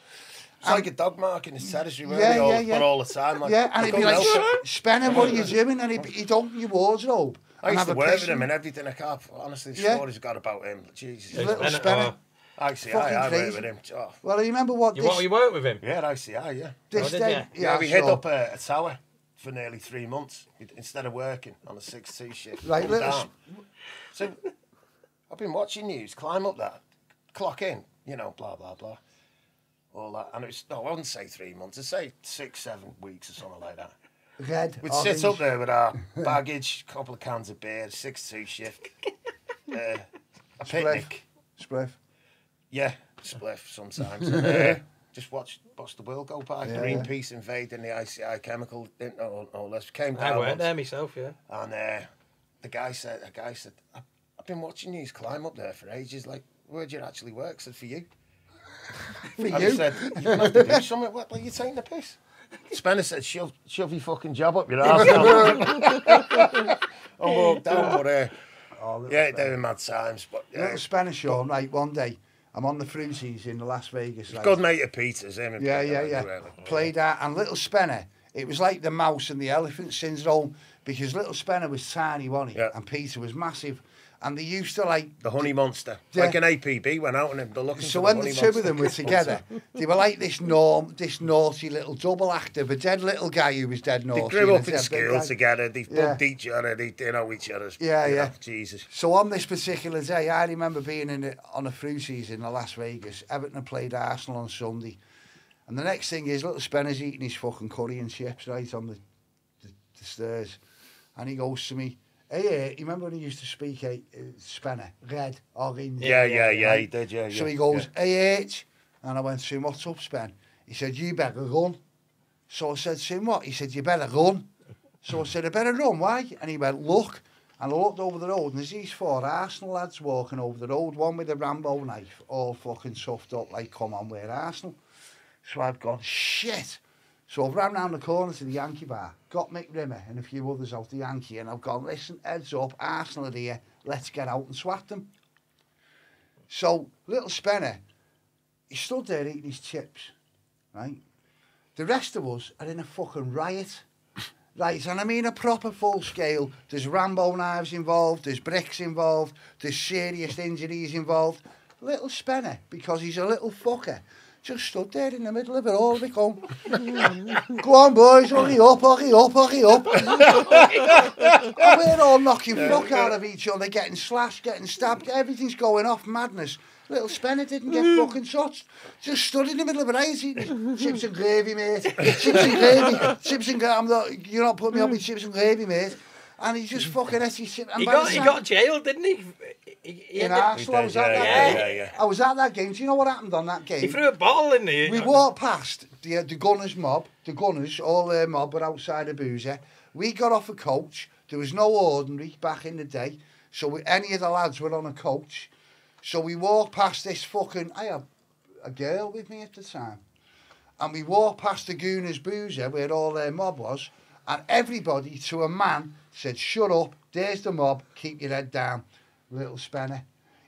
It's like a dog mark in his territory, Yeah. all the time. Like, Yeah, and he'd be like, help it. Spenner, what are you doing? And he'd open your wardrobe. I and used have to a work piss with him and everything. I can't, honestly, the Yeah. stories I got about him. Jesus. Little Spenner, Spenner. ICI, fucking I worked crazy. with him. Oh. Well, I remember what this, You worked with him? Yeah, at ICI, yeah. this Oh, did day... you? Yeah, we hid so- up a tower for nearly 3 months instead of working on a 6-2 shift. Right, Come little down. So I've been watching news, climb up that, clock in, blah, blah, blah. All that. And it was, no, I wouldn't say 3 months, I'd say 6-7 weeks or something like that. Red, We'd orange. sit up there with our baggage, a couple of cans of beer, 6-2 shift, a picnic. Spliff. Yeah, spliff sometimes. And, just watch the world go by. Yeah. Greenpeace invading the ICI chemical. All this came I down. worked once. there myself, yeah. And the guy said, I've been watching you climb up there for ages. Like, where'd you actually work? I said, for you. For And you? he said, you're going to have to do something. What, like, you taking the piss? Spencer said, shove your fucking job up your arse. I walked down, but yeah, they were mad times. But Little Spanish show, right, one day, I'm on the Fruities in Las Vegas. Like, good mate of Peter's, him. and yeah, Peter, yeah, like, yeah. really. Played that, and Little Spenner, it was like the mouse and the elephant syndrome, because Little Spenner was tiny, wasn't he? Yeah. And Peter was massive. And they used to like... The honey monster. Yeah. Like an APB went out and they're looking So for when the the honey two monster. of them were together, they were like this naughty little double act of a dead little guy who was dead They naughty. grew and up a in dead big school guy. together. They Yeah. bugged each other. They know each other. Yeah, you know, yeah. Jesus. So on this particular day, I remember being on a Fruities in Las Vegas. Everton had played Arsenal on Sunday. And the next thing is, Little Spenner's eating his fucking curry and chips right on the stairs. And he goes to me, hey, you remember when he used to speak Spenner? Red, orange. Yeah, he right? did, yeah. So he goes, hey, H. And I went to him, what's up, Spen? He said, you better run. So I said to him, what? He said, you better run. So I said, I better run, why? And he went, look. And I looked over the road, and there's these 4 Arsenal lads walking over the road, one with a Rambo knife, all fucking stuffed up, like, come on, we're Arsenal. So I've gone, shit. So I've ran round the corner to the Yankee bar, got Mick Rimmer and a few others out the Yankee, and I've gone, listen, heads up, Arsenal are here, let's get out and swat them. So Little Spenner, he stood there eating his chips, right? The rest of us are in a fucking riot. Right, and I mean a proper full scale. There's Rambo knives involved, there's bricks involved, there's serious injuries involved. Little Spenner, because he's a little fucker, just stood there in the middle of it all, they going, go on boys, hurry up, hurry up, hurry up. And we're all knocking fuck out of each other, getting slashed, getting stabbed, everything's going off, madness. Little Spenner didn't get fucking touched. Just stood in the middle of an ice eating his chips and gravy, mate. Chips and gravy. Chips and gravy. You're not putting me up with chips and gravy, mate. And he just fucking ate his chips. He got jailed, didn't he? In Arsenal, I was at that game. Yeah. I was at that game. Do you know what happened on that game? He threw a ball in the... We walked past the Gunners mob. The Gunners, all their mob were outside of Boozer. We got off a coach. There was no ordinary back in the day. So any of the lads were on a coach. So we walked past this fucking... I had a girl with me at the time. And we walked past the Gunners Boozer where all their mob was. And everybody, to a man, said, shut up, there's the mob, keep your head down. Little Spenner,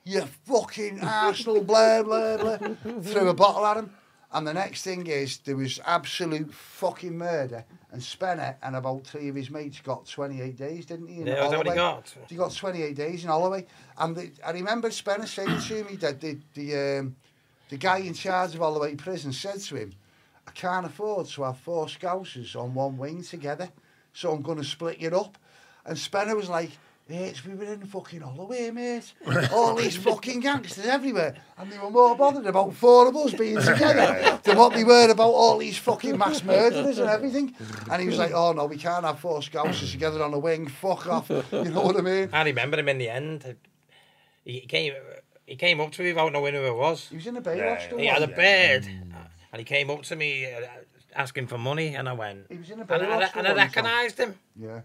you fucking Arsenal, blah, blah, blah. Threw a bottle at him. And the next thing is, there was absolute fucking murder. And Spenner and about 3 of his mates got 28 days, didn't he? Yeah, that's what he got. He got 28 days in Holloway. And I remember Spenner saying to me that the guy in charge of Holloway Prison said to him, I can't afford to have 4 Scousers on one wing together, so I'm going to split you up. And Spenner was like, mate, we were in fucking Holloway, mate. All these fucking gangsters everywhere. And they were more bothered about 4 of us being together than what they were about all these fucking mass murderers and everything. And he was like, oh no, we can't have 4 Scousers together on a wing. Fuck off. You know what I mean? I remember him in the end. He came up to me without knowing who it was. He was in a Baywatch still, He had a wasn't beard. And he came up to me asking for money, and I went. He was in a And Baywatch I still, wasn't he, recognised him. Yeah.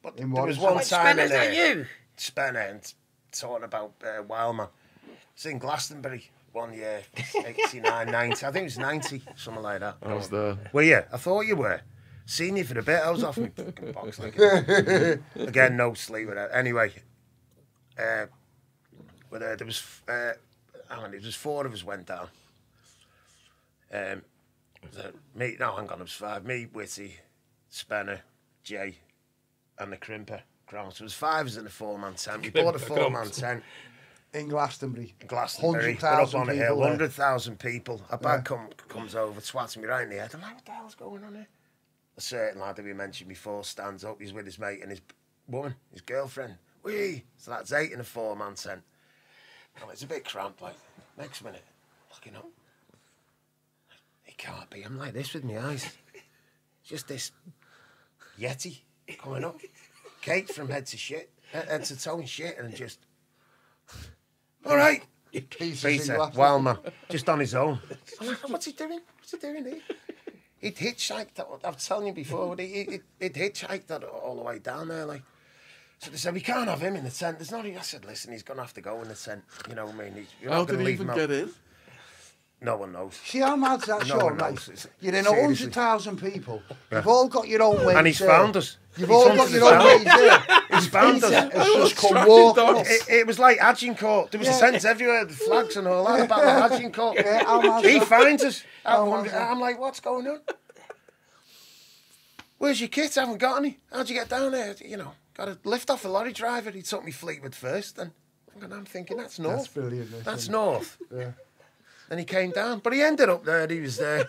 But In there what was is one Wait, time in Spencer's that you? Spenner and talking about Wildman. I was in Glastonbury one year, 89, 90. I think it was 90, something like that. I was there. Were you? I thought you were. Seen you for a bit. I was off my fucking box. Like again, no sleep with that. Anyway, there was it was 4 of us went down. Me, no, hang on, it was 5. Me, Whitty, Spenner, Jay, and the Crimper. Grant. So it was 5 of us in a 4-man tent. We bought a 4-man tent. In Glastonbury. Glastonbury, we're up 100,000 on a hill, people there. 100,000 people. A bag comes over, twats me right in the head. I'm like, what the hell's going on here? A certain lad that we mentioned before stands up. He's with his mate and his woman, his girlfriend. Whee! So that's 8 in a 4-man tent. Well, it's a bit cramped, like. Next minute, looking up. It can't be. I'm like this with my eyes. Just this Yeti coming up. Cake from head to toe and shit, and just... All right. Peter, wild man, just on his own. I'm like, what's he doing? What's he doing here? He'd hitchhiked, I've told you before, he'd hitchhiked that all the way down there, like. So they said, we can't have him in the tent. There's not. I said, listen, he's going to have to go in the tent. You know what I mean? You're How not did gonna he leave even him get out. in? No one knows. See how mad's that, No Sean, one right? knows. It's- You're in seriously. 100,000 people. You've all got your own ways. And he's there. found us. You've He's all hunted got us your own down. ways there. He's found Peter us. has just come tracking walking dogs. up. It was like Agincourt. There was Yeah. tents everywhere, the flags and all that about the Agincourt. Yeah, how mad's He that? finds us. How mad's that? I'm like, what's going on? Where's your kit? I haven't got any. How'd you get down there? You know, got a lift off a lorry driver. He took me Fleetwood first. And I'm thinking, that's north. That's brilliant. That's north. Yeah. Then he came down. But he ended up there. He was there.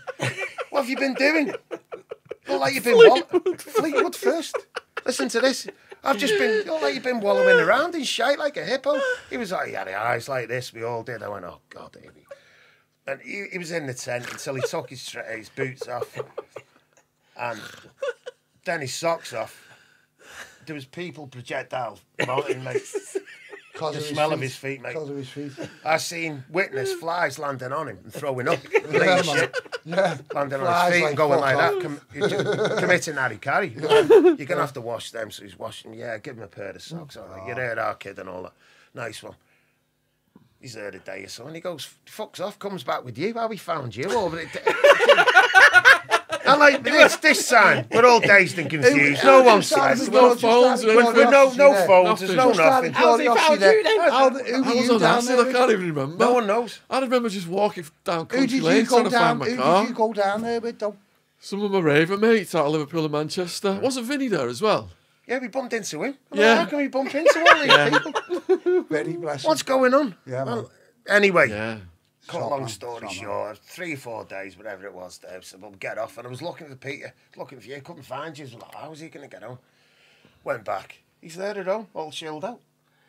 What have you been doing? Not like you've been Fleetwood first. Listen to this. I've just been, not like you've been wallowing around in shite like a hippo. He was like, he had eyes like this. We all did. I went, oh, God, here we. And he was in the tent until he took his boots off. And then his socks off. There was people projectile vomiting, mate. The smell of his feet, mate. Because of his feet. I seen witness flies landing on him and throwing up. Yeah, Shit. Yeah. Landing on Flies his feet and going fuck like off. that. You're just committing Harry Carey. You're going to have to wash them, so he's washing them. Yeah, give him a pair of socks. All right. You're there, our kid and all that. Nice one. He's there a day or so, and he goes, fucks off, comes back with you. How we found you over it. And like this time, we're all dazed and confused. No one's There's no phones or With anything. no phones, there's no Nothing. nothing. How's he found you then? Who I were was you on down acid, I there? can't even remember. No one knows. I remember just walking down Who country did you lane go trying to down? find my Who car. did you go down there with, though? Some of my raver mates out of Liverpool and Manchester. Wasn't Vinny there as well? Yeah, we bumped into him. I'm Yeah. like, how can we bump into all these people? Very blessed. What's going on? Yeah, man. Well, anyway. Yeah. Cut Top long man, story top man. short, 3 or 4 days, whatever it was, Dave said, well, get off. And I was looking for Peter, looking for you, couldn't find you. I was like, how was he going to get home? Went back. He's there at home, all chilled out.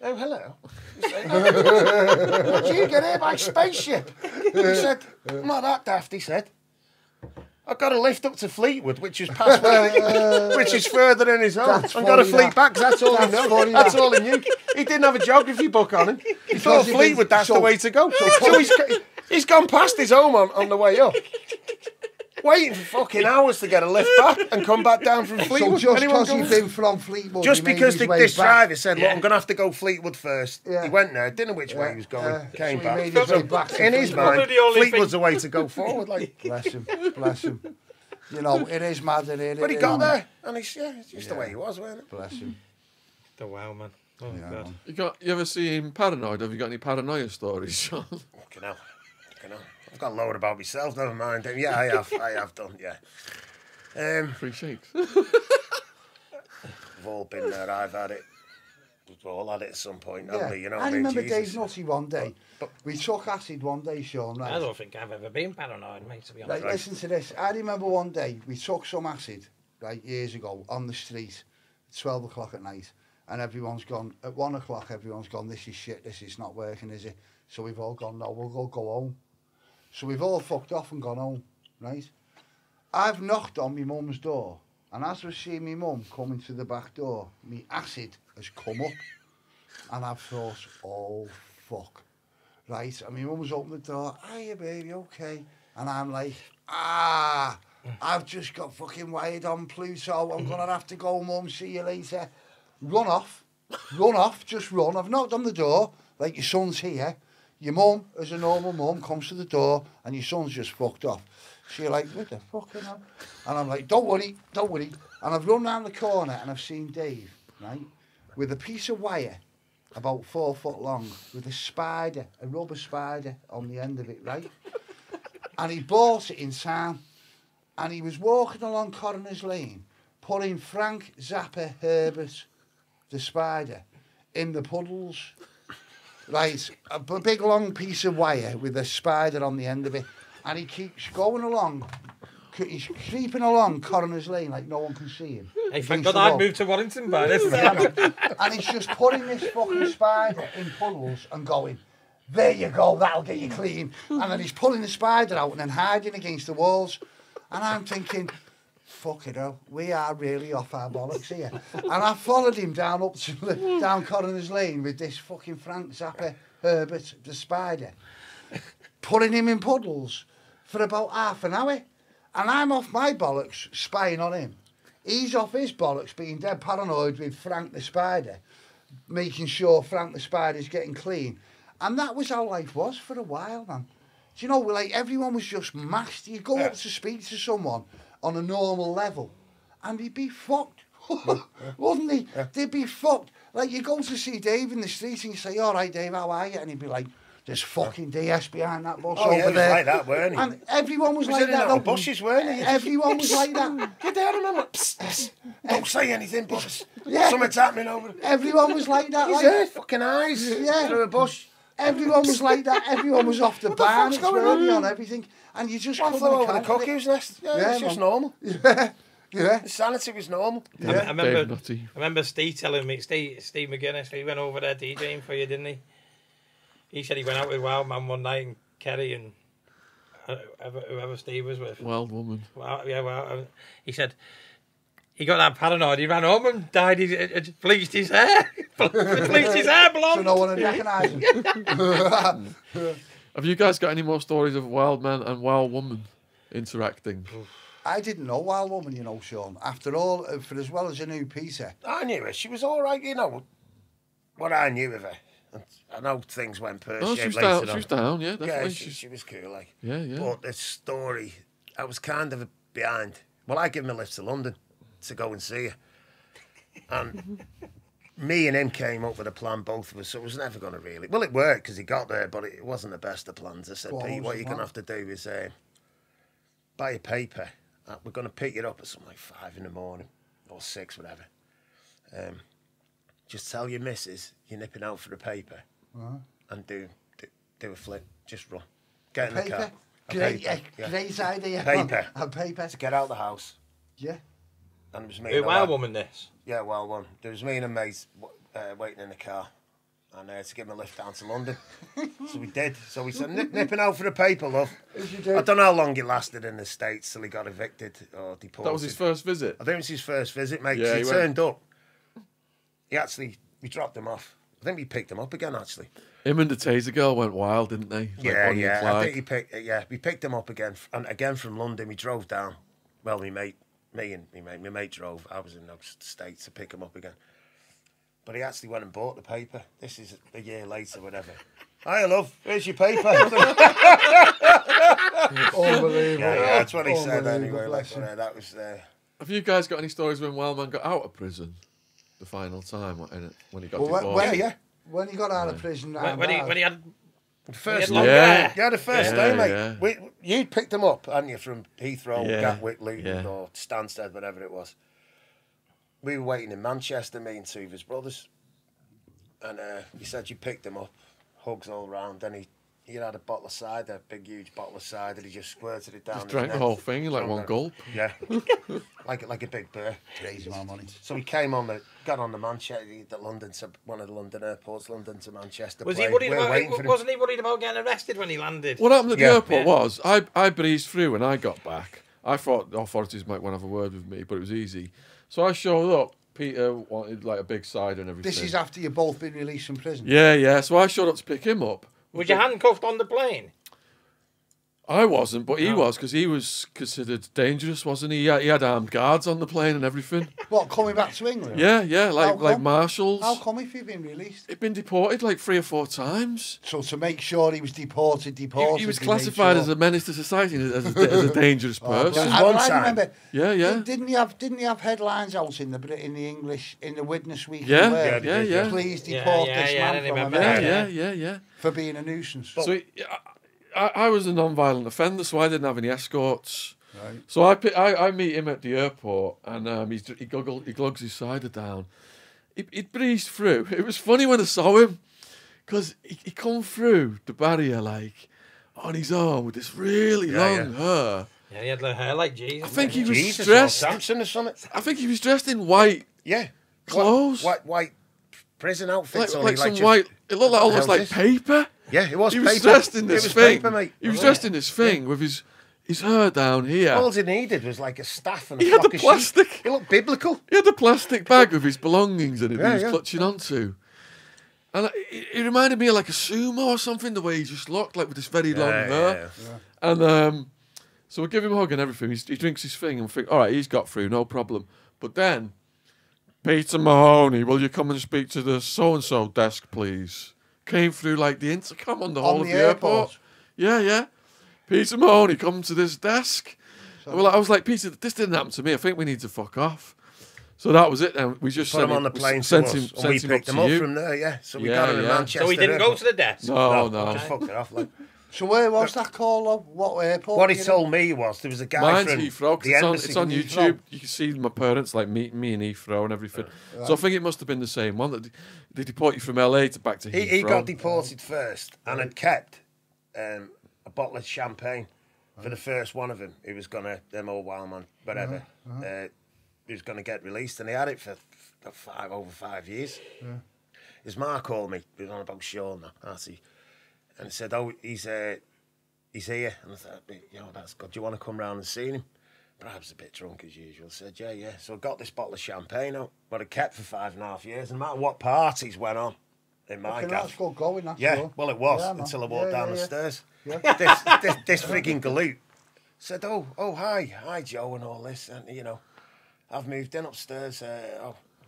Oh, hello. He said, how did you get here by spaceship? He said, I'm not that daft, he said. I got a lift up to Fleetwood, which is past which is further than his own. That's And got a funny, fleet that. back, 'cause that's all That's he knew. funny, That's that. all he knew. He didn't have a geography book on him. He thought he'd been- Fleetwood, that's the so- way to go. So he's gone past his home on the way up. Waiting for fucking hours to get a lift back and come back down from So Fleetwood. just Anyone because he'd go- been from Fleetwood, just he made because his way this back. driver said, look, Yeah. I'm going to have to go Fleetwood first. Yeah. He went there, didn't know which way he was going, came so he back. made his way back to In his Fleetwood. mind, Probably the only Fleetwood's the way to go forward. Like. Bless him, bless him. You know, it is mad in here. But he it got is. there, and it's just the way he was, wasn't it? Bless him. The wow, man. Oh, Yeah, God. man. You ever seen Paranoid? Have you got any paranoia stories, Sean? Fucking hell. I've got a load about myself, never mind. Yeah, I have done, yeah. Free shakes. We've all been there, I've had it. We've all had it at some point, haven't we? You know what I I mean? remember Jesus. Dave Nutty one day. But- We took acid one day, Sean, right? I don't think I've ever been paranoid, mate, to be honest. Right, listen to this. I remember one day we took some acid, right, years ago, on the street, 12 o'clock at night, and everyone's gone, at 1 o'clock, everyone's gone, this is shit, this is not working, is it? So we've all gone, no, we'll go home. So we've all fucked off and gone home, right? I've knocked on my mum's door, and as we've seen my mum coming to the back door, my acid has come up, and I've thought, oh, fuck. Right, and my mum's opened the door, hiya, baby, okay. And I'm like, I've just got fucking wired on Pluto, I'm going to have to go, mum, see you later. run off, just run. I've knocked on the door, like your son's here. Your mum, as a normal mum, comes to the door and your son's just fucked off. So you're like, what the fuck, you know? And I'm like, don't worry. And I've run round the corner and I've seen Dave, right, with a piece of wire about 4 foot long, with a spider, a rubber spider on the end of it, right? And he bought it in town. And he was walking along Coroner's Lane, putting Frank Zappa Herbert, the spider, in the puddles. Right, a big long piece of wire with a spider on the end of it. And he keeps going along. He's creeping along Coroner's Lane like no one can see him. Hey, thank God I'd moved to Warrington by this time. And he's just putting this fucking spider in puddles and going, there you go, that'll get you clean. And then he's pulling the spider out and then hiding against the walls. And I'm thinking, fuck it up, we are really off our bollocks here. And I followed him down Coroner's Lane with this fucking Frank Zappa Herbert, the spider, putting him in puddles for about half an hour. And I'm off my bollocks spying on him. He's off his bollocks being dead paranoid with Frank the spider, making sure Frank the spider's getting clean. And that was how life was for a while, man. Do you know, like, everyone was just mashed. You'd go up to speak to someone on a normal level, and he'd be fucked, wouldn't he? Yeah. They'd be fucked. Like, you go to see Dave in the street, and you say, all right, Dave, how are you? And he'd be like, there's fucking DS behind that bus over there. Like that, weren't he? And everyone was like that. The bushes, weren't he? Everyone was like that. Get down and I'm like, psst, psst. Don't say anything, but something's happening over there. Everyone was like that. His like, fucking eyes through a bush. Everyone was like that. Everyone was off the bar. It's early on everything. And you just couldn't flew over the cuckoo's nest. Yeah, it's just normal. Yeah. The sanity was normal. Yeah. I remember Steve telling me, Steve McGuinness, he went over there DJing for you, didn't he? He said he went out with Wild Man one night and Kerry and whoever Steve was with. Wild Woman. He said he got that paranoid. He ran home and dyed his, bleached his hair. Bleached his hair blonde. So no one would recognise him. Have you guys got any more stories of Wild Man and Wild Woman interacting? I didn't know Wild Woman, you know, Sean. After all, for as well as I knew Peter. I knew her. She was all right, you know. What I knew of her. I know things went pear-shaped she was later down, on. She was down, yeah, definitely. Yeah, she was cool, like. Yeah. But the story, I was kind of behind. Well, I gave him a lift to London to go and see her. And me and him came up with a plan, both of us, so it was never going to really... Well, it worked because he got there, but it wasn't the best of plans. I said, Pete, what you're going to have to do is buy a paper. We're going to pick it up at something like 5 in the morning, or 6, whatever. Just tell your missus you're nipping out for the paper and do a flip. Just run. Get in the car. Great idea. Paper. A paper. To get out of the house. Yeah. And it was me. Wild Woman, this? Yeah, Wild Woman. There was me and a mate waiting in the car. And to give him a lift down to London. So we did. So we said, nipping out for the paper, love. I don't know how long it lasted in the States till he got evicted or deported. That was his first visit? I think it was his first visit, mate. Yeah, he turned up. We dropped him off. I think we picked him up again, actually. Him and the Taser girl went wild, didn't they? Yeah. I think we picked him up again. And again from London, we drove down. Well, my mate drove. I was in the States to pick him up again. But he actually went and bought the paper. This is a year later, whatever. Hiya, love. Here's your paper. Unbelievable. Yeah, that's what he said anyway. Like, that was. Have you guys got any stories when Wild Man got out of prison? The final time when he got divorced? When he got out of prison. When he had... The first day. Yeah, the first day, mate. Yeah. You picked him up, hadn't you, from Heathrow, Gatwick, Luton, Yeah. or Stansted, whatever it was. We were waiting in Manchester, me and 2 of his brothers. And he said you picked him up, hugs all round. Then he had a bottle of cider, a big, huge bottle of cider. He just squirted it down. Just drank the whole thing in like one gulp. Yeah, like a big bear. Crazy amount of money. So he got on the Manchester, London to one of the London airports, London to Manchester. Wasn't he worried about getting arrested when he landed? What happened at the airport was I breezed through when I got back. I thought the authorities might want to have a word with me, but it was easy. So I showed up. Peter wanted like a big cider and everything. This is after you've both been released from prison. Yeah. So I showed up to pick him up. Was you handcuffed on the plane? I wasn't, but he was, because he was considered dangerous, wasn't he? He had armed guards on the plane and everything. What, coming back to England? Yeah, How like come? marshals. How come if he'd been released? He'd been deported like 3 or 4 times. So to make sure he was deported, He they was made classified sure. as a menace to society, as a dangerous person. yeah. One I time. remember. Yeah. Didn't he have headlines out in the English in the Witness Week? Yeah, where, yeah. Please deport this I man from remember America that, Yeah. for being a nuisance. So I was a non-violent offender, so I didn't have any escorts. Right. So I meet him at the airport, and he glugs his cider down. He breezed through. It was funny when I saw him, because he come through the barrier like on his own with this really long hair. Yeah, he had the hair like Jesus. I think he was Jesus, or dressed. Samson or something. I think he was dressed in white Yeah. clothes, White prison outfits. like some just- white. It looked like What the almost hell like is this? paper. Yeah, it was He paper. was dressed in this it was thing. paper, mate. He was dressed in this thing with his hair down here. All he needed was like a staff and a He had flock the of plastic. sheep. He looked biblical. He had a plastic bag with his belongings in it that he was Yeah. clutching onto. And he reminded me of like a sumo or something, the way he just looked, like with this very long hair. And so we give him a hug and everything. He drinks his thing and we think, all right, he's got through, no problem. But then, Peter Mahoney, will you come and speak to the so-and-so desk, please? Came through like the intercom on the whole of the airport. Yeah. Peter Mahoney, come to this desk. Well, I was like, Peter, this didn't happen to me. I think we need to fuck off. So that was it. And we just Put him on the plane to sent us, him, and sent we him picked up him to up you. from there, yeah. So we Yeah, got him in yeah. Manchester. So he didn't go to the desk. No. Just fucked it off. Like. So where was that call, though? What airport? What he you know? told me was there was a guy Mine's from Heathrow, 'cause the embassy. it's on in YouTube. Heathrow. You can see my parents like meeting me in Heathrow and everything. So I think it must have been the same one. That they deport you from LA to back to Heathrow. He got deported first and had kept a bottle of champagne for the first one of them. He was going to, them old wild man, whatever. He was going to get released, and he had it for over 5 years. His ma called me. He was on about Sean now, Artie, and he said, "Oh, he's here." And I thought, that's good. Do you want to come round and see him? Perhaps a bit drunk as usual. I said, yeah. So I got this bottle of champagne out, but I kept for 5.5 years. And no matter what parties went on in my Okay, gaff. that's good going, that's Yeah, good. well, it was Yeah, man. until I walked down the Yeah. stairs. Yeah. This frigging galoot said, oh, hi, Joe, and all this. And, I've moved in upstairs.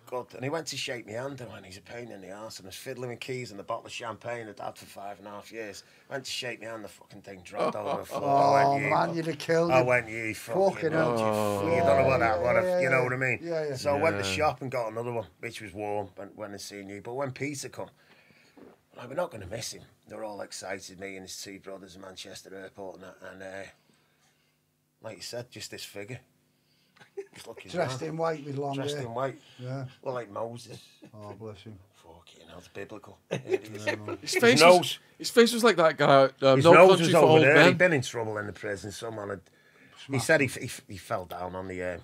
Good. And he went to shake my hand, and he's a pain in the arse. And I was fiddling with keys and a bottle of champagne I'd had for 5.5 years. Went to shake my hand, the fucking thing dropped over the floor. Oh, man, you'd have killed I him. went, you fucking hell. you don't know what that, you know what I mean? Yeah. So I went to the shop and got another one, which was warm, when I seen you. But when Peter come, we're not going to miss him. They're all excited, me and his 2 brothers at Manchester Airport and that. And like you said, just this figure. Just looking Dressed in white with long Dressed hair. in white. Yeah. Well, like Moses. Oh, bless him. Fucking hell, it's biblical. His face was like that guy. His No nose Country was for over Old there. He'd Men. been in trouble in the prison. Someone had. He said he fell down on the. Yeah.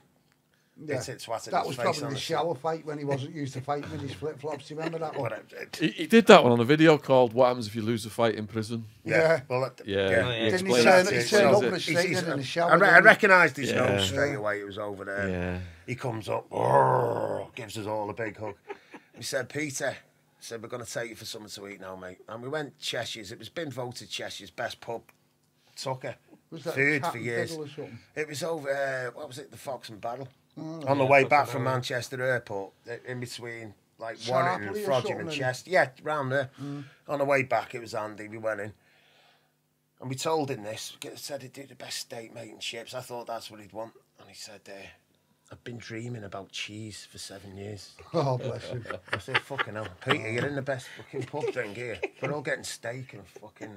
It swatted That his was face probably on the the shower fight when he wasn't used to fighting with his flip-flops. Do you remember that one? He did that one on a video called "What Happens If You Lose a Fight in Prison." Yeah. Well, Yeah. He Didn't he explains turn, it. he turned up It. and straightened in the shower? I didn't he? recognised his Yeah. nose straight away. It was over there. Yeah. He comes up, gives us all a big hug. He said, Peter, we're going to take you for something to eat now, mate. And we went Cheshire's. It was been voted Cheshire's best pub. Tucker. Was that Food Cat for and years. Fiddle or something? It was over, what was it, the Fox and Barrel. On the way back from Manchester Airport, in between, like Warrington and Sharpley or Frodsham something, and maybe? Chester. Yeah, round there. On the way back, it was Andy. We went in. And we told him this. We said he'd do the best steak, mate, and chips. I thought that's what he'd want. And he said, I've been dreaming about cheese for 7 years. Oh, bless him. I said, fucking hell, Peter, you're in the best fucking pub drink here. We're all getting steak and fucking,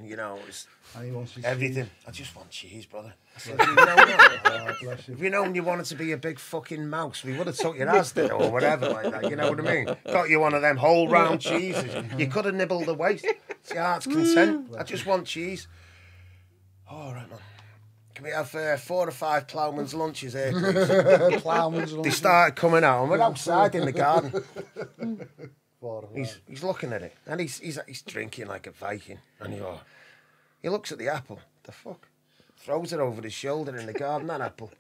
it's And he wants his everything. cheese. I just want cheese, brother. I said, if you know that, Oh, bless him. if you known you wanted to be a big fucking mouse, we would have took your Asda or whatever like that, you know what I mean? Got you one of them whole round cheeses. You could have nibbled the waste. It's your heart's content. I just want cheese. All right, man. Can we have 4 or 5 ploughman's lunches here, please? Ploughman's They lunch. started coming out, and we're outside in the garden. For He's looking at it, and he's drinking like a Viking, and he looks at the apple. The fuck? Throws it over his shoulder in the garden. That apple,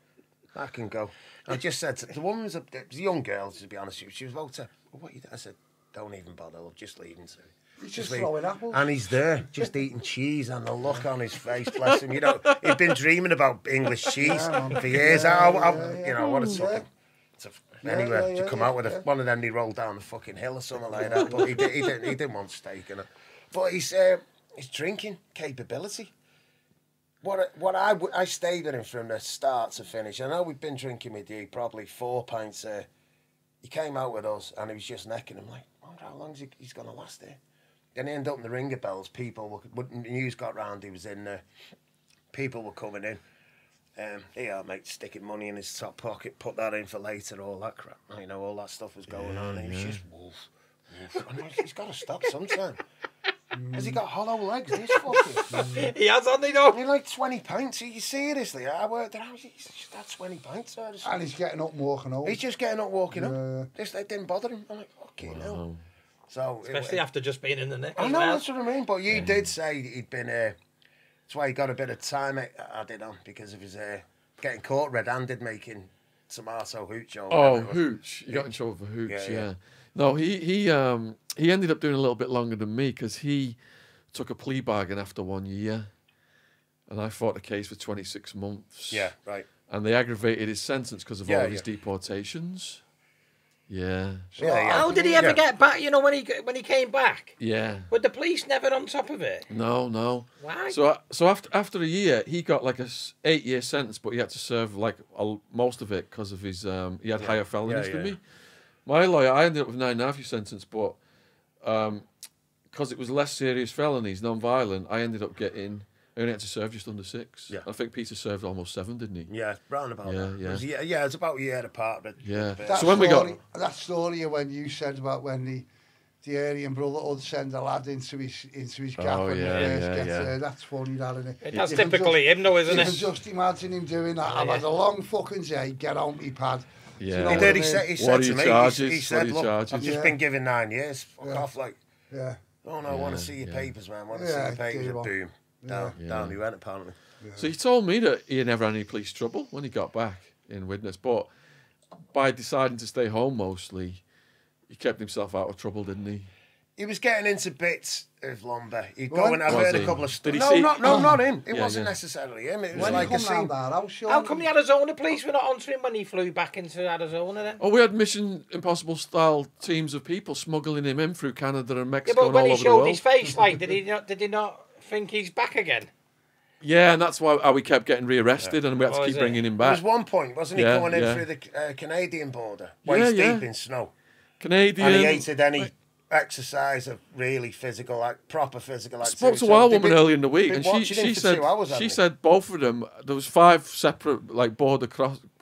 that can go. I just said to the woman was a young girl, to be honest with you. She was about to. What you? I said, don't even bother, love, just leave him to it. He's just leave. throwing apples. And he's there, just eating cheese, and the look on his face, bless him. You know, he'd been dreaming about English cheese for years. You know, what a sucker. Anyway, to come out with one of them, he rolled down the fucking hill or something like that. But he didn't want steak in it. But his drinking capability. I stayed with him from the start to finish. I know we've been drinking with you probably 4 pints. He came out with us and he was just necking him like, I wonder how long he's going to last here. Then he ended up in the ringer bells. People, when the news got round, he was in there. People were coming in. Yeah, mate, sticking money in his top pocket, put that in for later, all that crap. You know, all that stuff was going on. And he was just wolf. And he's got to stop sometime. Has he got hollow legs? This fucking. He has, hasn't he, though? He's like 20 pints. Seriously, I worked it out. He's just had 20 pints. And he's getting up and walking home. He's just getting up, walking up. It didn't bother him. I'm like, fucking hell. So, especially after just being in the nick. I know, that's what I mean. But you did say he'd been. That's why he got a bit of time added on because of his getting caught red-handed making tomato hooch. Hooch! You got in trouble for hooch. Yeah. No, he ended up doing a little bit longer than me because he took a plea bargain after 1 year, and I fought a case for 26 months. Yeah, right. And they aggravated his sentence because of all of his deportations. Yeah. So how did he ever get back? You know, when he came back. Yeah. But the police never on top of it. No. Why? So after a year, he got like a 8-year sentence, but he had to serve like most of it because of his he had higher felonies than me. My lawyer, I ended up with 9.5-year sentence, but because it was less serious felonies, non-violent, I ended up getting. I only had to serve just under 6. Yeah. I think Peter served almost 7, didn't he? Yeah, round about that. Yeah. It's about a year apart. But Yeah. So when we got that story when you said about when the Aryan Brotherhood send a lad into his gap and that's funny, that, isn't it? That's typically him, though, isn't you it? can just imagine him doing that. I've had a long fucking day. Get on me pad. Yeah. You know He what did. I mean? He said to me, charges? he said, What are your look, I've charges? just been given 9 years. Fuck off, like. Yeah. Oh no, I want to see your papers, man. I want to see your papers. Boom. Down he went, apparently. So he told me that he had never had any police trouble when he got back in Widnes, but by deciding to stay home mostly, he kept himself out of trouble, didn't he? He was getting into bits of lumber. He'd go and I've heard a couple of stories. Did he No, see- not him. It Yeah, wasn't yeah. necessarily him. It was When like he a come round scene. that house, How come the Arizona police were not onto him when he flew back into Arizona then? Oh, we had Mission Impossible style teams of people smuggling him in through Canada and Yeah, Mexico but and when all he over the showed world. his face, like, did he not think he's back again? Yeah, and that's why we kept getting rearrested and we had to Oh, keep is it? bringing him There was back. one point, wasn't he, Yeah, coming in yeah. through the Canadian border, waist deep in snow, Canadian. and he hated any exercise of really physical, proper physical activity. Spoke to a wild woman earlier in the week, been and watching him she for said 2 hours, hadn't she he? said both of them. There was 5 separate like border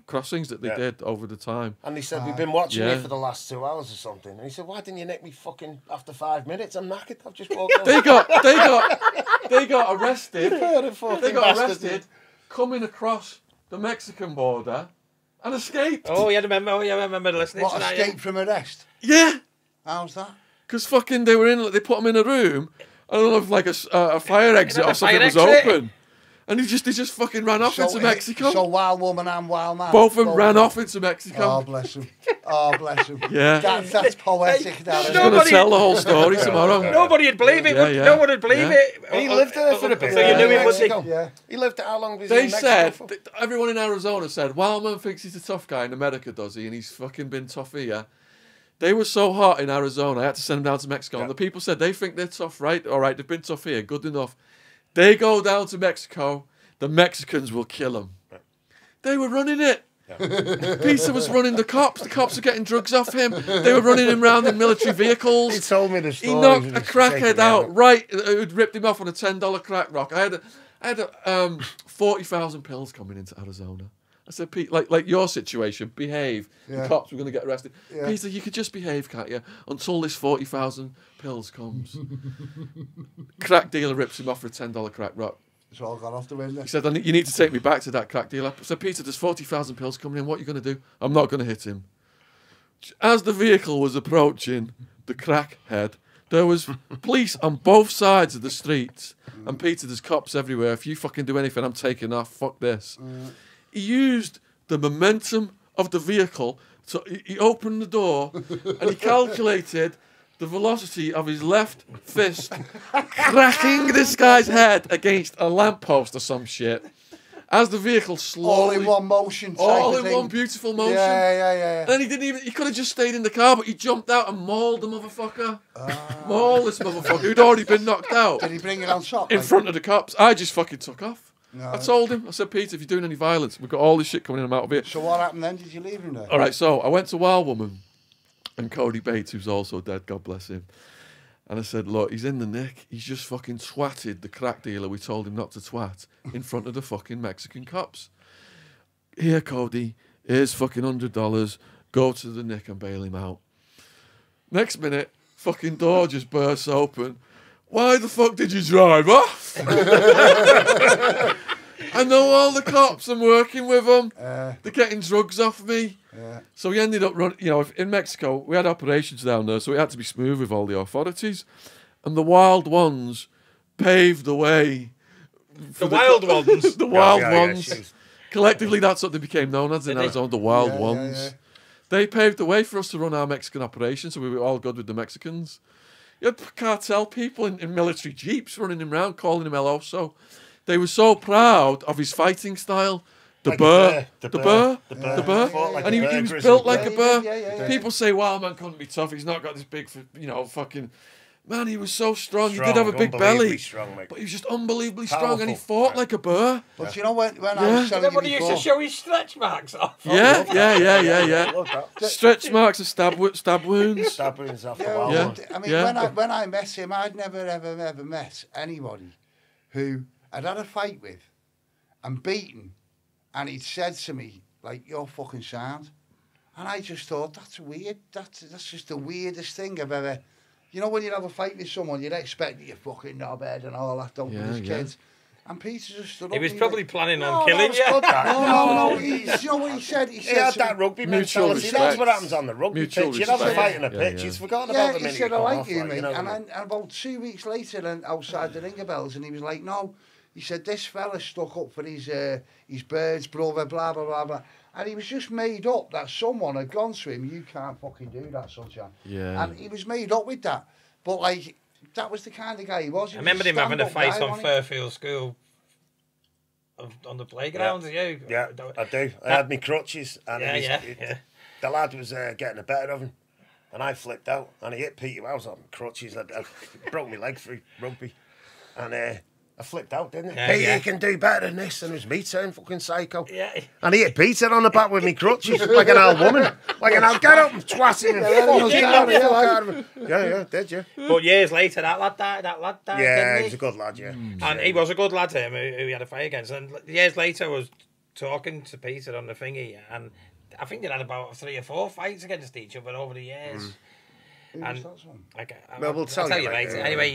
crossings that they Yeah. did over the time. And he said, we've been watching you Yeah. for the last 2 hours or something. And he said, why didn't you nick me fucking after 5 minutes? I'm knackered. I've just walked over. They got arrested. They got arrested coming across the Mexican border and escaped. Oh, yeah, I remember listening What, to that. escape from arrest? Yeah, How's that? because fucking they were in. They put him in a room. I don't know if like a fire exit had or a something fire was exit. open, and they just fucking ran off into Mexico. So wild woman and wild man. Both of them ran off into Mexico. Oh, bless him. Oh, bless him. Yeah. That's poetic, that, She's isn't it? going to Nobody- tell the whole story tomorrow. Nobody would believe it. Yeah. No one would believe Yeah. it. He lived there for a bit. So you knew it was he. Mexico. Yeah. He lived there. How long was he They in Mexico said, for? everyone in Arizona said, Wildman thinks he's a tough guy in America, does he? And he's fucking been tough here. They were so hot in Arizona, I had to send them down to Mexico. And the people said, they think they're tough, right? All right, they've been tough here, good enough. They go down to Mexico, the Mexicans will kill them. They were running it. Peter was running the cops. The cops were getting drugs off him. They were running him around in military vehicles. He told me the He story. knocked a crackhead out, right, who'd ripped him off on a $10 crack rock. I had 40,000 pills coming into Arizona. I said, Pete, like your situation, behave. Yeah. The cops were going to get arrested. Yeah. Peter, you could just behave, can't you? Until this 40,000 pills comes. Crack dealer rips him off for a $10 crack rock. It's all gone off the window. He said, you need to take me back to that crack dealer. I said, Peter, there's 40,000 pills coming in. What are you going to do? I'm not going to hit him. As the vehicle was approaching the crackhead, there was police on both sides of the streets. And Peter, there's cops everywhere. If you fucking do anything, I'm taking off. Fuck this. He used the momentum of the vehicle. So he opened the door and he calculated the velocity of his left fist cracking this guy's head against a lamppost or some shit. As the vehicle slowly... All in one motion. All in one beautiful motion. Yeah. And he could have just stayed in the car, but he jumped out and mauled the motherfucker. Mauled this motherfucker who'd already been knocked out. Did he bring it on top? In front of the cops. I just fucking took off. No. I told him, I said, Peter, if you're doing any violence, we've got all this shit coming in and out of here. So what happened then? Did you leave him there? All right, so I went to Wild Woman and Cody Bates, who's also dead, God bless him. And I said, look, he's in the nick. He's just fucking twatted the crack dealer we told him not to twat in front of the fucking Mexican cops. Here, Cody, here's fucking $100. Go to the nick and bail him out. Next minute, fucking door just bursts open. Why the fuck did you drive off? I know all the cops. I'm working with them. They're getting drugs off me. So we ended up running, in Mexico, we had operations down there, so we had to be smooth with all the authorities. And the Wild Ones paved the way. The Wild Ones? The Wild Ones. Collectively, that's what they became known as in Arizona, the Wild Ones. Yeah. They paved the way for us to run our Mexican operation, so we were all good with the Mexicans. You had cartel people in military jeeps running him around, calling him El Oso. They were so proud of his fighting style. The burr. And he was built like a burr. Yeah. People say, wow, man couldn't be tough. He's not got this big, fucking... Man, he was so strong. He did have a big belly. Strong, but he was just unbelievably strong, and he fought like a burr. But you know when I was telling you Everybody used to show his stretch marks off. Yeah. Stretch marks and stab wounds. Stab wounds off the wall. Yeah. I mean, when I met him, I'd never, ever met anybody who I'd had a fight with and beaten, and he'd said to me, like, you're fucking sound. And I just thought, that's weird. That's just the weirdest thing I've ever... You know, when you have a fight with someone, you'd expect that you're fucking knobhead and all that, don't you, as kids? And Peter just stood up. He was probably planning on No, killing that was you. good, that. No. You know what he said? He He had said that rugby Mutual mentality. respect. That's what happens on the rugby Mutual pitch. You'd have a respect. fight in a pitch. He's forgotten yeah, about the he minute said, you I come like off, you, like, mate. you know And what I mean? then about 2 weeks later, and outside the Ringer Bells, and he was like, no. He said, this fella stuck up for his bird's brother, blah, blah, blah, blah. And he was just made up that someone had gone to him, you can't fucking do that, sunshine. Yeah. And he was made up with that. But, like, that was the kind of guy he was. I remember him having a fight on Fairfield School on the playground. Yeah, I do. I had my crutches, and Yeah. the lad was getting the better of him, and I flipped out, and he hit Peter. I was on crutches. I broke my leg through rugby, and I flipped out, didn't I? Peter, you can do better than this, and it was me turning fucking psycho. Yeah. And he hit Peter on the back with me crutches, like an old woman. Like an old, get up and twat him. Yeah, did you? But years later, that lad died. Yeah, didn't he was a good lad, yeah. And he was a good lad, him, who he had a fight against. And years later, I was talking to Peter on the thingy, and I think they had about 3 or 4 fights against each other over the years. And We'll tell you later. Anyway,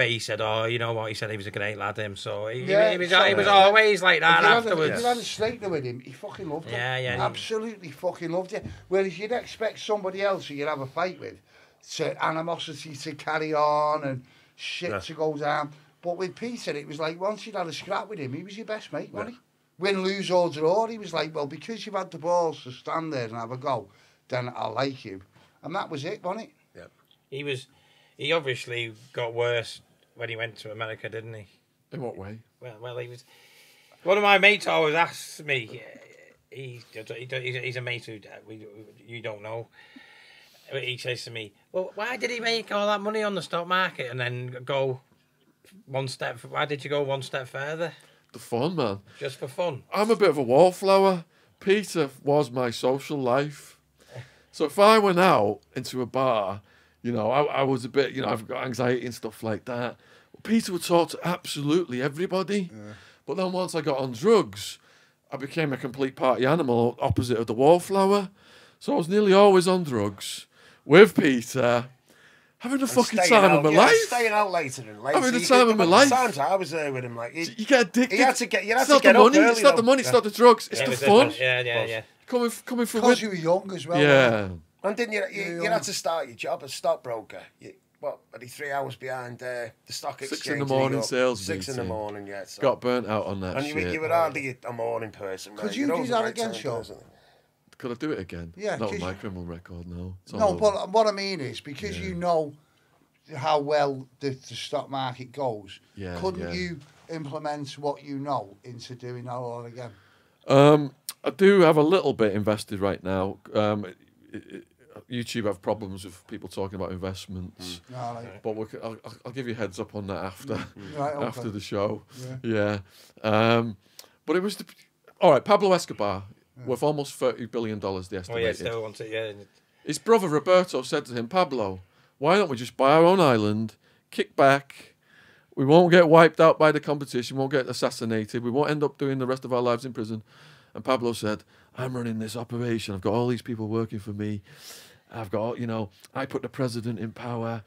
he said... oh, you know what? He said he was a great lad, him. So he was always like that afterwards. If you had a straightener with him, he fucking loved it. Yeah. Absolutely fucking loved it. Whereas you'd expect somebody else who you'd have a fight with, animosity to carry on and shit to go down. But with Peter, it was like once you'd had a scrap with him, he was your best mate, wasn't he? Win, lose or draw, he was like, well, because you've had the balls to stand there and have a go, then I like you. And that was it, wasn't it? Yeah. He obviously got worse when he went to America, didn't he? In what way? Well, he was... One of my mates always asks me, he's a mate who you don't know, he says to me, well, why did he make all that money on the stock market and then go why did you go one step further? The fun, man. Just for fun. I'm a bit of a wallflower. Peter was my social life. So if I went out into a bar... I was a bit, I've got anxiety and stuff like that. Peter would talk to absolutely everybody. Yeah. But then once I got on drugs, I became a complete party animal opposite of the wallflower. So I was nearly always on drugs with Peter, having a fucking time of my life. Staying out later and later. Having the time of my life. Times I was there with him, like... You get addicted. You had to get it's up money, early, it's not the money, it's not the drugs, it's the fun. Yeah. Coming from... Because you were young as well. Yeah. And didn't you had to start your job as stockbroker. Are you 3 hours behind the stock exchange? 6 in the morning sales 6 in the morning, yeah. So. Got burnt out on that and shit. you were hardly a morning person. Could you do that again, Sean? could I do it again? Yeah, Not with 'cause my you- criminal record, no. It's all No, over. but what I mean is because Yeah. you know how well the stock market goes. Yeah, couldn't yeah. you implement what you know into doing that all again? I do have a little bit invested right now. YouTube have problems with people talking about investments, No, like, but I'll give you a heads up on that after right, okay. after the show. Yeah. Yeah. But it was all right. Pablo Escobar, worth almost $30 billion. They Oh yeah, estimated. still wants it. Yeah. His brother Roberto said to him, Pablo, why don't we just buy our own island, kick back? We won't get wiped out by the competition, won't get assassinated, we won't end up doing the rest of our lives in prison. And Pablo said, I'm running this operation. I've got all these people working for me. I've got, I put the president in power.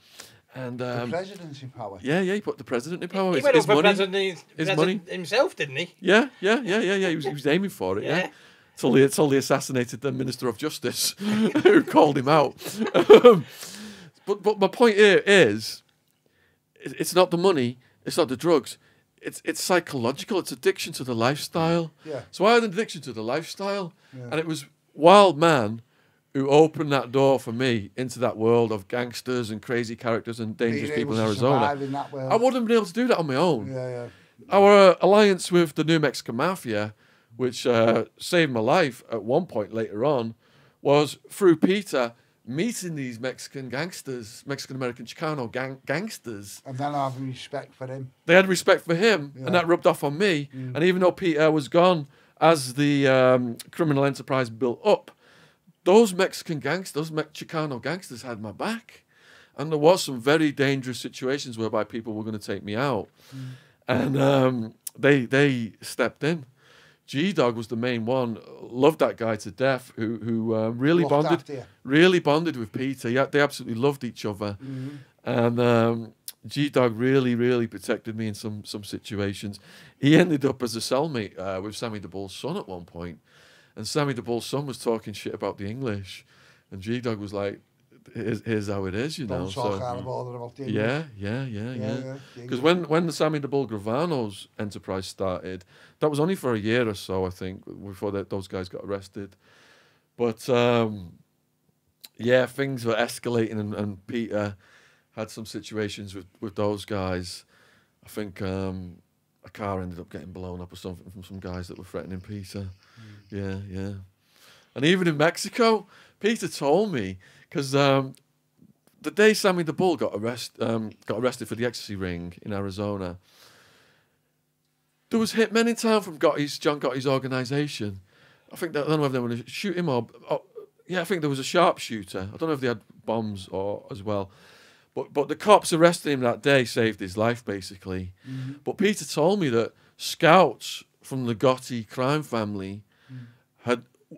And the president's in power. yeah, he put the president in power. He It's went his up for money. president His money. himself, didn't he? Yeah. He was aiming for it. Yeah. Till they assassinated the Minister of Justice, who called him out. But my point here is, it's not the money, it's not the drugs, it's psychological. It's addiction to the lifestyle. Yeah. So I had an addiction to the lifestyle, Yeah. and it was Wild Man who opened that door for me into that world of gangsters and crazy characters and dangerous Being people able in to survive Arizona. in that world. I wouldn't have been able to do that on my own. Yeah. Our alliance with the New Mexican Mafia, which saved my life at one point later on, was through Peter meeting these Mexican gangsters, Mexican-American Chicano gangsters. And then having respect for him. They had respect for him, Yeah. and that rubbed off on me. And even though Peter was gone, as the criminal enterprise built up, those Mexican gangsters, those Chicano gangsters had my back. And there was some very dangerous situations whereby people were going to take me out. And they stepped in. G-Dog was the main one. Loved that guy to death. Who really Looked after you. bonded with Peter. Yeah, they absolutely loved each other. And G-Dog really protected me in some situations. He ended up as a cellmate with Sammy the Bull's son at one point. And Sammy the Bull's son was talking shit about the English, and G-Dog was like, "Here's how it is, you know." Don't talk out about the Yeah. yeah. Because when the Sammy the Bull Gravano's enterprise started, that was only for a year or so, I think, before those guys got arrested. But things were escalating, and Peter had some situations with those guys. I think a car ended up getting blown up or something from some guys that were threatening Peter. Yeah. And even in Mexico, Peter told me, because the day Sammy the Bull got arrested for the ecstasy ring in Arizona, there was hitmen in town from John Gotti's organisation. I don't know if they were going to shoot him or I think there was a sharpshooter. I don't know if they had bombs or as well. But the cops arrested him that day, saved his life, basically. But Peter told me that scouts from the Gotti crime family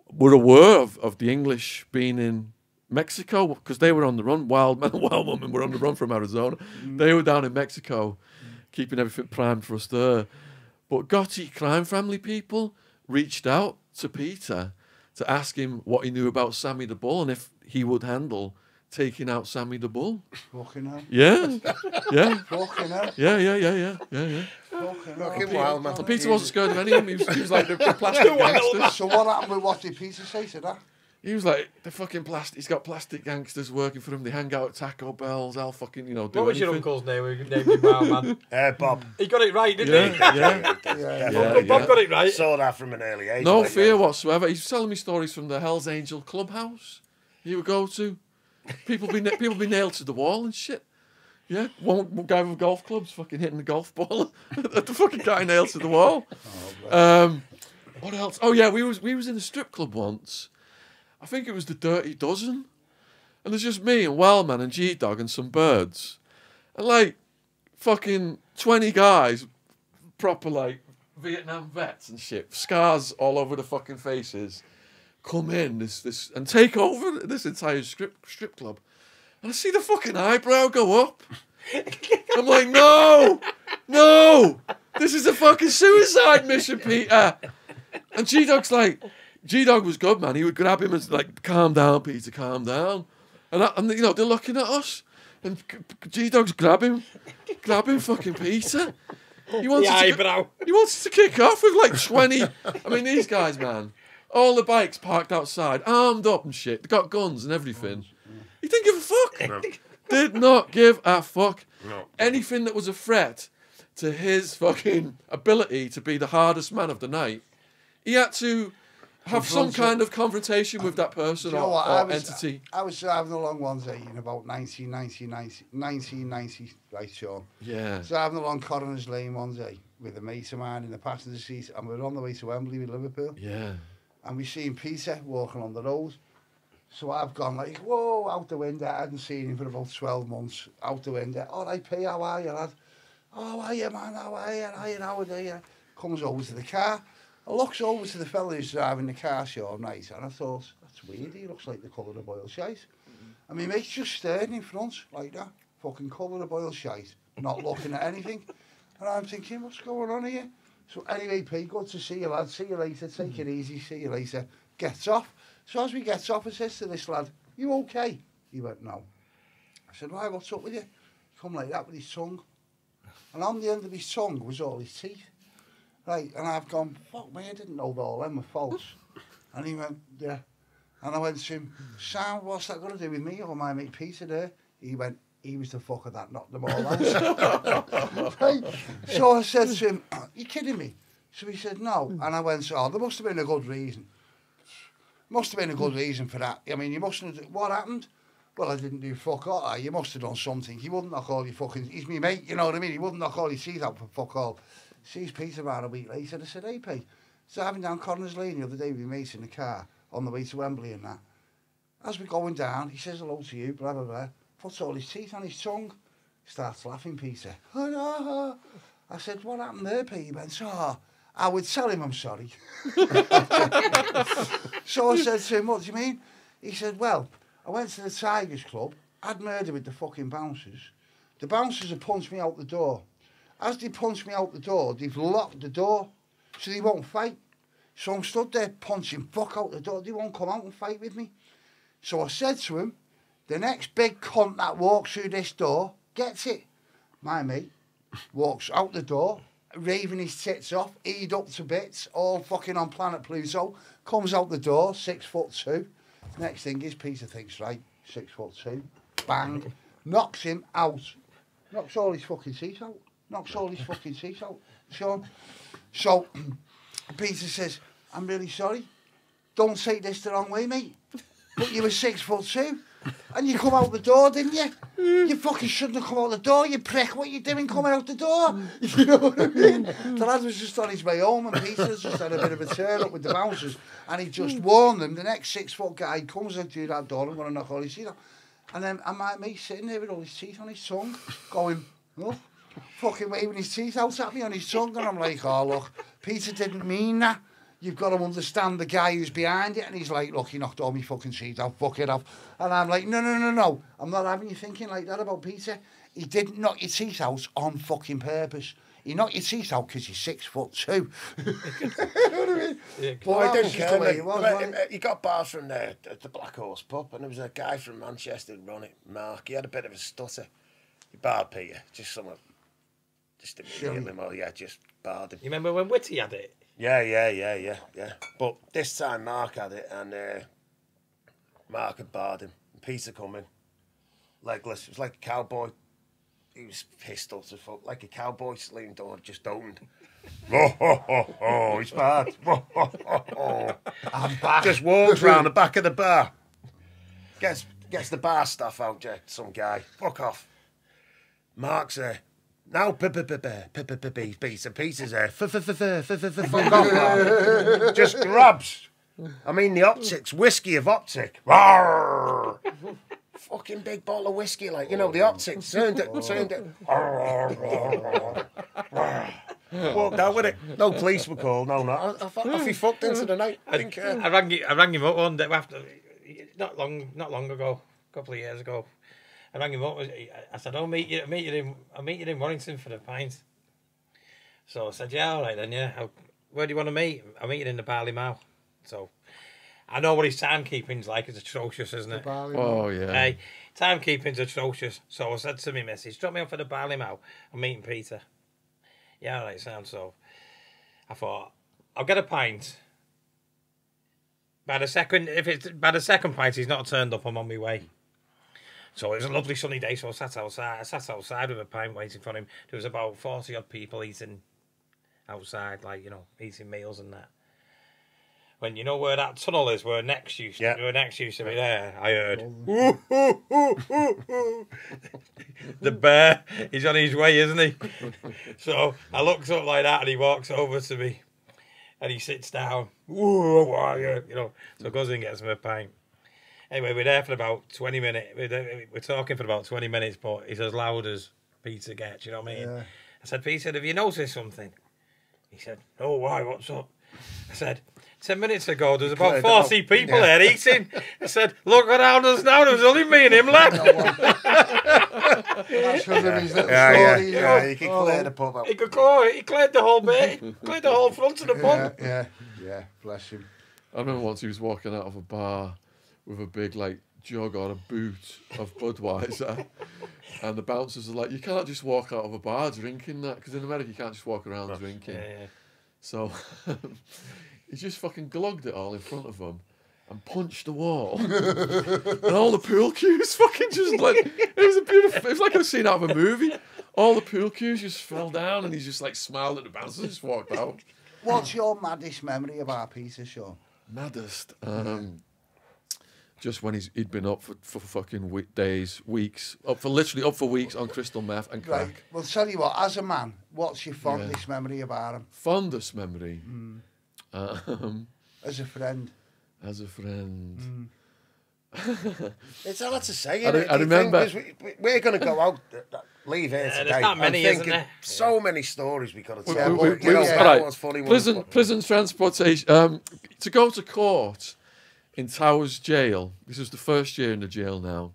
were aware of the English being in Mexico because they were on the run. Wild Man and Wild Woman were on the run from Arizona. They were down in Mexico, keeping everything primed for us there. But Gotti crime family people reached out to Peter to ask him what he knew about Sammy the Bull and if he would handle taking out Sammy the Bull. Fucking hell. Yeah. Fucking hell. Yeah. Fucking hell. Fucking wild man. And Peter wasn't scared of any of them. He was like the plastic gangsters. So what happened with what did Peter say to that? He was like the fucking plastic. He's got plastic gangsters working for him. They hang out at Taco Bell's. I'll fucking do What was your anything. uncle's name? We named him Wild Man. Bob. He got it right, didn't he? Yeah. Bob got it right. Saw that from an early age. No like, fear yeah. whatsoever. He's telling me stories from the Hell's Angel clubhouse he would go to. People be nailed to the wall and shit. Yeah, one guy with golf clubs fucking hitting the golf ball at the fucking guy nailed to the wall. What else? Oh yeah, we was in a strip club once. I think it was the Dirty Dozen, and there's just me and Wildman and G-Dog and some birds, and like fucking 20 guys, proper like Vietnam vets and shit, scars all over the fucking faces, come in this and take over this entire strip club, and I see the fucking eyebrow go up. I'm like, no, this is a fucking suicide mission, Peter. And G-Dog was good, man. He would grab him and like, calm down, Peter, calm down. And they're looking at us, and G-Dog's grabbing fucking Peter. He wants to kick off with like 20. I mean, these guys, man, All the bikes parked outside, armed up and shit. They got guns and everything. He didn't give a fuck. No. Did not give a fuck. No. Anything that was a threat to his fucking ability to be the hardest man of the night, he had to have some kind of confrontation with that person Do you know what? or entity. I was driving along one day in about 1990, right, Sean? Yeah. Driving along Coroner's Lane one day with a mate of mine in the passenger seat, and we were on the way to Wembley with Liverpool, Yeah. and we seen Peter walking on the road. So I've gone like, whoa, out the window. I hadn't seen him for about 12 months. Out the window. All right, P, how are you, lad? Oh, how are you, man? How are you? How are you? Comes over to the car. I looks over to the fella who's driving the car, Sean, right, and I thought, that's weird, he looks like the colour of boiled shite. And my mate's just staring in front, like that, fucking colour of boiled shite, not looking at anything. And I'm thinking, what's going on here? So anyway, P, good to see you, lad, see you later, take it easy, see you later. Gets off. So as we get off, I says to this lad, you okay? He went, no. I said, why, what's up with you? He come like that with his tongue. And on the end of his tongue was all his teeth. Right, and I've gone, fuck me, I didn't know that all them were false. And he went, yeah. And I went to him, Sam, what's that got to do with me or my mate Peter there? He went, he was the fucker that knocked them all out. Right? So I said to him, you kidding me? So he said, no. And I went, oh, there must have been a good reason. Must have been a good reason for that. I mean, you mustn't have, what happened? Well, I didn't do fuck all. You must have done something. He wouldn't knock all your fucking, he's me mate, you know what I mean? He wouldn't knock all your teeth out for fuck all. Sees Peter about a week later. I said, hey, Pete, driving down Connors Lane the other day with your mates in the car on the way to Wembley and that. As we're going down, he says hello to you, blah, blah, blah. Puts all his teeth on his tongue. Starts laughing, Peter. I said, what happened there, Pete? He went, oh, I would tell him I'm sorry. So I said to him, what do you mean? He said, well, I went to the Tigers Club, had murder with the fucking bouncers. The bouncers have punched me out the door. As they punch me out the door, they've locked the door, so they won't fight. So I'm stood there punching fuck out the door. They won't come out and fight with me. So I said to him, the next big cunt that walks through this door gets it. My mate walks out the door, raving his tits off, eat up to bits, all fucking on planet Pluto, comes out the door, 6'2". Next thing is Peter thinks, right, 6'2", bang, knocks him out, knocks all his fucking teeth out. Knocks all his fucking teeth out, Sean. So, Peter says, I'm really sorry. Don't take this the wrong way, mate. But you were 6'2", and you come out the door, didn't you? You fucking shouldn't have come out the door, you prick. What are you doing coming out the door? You know what I mean? The lad was just on his way home, and Peter's just had a bit of a turn up with the bouncers, and he just warned them, the next 6-foot guy comes out through that door and going to knock all his teeth out. And then my mate sitting there with all his teeth on his tongue, going, oh, fucking waving his teeth out at me on his tongue, and I'm like, oh, look, Peter didn't mean that. You've got to understand the guy who's behind it. And he's like, look, he knocked all my fucking teeth out, fuck it off. And I'm like, no. I'm not having you thinking like that about Peter. He didn't knock your teeth out on fucking purpose. He knocked your teeth out because he's 6'2". You know what I mean? Yeah, But I didn't just care. the way Mate. it was, He got bars from there at the Black Horse pub, and there was a guy from Manchester who run it, Mark. He had a bit of a stutter. He barred Peter, just something. Just immediately, well, yeah, just barred him. You remember when Whitty had it? Yeah. But this time Mark had it, and Mark had barred him. Peter come in, legless. It was like a cowboy. He was pissed up as fuck, like a cowboy saloon door just opened. He's bad. I'm back. Just walks round the back of the bar. Gets the bar staff out, some guy. Fuck off. Mark's there. Now, Peter's there. Fuck off, Mark. Just grabs. I mean, the optics, whiskey of optic. Rawr. Fucking big bottle of whiskey, like, you know, the optics. Turned it. Walked out with it. No police were called, no. I thought if he fucked into the night, I didn't care. I rang him up one day after, not long ago, a couple of years ago. I rang him up. I said, I'll meet you in Warrington for the pint. So I said, yeah, all right then, yeah. Where do you want to meet? I'll meet you in the Barley Mow. So I know what his timekeeping's like. It's atrocious, isn't it? Oh, yeah. Hey, timekeeping's atrocious. So I said to me missus, drop me off at the Barley Mow. I'm meeting Peter. Yeah, all right, sounds so. I thought, I'll get a pint By the second pint, he's not turned up. I'm on my way. So it was a lovely sunny day. So I sat outside with a pint waiting for him. There was about 40 odd people eating outside, like, you know, eating meals and that. When you know where that tunnel is, where next used to be there, I heard, ooh, ooh, ooh, ooh, ooh. The bear, he's on his way, isn't he? So I looked up like that, and he walks over to me, and he sits down. Ooh, how are you? You know, so goes in and gets him a pint. Anyway, we're there for about 20 minutes. We're talking for about 20 minutes, but he's as loud as Peter gets. You know what I mean? Yeah. I said, Peter, have you noticed something? He said, oh, why? What's up? I said, 10 minutes ago, there's about 40 people there eating. I said, look around us now, there's only me and him left. That's one of his little stories. Yeah, he could clear the pub up. He cleared the whole bit. He cleared the whole front of the pub. Yeah, bless him. I remember once he was walking out of a bar with a big, like, jug or a boot of Budweiser. And the bouncers are like, you can't just walk out of a bar drinking that. Because in America, you can't just walk around drinking. Yeah. So he just fucking glugged it all in front of them and punched the wall. And all the pool cues fucking just like, it was like a scene out of a movie. All the pool cues just fell down and he just like smiled at the bouncers and just walked out. What's your maddest memory about Peter, Sean? Maddest? Just when he'd been up for fucking weeks, up for weeks on crystal meth and crack. Right. Well, tell you what, as a man, what's your fondest memory about him? Fondest memory? As a friend. As a friend. It's hard to say. I remember. We're going to go out, leave here today. There's not many, isn't there? So many stories we could have told. Prison transportation. To go to court in Towers Jail. This is the first year in the jail now.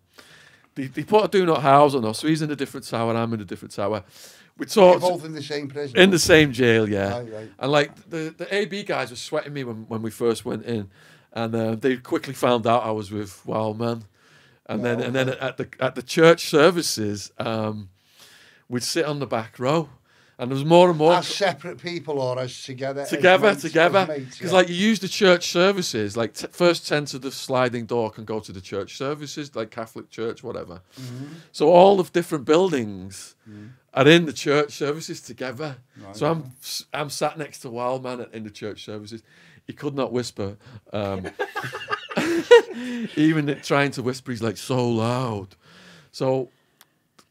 They put a do not house on us, so he's in a different tower, I'm in a different tower. We talked. You're both in the same prison? In the same jail, yeah. Right. And like the AB guys were sweating me when we first went in, and they quickly found out I was with Wildman. And then at the church services, we'd sit on the back row. And there was more and more... As separate people or as together? Together. Because like you use the church services, like first 10 to the sliding door can go to the church services, like Catholic church, whatever. Mm-hmm. So all of different buildings are in the church services together. Right. So I'm sat next to Wildman in the church services. He could not whisper. Even trying to whisper, he's like so loud. So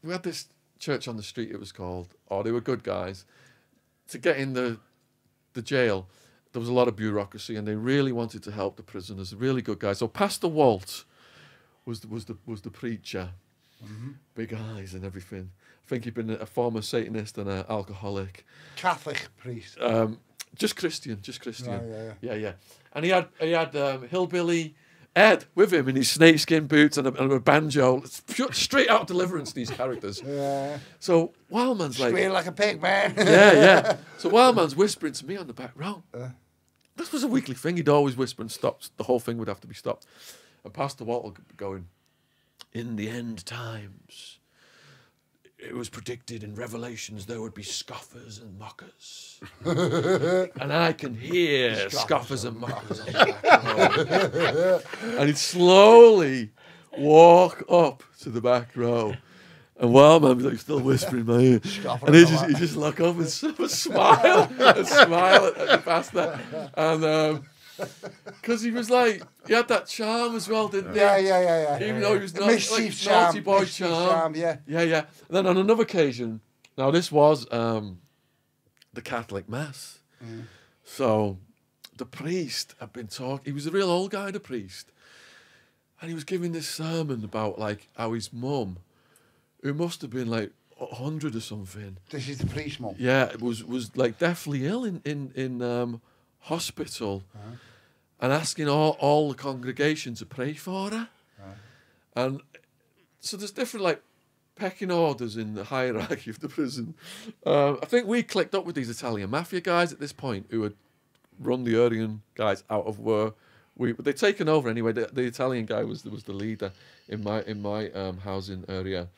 we had this church on the street, it was called. Oh, they were good guys. To get in the jail, there was a lot of bureaucracy, and they really wanted to help the prisoners. Really good guys. So Pastor Walt was the preacher, big eyes and everything. I think he'd been a former Satanist and an alcoholic. Catholic priest. Just Christian. Oh, Yeah. And he had hillbilly Ed with him in his snakeskin boots and a banjo. It's straight out of Deliverance, these characters. Yeah. So Wildman's like... Straight like a pig, man. Yeah. So Wildman's whispering to me on the back row. This was a weekly thing. He'd always whisper and stop. The whole thing would have to be stopped. And Pastor Walt would be going, in the end times, it was predicted in Revelations there would be scoffers and mockers. And I can hear scoffers and mockers on the back row. And he'd slowly walk up to the back row. And Wildman was like still whispering in my ear. And he'd just look up and smile at the pastor. And because he was like, he had that charm as well, didn't he? Yeah. Even though he was not like naughty boy charm. Yeah. And then on another occasion, now this was the Catholic Mass. So the priest had been talking, he was a real old guy, the priest. And he was giving this sermon about like how his mum, who must have been like 100 or something. This is the priest mum? Yeah, it was like deathly ill in hospital. And asking all the congregation to pray for her. And so there's different like pecking orders in the hierarchy of the prison. I think we clicked up with these Italian mafia guys at this point who had run the Aryan guys out of where they'd taken over anyway. The Italian guy was the leader in my housing area.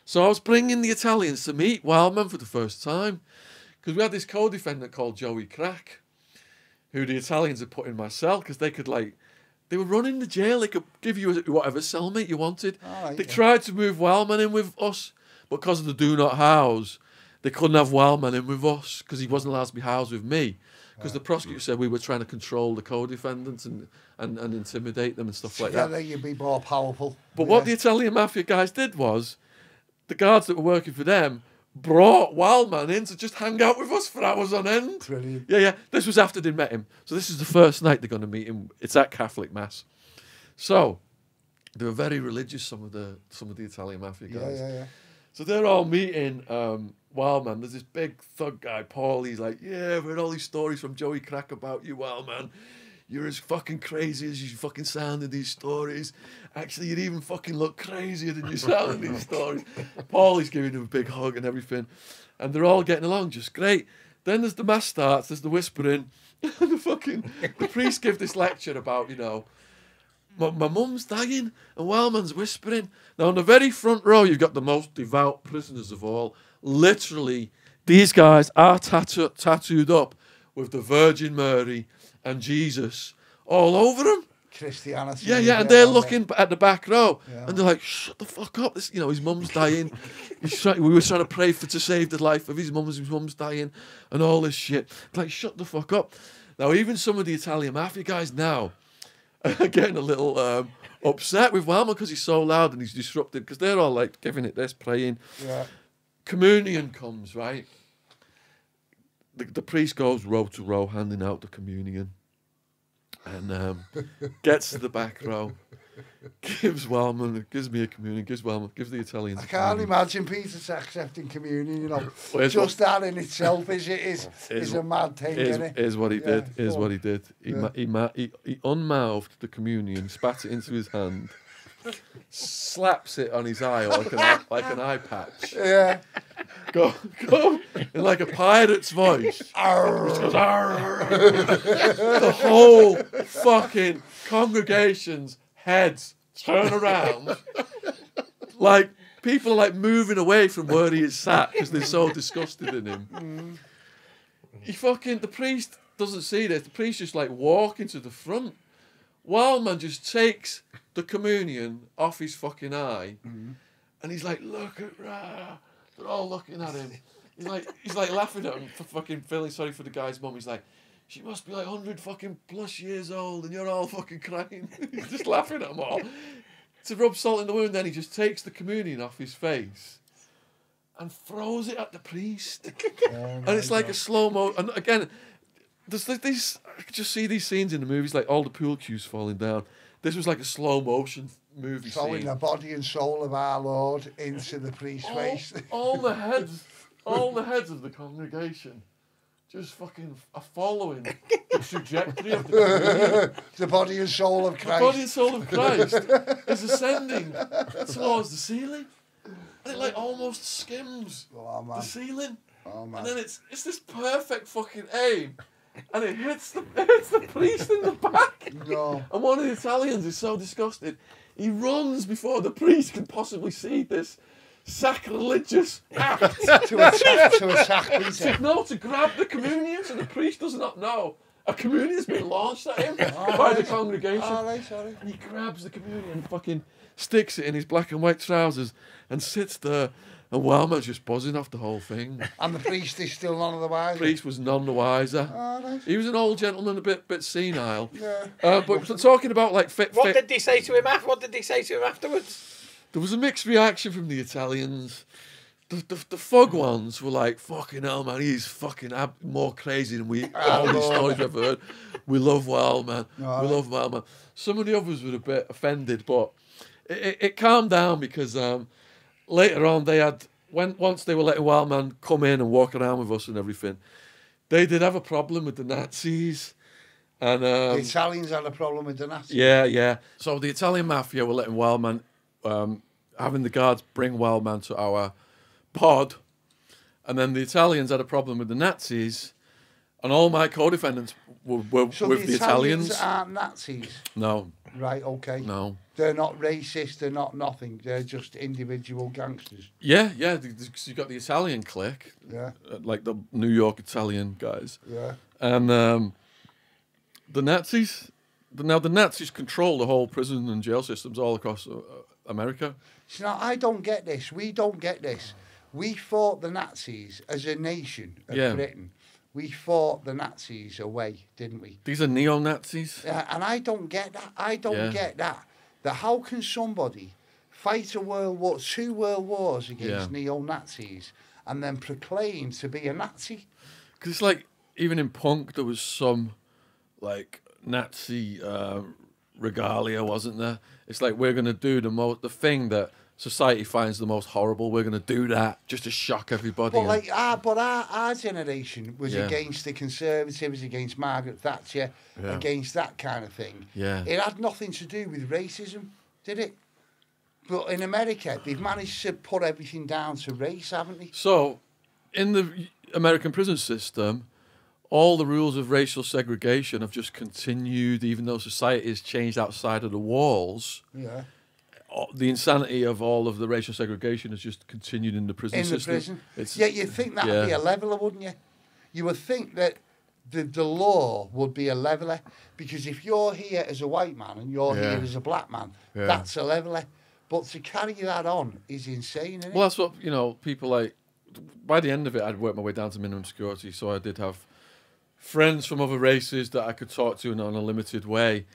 So I was bringing the Italians to meet Wildman for the first time because we had this co-defendant called Joey Crack. who the Italians had put in my cell because they could they were running the jail. They could give you whatever cellmate you wanted. Right, They yeah. tried to move Wildman in with us, but because of the do not house, they couldn't have Wildman in with us because he wasn't allowed to be housed with me. Because the prosecutor said we were trying to control the co-defendants and intimidate them and stuff like that. Together you'd be more powerful. But what the Italian mafia guys did was, the guards that were working for them brought Wildman in to just hang out with us for hours on end. Brilliant. Yeah. This was after they'd met him. So this is the first night they're going to meet him. It's at Catholic Mass. So they were very religious, some of the Italian mafia guys. Yeah. So they're all meeting Wildman. There's this big thug guy, Paul. He's like, yeah, I've heard all these stories from Joey Crack about you, Wildman. You're as fucking crazy as you fucking sound in these stories. Actually, you'd even fucking look crazier than you sound in these stories. Paulie's giving him a big hug and everything. And they're all getting along just great. Then there's the mass starts, there's the whispering. And the priest gives this lecture about, my mum's dying and Wildman's whispering. Now, on the very front row, you've got the most devout prisoners of all. Literally, these guys are tattooed up with the Virgin Mary and Jesus all over them. Christianity. Yeah, and they're looking at the back row, Yeah. and they're like, "Shut the fuck up!" This, his mum's dying. We were trying to pray to save the life of his mum. His mum's dying, and all this shit. Like, shut the fuck up. Now, even some of the Italian mafia guys now are getting a little upset with Wildman because he's so loud and he's disrupted. Because they're all like giving it this, praying. Yeah. Communion comes, right? The priest goes row to row handing out the communion and gets to the back row, gives me a communion, gives the Italians I a can't communion. imagine Peter accepting communion, Well, here's just that in itself is a mad thing, isn't it? Here's what he did. Here's go what on. he did. He Yeah. unmouthed the communion, spat it into his hand, slaps it on his eye like an eye patch. Yeah. Go in like a pirate's voice. Goes, "Arr." The whole fucking congregation's heads turn around. Like people are like moving away from where he is sat because they're so disgusted in him. The priest doesn't see this. The priest just like walking to the front. Wildman just takes the communion off his fucking eye, and he's like, "Look at Ra." They're all looking at him. He's like laughing at him for fucking feeling sorry for the guy's mum. He's like, "She must be like 100 fucking plus years old, and you're all fucking crying." He's just laughing at them all. To rub salt in the wound, then he just takes the communion off his face and throws it at the priest. And it's like a slow mo. And again, there's like these. I could just see these scenes in the movies, like all the pool cues falling down. This was like a slow motion movie Throwing scene. the body and soul of our Lord into the priest's face. All the heads of the congregation just fucking are following the trajectory of the communion. The body and soul of The Christ. body and soul of Christ is ascending towards the ceiling, and it like almost skims Oh, the man. ceiling, Oh, man. and then it's this perfect fucking aim, and it hits the priest in the back. No. And one of the Italians is so disgusted, he runs before the priest can possibly see this sacrilegious act. to attack Peter. To grab the communion, so the priest does not know a communion's been launched at him by the congregation. All right, sorry. And he grabs the communion and fucking sticks it in his black and white trousers and sits there. And Wildman's just buzzing off the whole thing. And the priest is still none of the wiser. The priest was none the wiser. All right. He was an old gentleman, a bit senile. Yeah. But talking about like What did they say to him afterwards? There was a mixed reaction from the Italians. The fug ones were like, "Fucking hell, man, he's fucking more crazy than all these stories we've ever heard. We love Wildman. No, We love Wildman." Some of the others were a bit offended, but it calmed down because later on once they were letting Wildman come in and walk around with us and everything, they did have a problem with the Nazis. And The Italians had a problem with the Nazis. yeah. So the Italian mafia were letting Wildman, having the guards bring Wildman to our pod, and then the Italians had a problem with the Nazis, and all my co-defendants were So with the Italians. aren't Nazis. No, Right, okay. no. They're not racist, they're not nothing. They're just individual gangsters. Yeah. You got the Italian clique, Yeah, like the New York Italian guys, yeah. and the Nazis. Now the Nazis control the whole prison and jail systems all across America. So now I don't get this. We don't get this. We fought the Nazis as a nation of Yeah. Britain. We fought the Nazis away, didn't we? These are neo-Nazis. And I don't get that. I don't Yeah. get that. That how can somebody fight a two world wars against Yeah. neo-Nazis and then proclaim to be a Nazi? Because it's like, even in punk, there was some, like, Nazi regalia, wasn't there? It's like, we're going to do the thing that society finds the most horrible. We're going to do that just to shock everybody. But like our generation was Yeah. against the Conservatives, against Margaret Thatcher, Yeah. against that kind of thing. Yeah. It had nothing to do with racism, did it? But in America, they've managed to put everything down to race, haven't they? So, in the American prison system, all the rules of racial segregation have just continued, even though society has changed outside of the walls. Yeah. The insanity of all of the racial segregation has just continued in the prison In the system. prison. It's, Yeah, you'd think that'd yeah. be a leveller, wouldn't you? You would think that the law would be a leveller, because if you're here as a white man and you're Yeah. here as a black man, Yeah. that's a leveller. But to carry that on is insane, isn't it? Well, that's what, people like. By the end of it, I'd worked my way down to minimum security, so I did have friends from other races that I could talk to in a limited way.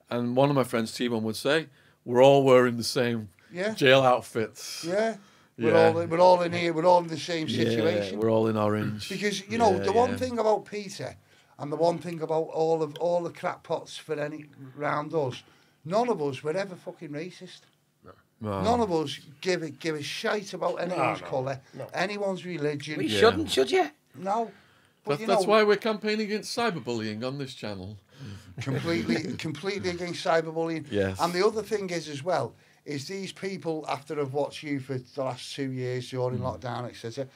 And one of my friends, T-Bone, would say, we're all wearing the same Yeah. jail outfits. Yeah. Yeah. We're all in here, we're all in the same situation. Yeah, we're all in orange. Because the Yeah, one yeah. thing about Peter, and the one thing about all the crackpots for any round us, none of us were ever fucking racist. No. None of us give a shite about anyone's no, colour, no. anyone's religion. We Yeah. shouldn't, should you? No. But That's why we're campaigning against cyberbullying on this channel. completely against cyberbullying. Yes. And the other thing is as well, is these people, after I've watched you for the last 2 years during lockdown, etc.,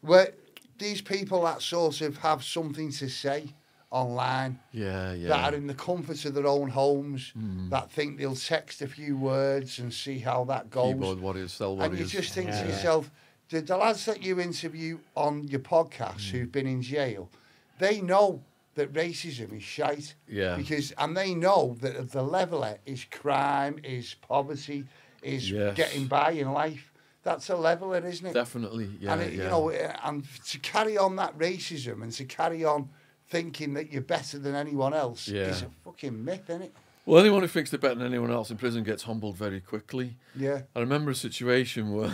where these people that sort of have something to say online, Yeah, yeah. that are in the comfort of their own homes, that think they'll text a few words and see how that goes. Keyboard warriors, cell And warriors. you just think to Yeah. yourself, the lads that you interview on your podcast who've been in jail, they know that racism is shite. Yeah. And they know that the leveller is crime, is poverty, is Yes. getting by in life. That's a leveller, isn't it? Definitely, yeah, And yeah. and to carry on that racism and to carry on thinking that you're better than anyone else Yeah. is a fucking myth, isn't it? Well, anyone who thinks they're better than anyone else in prison gets humbled very quickly. Yeah. I remember a situation where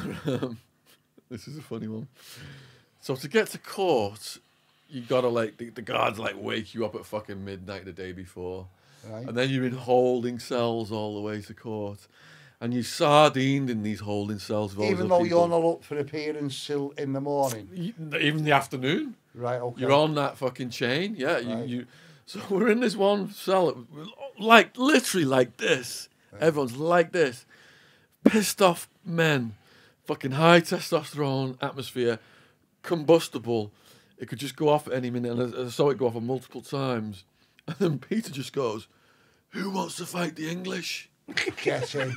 this is a funny one. So to get to court, you gotta the guards wake you up at fucking midnight the day before, Right. and then you're in holding cells all the way to court, and you're sardined in these holding cells. With all Even these though other you're people. not up for appearance till in the morning. Even the afternoon. Right, okay. You're on that fucking chain, yeah. Right. You. So we're in this one cell, literally like this. Everyone's like this, pissed off men, fucking high testosterone atmosphere, combustible. It could just go off at any minute, and I saw it go off multiple times. And then Peter just goes, "Who wants to fight the English?" Get in.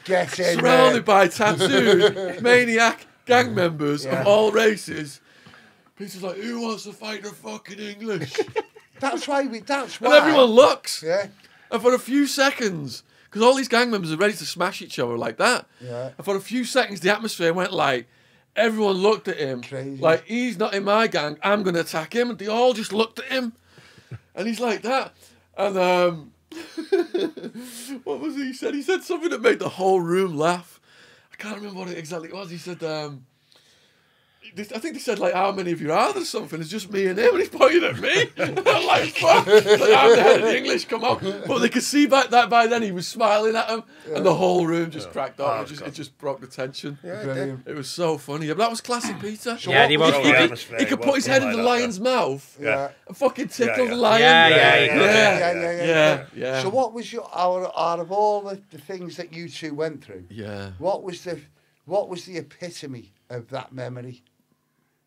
Get in. Surrounded by tattooed maniac gang members Yeah. of all races. Peter's like, "Who wants to fight the fucking English?" That's why. That's why. And everyone looks. Yeah. And for a few seconds, because all these gang members are ready to smash each other like that. Yeah. And for a few seconds, the atmosphere went everyone looked at him. Crazy. Like, he's not in my gang, I'm going to attack him. And they all just looked at him. And he's like that. And, what was he said? He said something that made the whole room laugh. I can't remember what it exactly was. He said, I think they said, how many of you are there something? It's just me and him. And he's pointing at me. And I'm like, fuck. I'm the head of the English, come on. But they could see by then he was smiling at him. And the whole room just cracked up. It just broke the tension. Yeah, Brilliant. It was so funny. But that was classic Peter. Yeah, he was. Oh, He yeah. did. He could put his head in the lion's mouth Yeah. and fucking tickle Yeah, the yeah. lion. Yeah, yeah, yeah. So what was out of all the things that you two went through, Yeah. what was the epitome of that memory?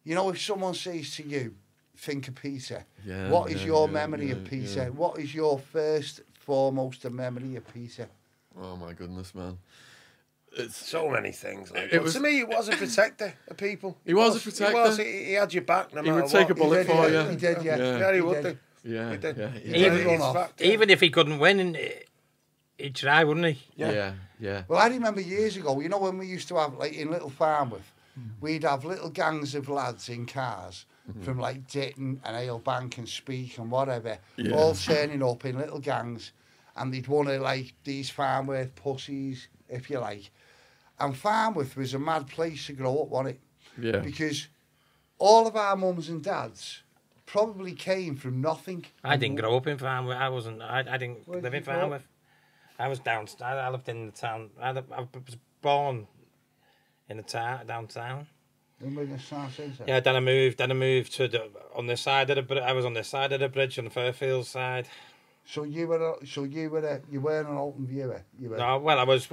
You know, if someone says to you, think of Peter, Yeah, what is yeah, your yeah, memory yeah, of Peter? yeah. What is your first, foremost memory of Peter? Oh my goodness, man. It's So many things. It was- to me, he was a protector of people. He was a protector. He was. He had your back no He matter would take what. a bullet He did, for yeah. you. He did, yeah. Yeah. Yeah, he He would did. do. Yeah, He did. yeah, He yeah. did. Even- It's fact, yeah. Even if he couldn't win, he'd try, wouldn't he? Yeah. Well, I remember years ago, you know, when we used to have, like, in Little Farmworth, we'd have little gangs of lads in cars from, like, Ditton and Alebank and Speak and whatever, Yeah. all turning up in little gangs, and they'd want to, like, these Farmworth pussies, if you like. And Farmworth was a mad place to grow up, wasn't it? Yeah. Because all of our mums and dads probably came from nothing. I didn't grow up in Farmworth. I didn't Where live did in you grow up? Farmworth. I was down. I lived in the town. I was born in the town downtown. In Wigan South Centre. Yeah. Then I moved. To on the side of the. I was on the side of the bridge on the Fairfield side. So you weren't an Alton viewer. You were. No, well, I was.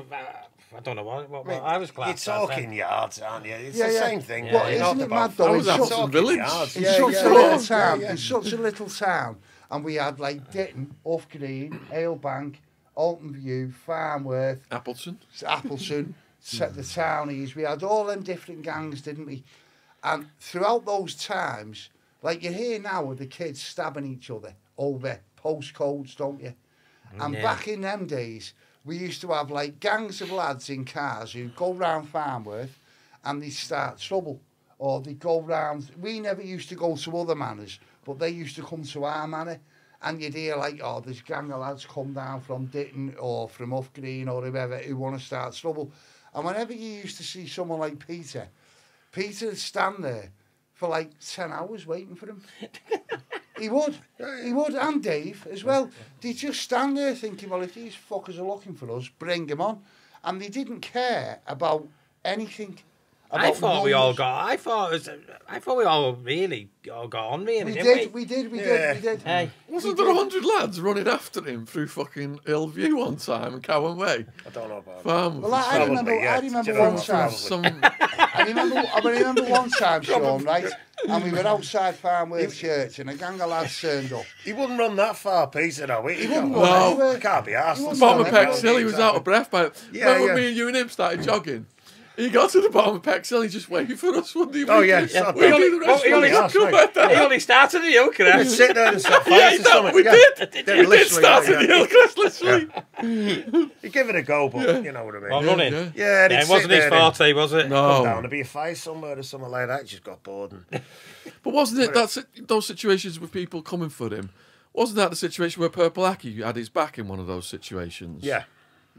I don't know what I was classed. You're as talking then. yards, aren't you? It's Yeah, the yeah. same thing. Yeah, but yeah. you're Isn't not it about mad though? I It's was such- Alton talking Village. yards. In Yeah, such yeah, a little yeah, town, yeah. in such a little town, and we had like Ditton, Uff Green, Alebank, Alton View, Farmworth, Appleton. Appleton, the Townies. We had all them different gangs, didn't we? And throughout those times, like you hear now with the kids stabbing each other over postcodes, don't you? And Yeah. back in them days, we used to have like gangs of lads in cars who'd go round Farmworth and they'd start trouble. Or they'd go round, we never used to go to other manors, but they used to come to our manor. And you'd hear like, oh, there's a gang of lads come down from Ditton or from Uff Green or whoever who want to start trouble. And whenever you used to see someone like Peter would stand there for like 10 hours waiting for him. He would, and Dave as well. They'd just stand there thinking, well, if these fuckers are looking for us, bring them on. And they didn't care about anything. I about thought we all numbers. got. I thought we all really all got on really. We didn't did, we Yeah. did. Hey, Wasn't there 100 lads running after him through fucking Hillview one time and Cowan Way? I don't know about Farm. Well, I Probably, remember, yeah. I remember Do you know one what? time. Some I remember one time, Sean, right? And we were outside Farmworth Church and a gang of lads turned up. He wouldn't run that far, Peter, though. He wouldn't go, run No. anywhere. I can't be arsed. He wouldn't bottom of run Peck anywhere. Hill, he was out of breath by it. Yeah, Remember yeah. me and you and him started jogging? He got to the bottom of Peck Hill, he just waited for us, wouldn't he? Oh, yeah. Yeah. We only the rest he of only- us he come back down. he only started the Hillcrest. He'd sit there and set fire Yeah, to no, something. we Yeah. did. Did We did literally, start yeah, at the yeah. Hillcrest, literally. You give it a go, but you know what I mean. Well, running. Yeah. Yeah, Yeah, it wasn't his forte, was it? Come down, No. there'd be a fire somewhere or something like that. He just got bored. And... But wasn't it those situations with people coming for him? Wasn't that the situation where Purple Aki had his back in one of those situations? Yeah.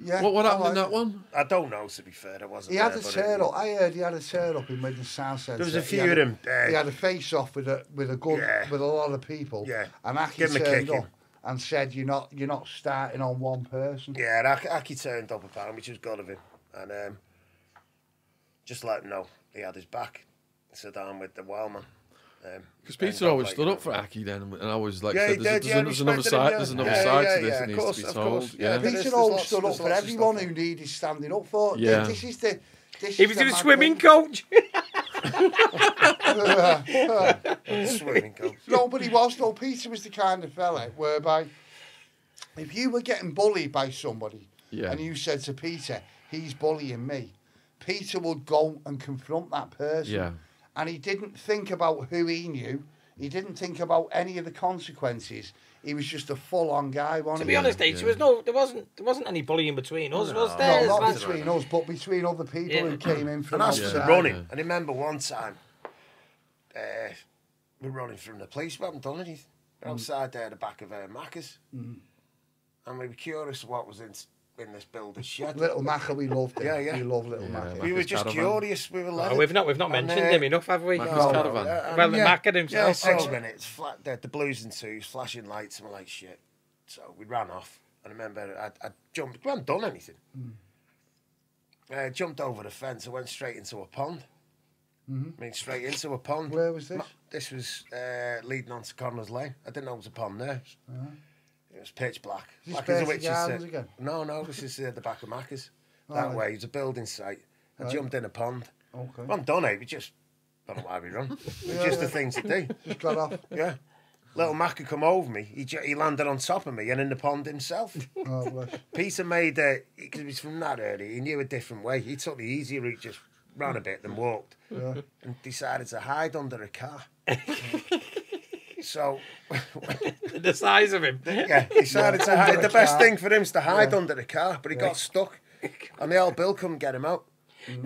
Yeah. What happened Oh, in that one? I don't know, to be fair. I wasn't He had there, a but turn up. I heard he had a turn up in Wigan South Centre. There was a He few had of them. He had a face off with a good Yeah. with a lot of people. Yeah. And Aki Give him a turned kicking. up and said, "You're not starting on one person." Yeah, Aki turned up apparently, which was good of him. And just let him know he had his back. Sit down with the wild man. Because Peter always stood up for Aki then, and I always like Yeah, said, he there's, did, yeah, there's another respected him, side, yeah. there's another Yeah, side yeah, to this, yeah, and of needs course, to be of told. course. Yeah. Yeah, Peter there's always lots- stood up there's for lots of everyone stuff. who needed standing up for. Yeah. This is the. He was a swimming coach. Swimming coach. No, but he was. No, Peter was the kind of fella whereby if you were getting bullied by somebody Yeah. and you said to Peter, he's bullying me, Peter would go and confront that person. Yeah. And he didn't think about who he knew. He didn't think about any of the consequences. He was just a full-on guy, To wasn't be he? honest, Dave, there wasn't any bullying between us, was there? No, not Like- between us, but between other people Yeah. who came in from And that's outside. the running. And I remember one time, we were running from the police. We hadn't done anything. We're outside there at the back of Macca's. And we were curious what was in this builder's shed. Little Macca, we loved him. Yeah, yeah. We love Little Yeah, Macca. We were Macca's just Caravan. curious. We were like, Oh, we've not mentioned him enough, have we? Macca's No, Caravan. Well, the Macca himself. Yeah, 6 Oh. minutes, flat, the blues and twos, flashing lights, and we're like, shit. So we ran off. And I remember I jumped, we hadn't done anything. I jumped over the fence, I went straight into a pond. I mean, straight into a pond. Where was this? This was leading on to Connors Lane. I didn't know it was a pond there. It was pitch black. Is this Black as a Bertie witch's Gardens sit. again? No, this is the back of Macca's. Oh, That right. way, it's a building site. I Right. jumped in a pond. Okay. We haven't done it, we just, don't know why we run. It's just a thing to do. Just got off. Yeah. Little Mac had come over me. He landed on top of me and in the pond himself. Oh, bless. Peter made because he was from that area. He knew a different way. He took the easy route, just ran a bit, then walked, Yeah. and decided to hide under a car. So, The size of him. yeah, he decided to hide. The best thing for him is to hide under the car, but he got stuck. And the old Bill couldn't get him out.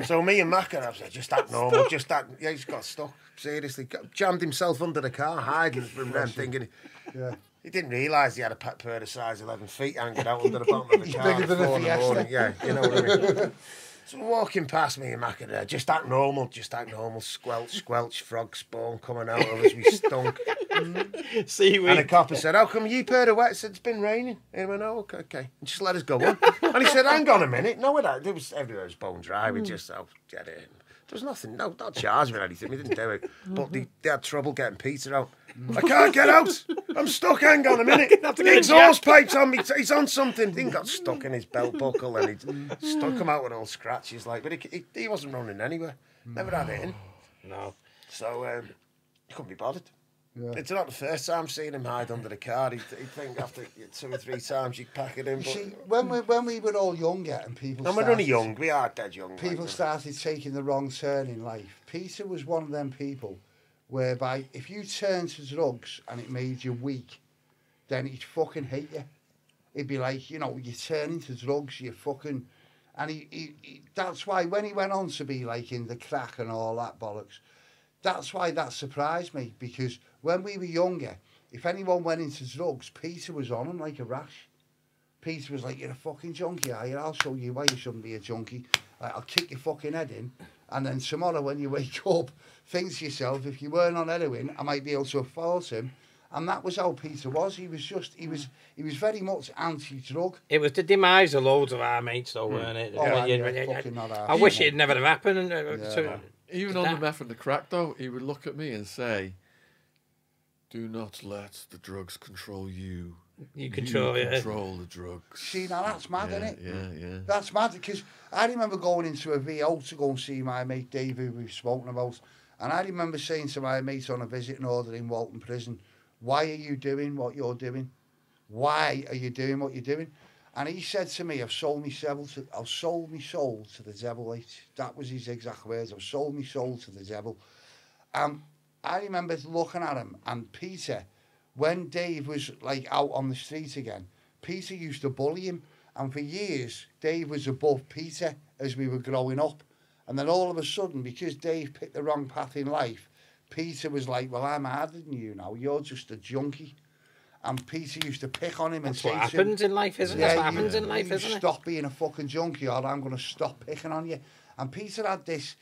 So me and Mac and I said, just act normal, just act. Yeah, he's got stuck. Seriously, jammed himself under the car, hiding from them, thinking. Yeah. He didn't realise he had a pair of size 11 feet hanging out under the bottom of the car. bigger than a 4 in the Fiesta. morning. Yeah, you know what I mean. So walking past me and Mac and I, just act normal, squelch, squelch, frog spawn coming out of us, we stunk. Seaweed. And the copper said, how come you pair of wet? I said, it's been raining. And he went, oh, okay. And just let us go on. And he said, hang on a minute. No, it was everywhere was bone dry. We just, get it in. There was nothing, not charged with anything. We didn't do it. But they had trouble getting Peter out. I can't get out. I'm stuck. Hang on a minute. The exhaust pipe's on me. He's on something. He got stuck in his belt buckle and he stuck him out with all scratches. Like, but he wasn't running anywhere. Never had it in. No. So he couldn't be bothered. Yeah. It's not the first time I've seen him hide under the car. He'd think after 2 or 3 times you'd pack it in. But, See, when we were all younger and people and we're only young. We are dead young. people like, started taking the wrong turn in life. Peter was one of them people whereby if you turned to drugs and it made you weak, then he'd fucking hate you. He'd be like, you know, you're turning to drugs, you're fucking... And he that's why when he went on to be like in the crack and all that bollocks, that's why that surprised me, because when we were younger, if anyone went into drugs, Peter was on him like a rash. Peter was like, you're a fucking junkie, are you? I'll show you why you shouldn't be a junkie. I'll kick your fucking head in. And then tomorrow when you wake up, think to yourself, if you weren't on heroin, I might be able to afford him. And that was how Peter was. He was very much anti-drug. It was the demise of loads of our mates, though, weren't it? Oh, yeah, fucking not I wish it'd never have happened. Even on the meth and the crack, though, he would look at me and say, do not let the drugs control you. You control it. Control the drugs. See, now that's mad, Yeah, isn't it? yeah. That's mad, because I remember going into a VO to go and see my mate Dave, who we've spoken about. And I remember saying to my mate on a visiting order in Walton Prison, why are you doing what you're doing? Why are you doing what you're doing? And he said to me, I've sold my soul to the devil. That was his exact words. I've sold my soul to the devil. I remember looking at him, and Peter, when Dave was like out on the street again, Peter used to bully him. And for years, Dave was above Peter as we were growing up. And then all of a sudden, because Dave picked the wrong path in life, Peter was like, well, I'm harder than you now. You're just a junkie. And Peter used to pick on him That's and what say to him, happens in life, isn't it? That's what happens in life, you isn't it? stop being a fucking junkie or I'm going to stop picking on you. And Peter had this,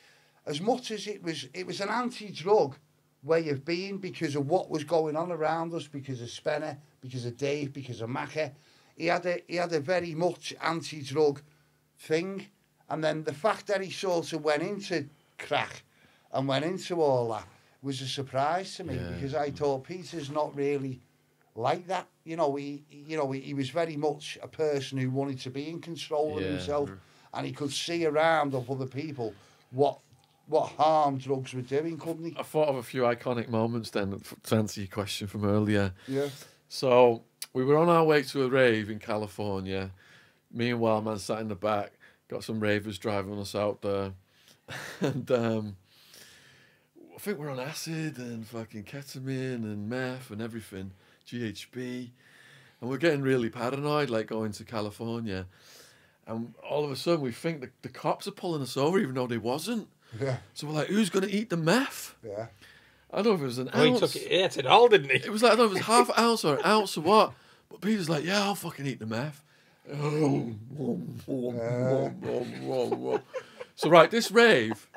as much as it was an anti-drug way of being because of what was going on around us, because of Spenner, because of Dave, because of Macca. He had a very much anti-drug thing. And then the fact that he sort of went into crack and went into all that was a surprise to me, because I thought Peter's not really like that. You know, he was very much a person who wanted to be in control of himself, and he could see around of other people what harm drugs were doing, couldn't he? I thought of a few iconic moments then to answer your question from earlier. Yeah. So we were on our way to a rave in California. Me and Wildman sat in the back, got some ravers driving us out there. And I think we're on acid and fucking ketamine and meth and everything, GHB. And we're getting really paranoid, like going to California. And all of a sudden we think the cops are pulling us over even though they wasn't. Yeah. So we're like, who's going to eat the meth? Yeah. I don't know if it was an Oh, he ounce. took it. He ate it all, didn't he? It was like, I don't know if it was half an ounce or an ounce or what. But Peter's like, yeah, I'll fucking eat the meth. So, right, this rave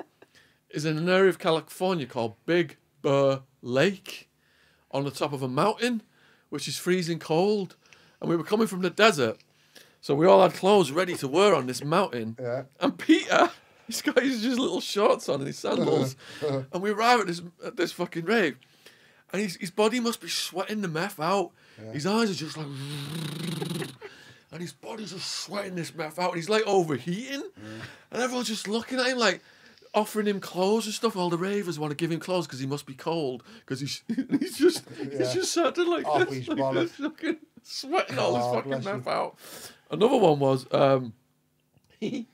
is in an area of California called Big Bear Lake on the top of a mountain, which is freezing cold. And we were coming from the desert. So we all had clothes ready to wear on this mountain. Yeah. And Peter, he's got his just little shorts on and his sandals. And we arrive at this fucking rave. And his body must be sweating the meth out. Yeah. His eyes are just like... And his body's just sweating this meth out. And he's like overheating. And everyone's just looking at him like... offering him clothes and stuff. All the ravers want to give him clothes because he must be cold. Because he's just sat there like Off this, his like bonnet. this, fucking sweating all this fucking bless meth him. out. Another one was he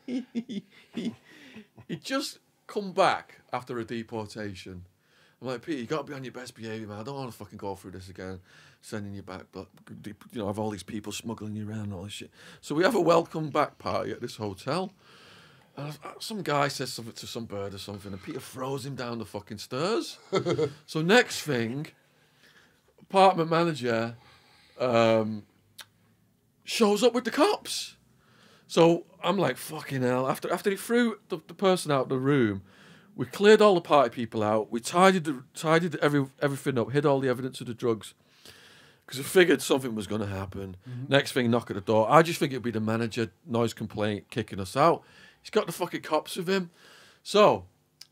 just come back after a deportation, I'm like, Pete, you got to be on your best behaviour, man. I don't want to fucking go through this again, sending you back, but, you know, have all these people smuggling you around and all this shit. So we have a welcome back party at this hotel. And some guy says something to some bird or something, and Peter throws him down the fucking stairs. So next thing, apartment manager shows up with the cops. So I'm like, fucking hell. After he threw the person out of the room, we cleared all the party people out. We tidied everything up, hid all the evidence of the drugs. Because I figured something was going to happen. Next thing, knock at the door. I just think it'd be the manager, noise complaint, kicking us out. He's got the fucking cops with him. So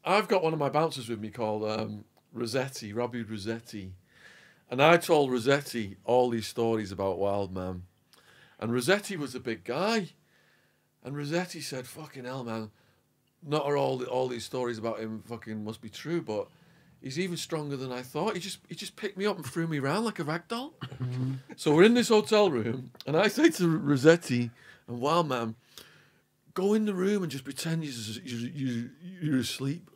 I've got one of my bouncers with me called Rossetti, Robbie Rossetti. And I told Rossetti all these stories about Wildman. And Rossetti was a big guy. And Rossetti said, fucking hell, man. Not all these stories about him fucking must be true, but he's even stronger than I thought. He just picked me up and threw me around like a rag doll. So we're in this hotel room, and I say to Rossetti and Wildman, go in the room and just pretend you're asleep.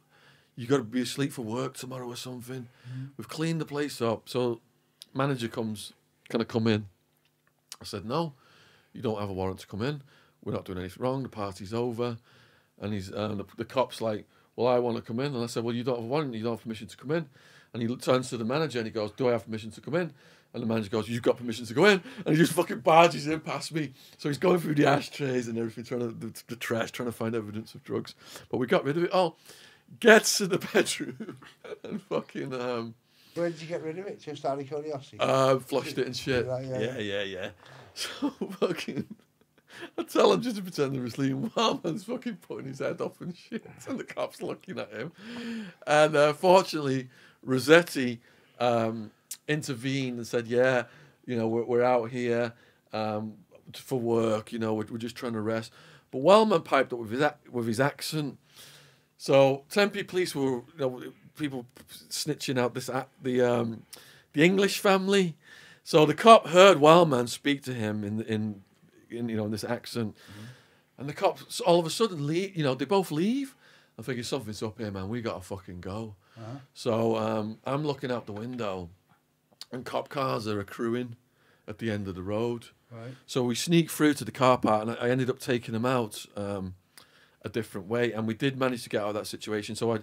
You got to be asleep for work tomorrow or something. We've cleaned the place up. So manager comes, can I come in? I said, no, you don't have a warrant to come in. We're not doing anything wrong. The party's over. And he's the cop's like, well, I want to come in. And I said, well, you don't have a warrant. You don't have permission to come in. And he turns to the manager and he goes, do I have permission to come in? And the manager goes, you've got permission to go in. And he just fucking barges in past me. So he's going through the ashtrays and everything, the trash, trying to find evidence of drugs. But we got rid of it all. Gets to the bedroom and fucking... Where did you get rid of it? Just out of curiosity? Flushed it and shit. Right, Yeah. So fucking... I tell him just to pretend they're asleep. Wildman's fucking putting his head up and shit. And the cop's looking at him. And fortunately, Rossetti intervened and said, yeah, you know, we're out here for work. You know, we're just trying to rest. But Wildman piped up with his accent. So Tempe police were, you know, people snitching out the English family. So the cop heard Wildman speak to him in you know, in this accent, and the cops all of a sudden leave. You know, they both leave. I figured something's up here, man. We gotta fucking go. So I'm looking out the window, and cop cars are accruing at the end of the road. Right. So we sneak through to the car park, and I ended up taking them out a different way, and we did manage to get out of that situation. So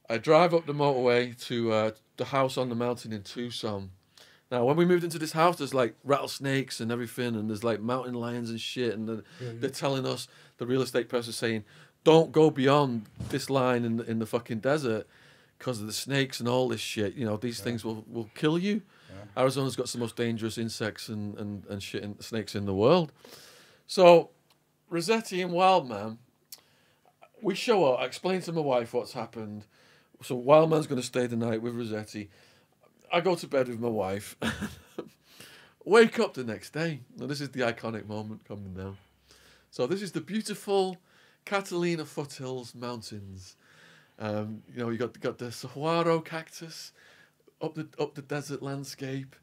I drive up the motorway to the house on the mountain in Tucson. Now, when we moved into this house, there's like rattlesnakes and everything, and there's like mountain lions and shit, and they're telling us, the real estate person saying, don't go beyond this line in the fucking desert because of the snakes and all this shit. You know, these things will kill you. Yeah. Arizona's got some of the most dangerous insects and shit and snakes in the world. So, Rossetti and Wildman, we show up, I explain to my wife what's happened. So Wildman's going to stay the night with Rossetti. I go to bed with my wife. Wake up the next day. Now, this is the iconic moment coming down. So this is the beautiful Catalina Foothills Mountains. You know, you got the saguaro cactus up the desert landscape.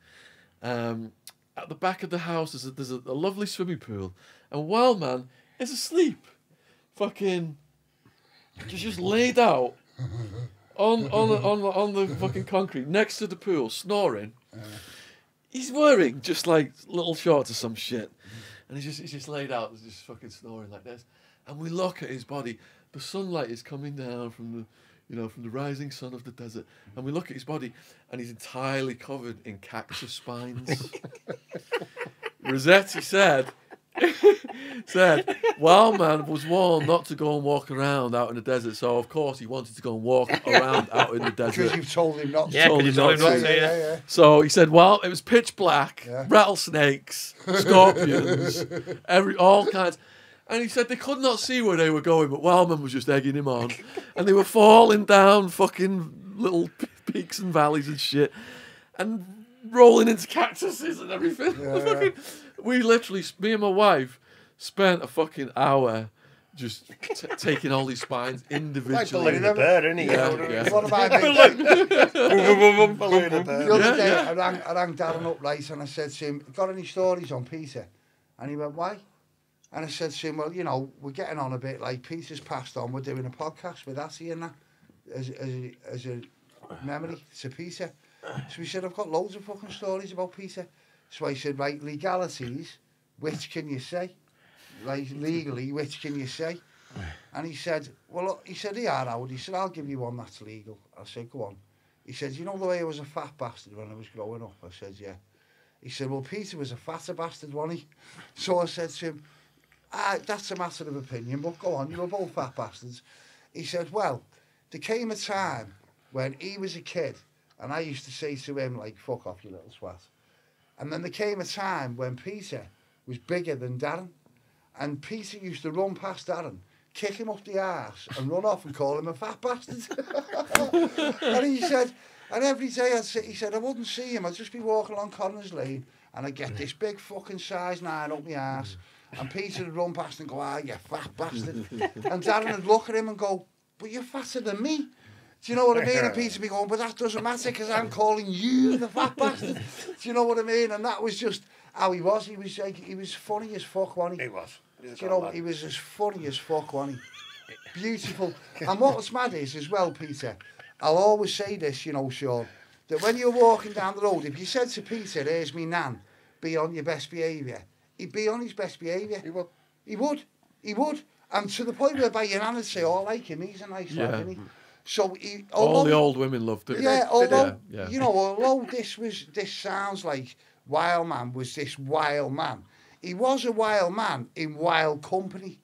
At the back of the house, there's a lovely swimming pool, and Wildman is asleep, fucking just laid out on the fucking concrete next to the pool, snoring. He's wearing just like little shorts or some shit, and he's just laid out, just fucking snoring like this. And we look at his body. The sunlight is coming down from the rising sun of the desert, and we look at his body, and he's entirely covered in cactus spines. Rossetti said, Wildman was warned not to go and walk around out in the desert, so of course he wanted to go and walk around out in the desert. Because you've told him not to. Yeah, because you told him not to. Yeah. So he said, well, it was pitch black, rattlesnakes, scorpions, all kinds. And he said they could not see where they were going, but Wildman was just egging him on. And they were falling down fucking little peaks and valleys and shit. And rolling into cactuses and everything. Yeah. We literally, me and my wife, spent a fucking hour just taking all these spines individually. Like balloon a bird, isn't he? Yeah. What about me? Balloon a bird. The other day, I rang Darren up late and I said to him, got any stories on Peter? And he went, why? And I said to him, well, you know, we're getting on a bit, like Peter's passed on, we're doing a podcast with Atty and that, as a memory to Peter. So he said, I've got loads of fucking stories about Peter. So I said, right, legalities, which can you say? Like, legally, which can you say? And he said, well, look, he said, yeah, Howard. He said, I'll give you one that's legal. I said, go on. He said, you know the way I was a fat bastard when I was growing up? I said, yeah. He said, well, Peter was a fatter bastard, wasn't he? So I said to him, that's a matter of opinion, but go on, you were both fat bastards. He said, well, there came a time when he was a kid, and I used to say to him, like, fuck off, you little swat. And then there came a time when Peter was bigger than Darren, and Peter used to run past Darren, kick him up the arse, and run off and call him a fat bastard. And he said, and every day he said, I wouldn't see him, I'd just be walking along Connors Lane, and I'd get this big fucking size 9 up my arse, and Peter would run past and go, you fat bastard. And Darren would look at him and go, but you're fatter than me. Do you know what I mean? And Peter would be going, but that doesn't matter because I'm calling you the fat bastard. Do you know what I mean? And that was just how he was. He was like, he was funny as fuck, wasn't he? He was. You know, he was as funny as fuck, wasn't he? Beautiful. And what's mad is, as well, Peter, I'll always say this, you know, Sean, that when you're walking down the road, if you said to Peter, here's me nan, be on your best behaviour, he'd be on his best behaviour. He would. He would. He would. And to the point whereby your nan would say, oh, I like him, he's a nice lad, isn't he? So he, all the old women loved it. Yeah, although, you know, although this sounds like Wild Man was this wild man, he was a wild man in wild company,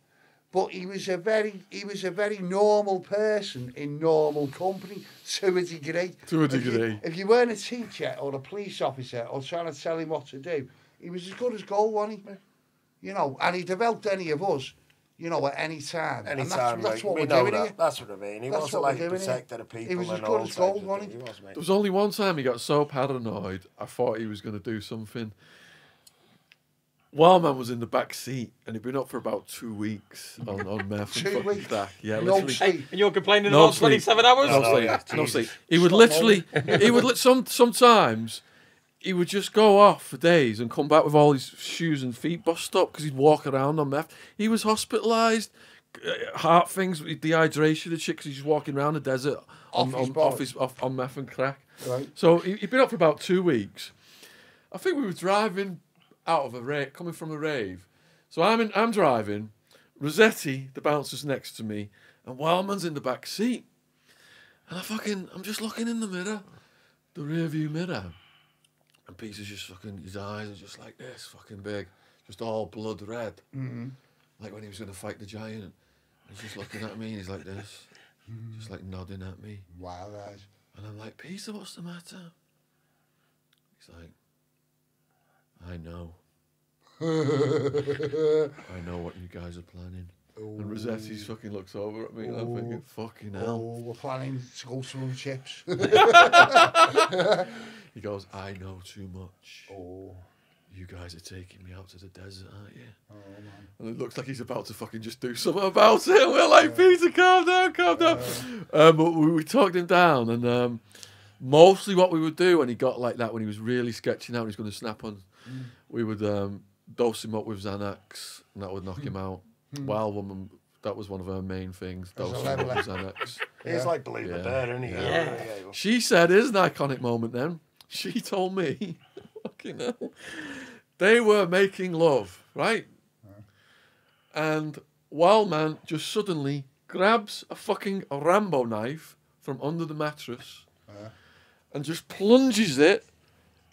but he was a very normal person in normal company to a degree. To a degree. If you weren't a teacher or a police officer or trying to tell him what to do, he was as good as gold, wasn't he? You know, and he developed any of us, you know, at any time. Any and time, that's what we we're know doing that. here. That's what I mean. He wasn't like a protector of people. He was as and good all as gold, types of wasn't he? things. He was, mate. There was only one time he got so paranoid, I thought he was going to do something. Wildman was in the back seat, and he'd been up for about 2 weeks on meth. 2 weeks? Stack. Yeah, No literally. sleep. And you're complaining No about sleep. 27 hours? No Oh, sleep. yeah, No Jesus. sleep. He would literally, sometimes he would just go off for days and come back with all his shoes and feet bust up because he'd walk around on meth. He was hospitalised, heart things, dehydration and shit because he's walking around the desert on meth and crack. Right. So he'd been up for about 2 weeks. I think we were driving out of a rave, coming from a rave. So I'm driving, Rossetti, the bouncer's next to me, and Wildman's in the back seat. And I'm just looking in the mirror, the rear view mirror. And Peter's just fucking, his eyes are just like this, fucking big, just all blood red. Mm-hmm. Like when he was going to fight the giant. And he's just looking at me and he's like this, just like nodding at me. Wild eyes. And I'm like, Peter, what's the matter? He's like, I know. I know what you guys are planning. Ooh. And Rossetti's fucking looks over at me and I'm thinking, fucking hell. Oh, we're planning to go through chips. He goes, I know too much. Oh. You guys are taking me out to the desert, aren't you? Oh, man. And it looks like he's about to fucking just do something about it. And we're like, Peter, calm down, calm down. But we talked him down and mostly what we would do when he got like that, when he was really sketching out and he's going to snap on, we would dose him up with Xanax and that would knock him out. Wild Woman, that was one of her main things, dose him up with Xanax. He's like Believer Bear, isn't he? Yeah. She said, here's an iconic moment then. She told me, fucking hell, they were making love, right? And Wildman just suddenly grabs a fucking Rambo knife from under the mattress and just plunges it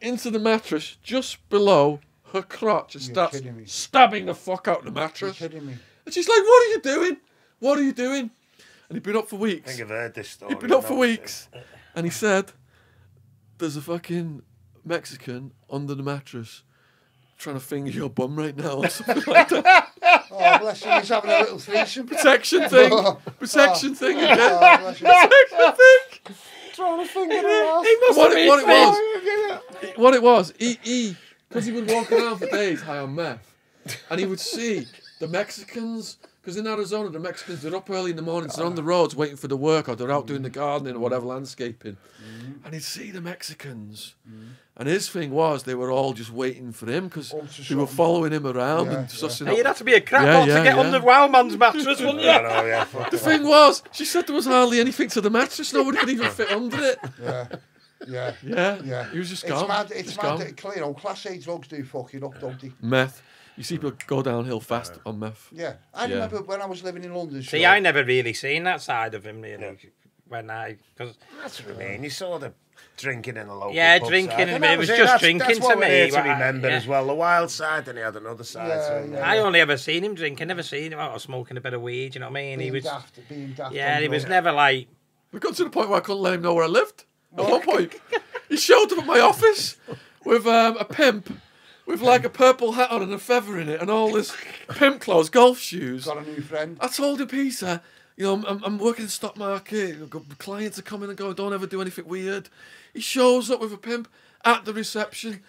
into the mattress just below her crotch and starts stabbing the fuck out of the mattress. You're kidding me. And she's like, what are you doing? What are you doing? And he'd been up for weeks. I think I've heard this story. He'd been up for weeks. And he said, there's a fucking Mexican under the mattress trying to finger your bum right now or something like that. Oh, bless him, he's having a little threesome. Protection thing. Protection thing again. Oh, bless him. Protection thing. Trying to finger her ass. What it was, he because he would walk around for days high on meth, and he would see the Mexicans, Because in Arizona, the Mexicans, they're up early in the mornings, they're on the roads waiting for the work, or they're out doing the gardening or whatever, landscaping. And he'd see the Mexicans. And his thing was, they were all just waiting for him because they were following him around and sussing Hey, up. you'd have to be a crackpot to get under Wildman's mattress, wouldn't you? I know, yeah. Fuck The that. thing was, she said there was hardly anything to the mattress. Nobody could even fit under it. Yeah. He was just It's gone. mad. It's Just mad. gone. That, you know, Class A drugs do fuck you up, don't they? Meth. You see people go downhill fast on meth. Yeah. I remember when I was living in London. See, Sean, I never really seen that side of him, really. Because That's what I mean. You saw the drinking in the local Yeah, pub drinking, side. and that it was it. just That's drinking what to we're me, here to but I- remember yeah. as well. The wild side, then he had another side. Yeah, so, yeah. I only ever seen him drinking, never seen him out smoking a bit of weed, you know what I mean? being He was, daft. yeah, on he was drugs. never like, We got to the point where I couldn't let him know where I lived. At one point, he showed up at my office with a pimp with like a purple hat on and a feather in it and all this pimp clothes, golf shoes. Got a new friend. I told him, Peter, you know, I'm working in the stock market. I've got clients are coming and going. Don't ever do anything weird. He shows up with a pimp at the reception.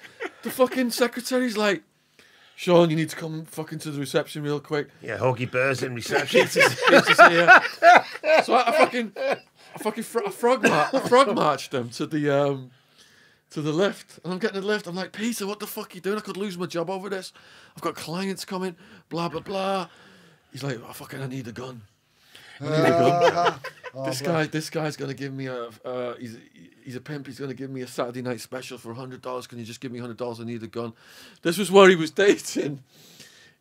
The fucking secretary's like, Sean, you need to come fucking to the reception real quick. Yeah, Huggy Bears in reception. Peter's here. So I frog marched them to the lift, and I'm getting the lift. I'm like, Peter, what the fuck are you doing? I could lose my job over this. I've got clients coming. Blah blah blah. He's like, I need a gun. I need a gun. This guy's gonna give me he's a pimp. He's gonna give me a Saturday night special for $100. Can you just give me $100? I need a gun. This was where he was dating.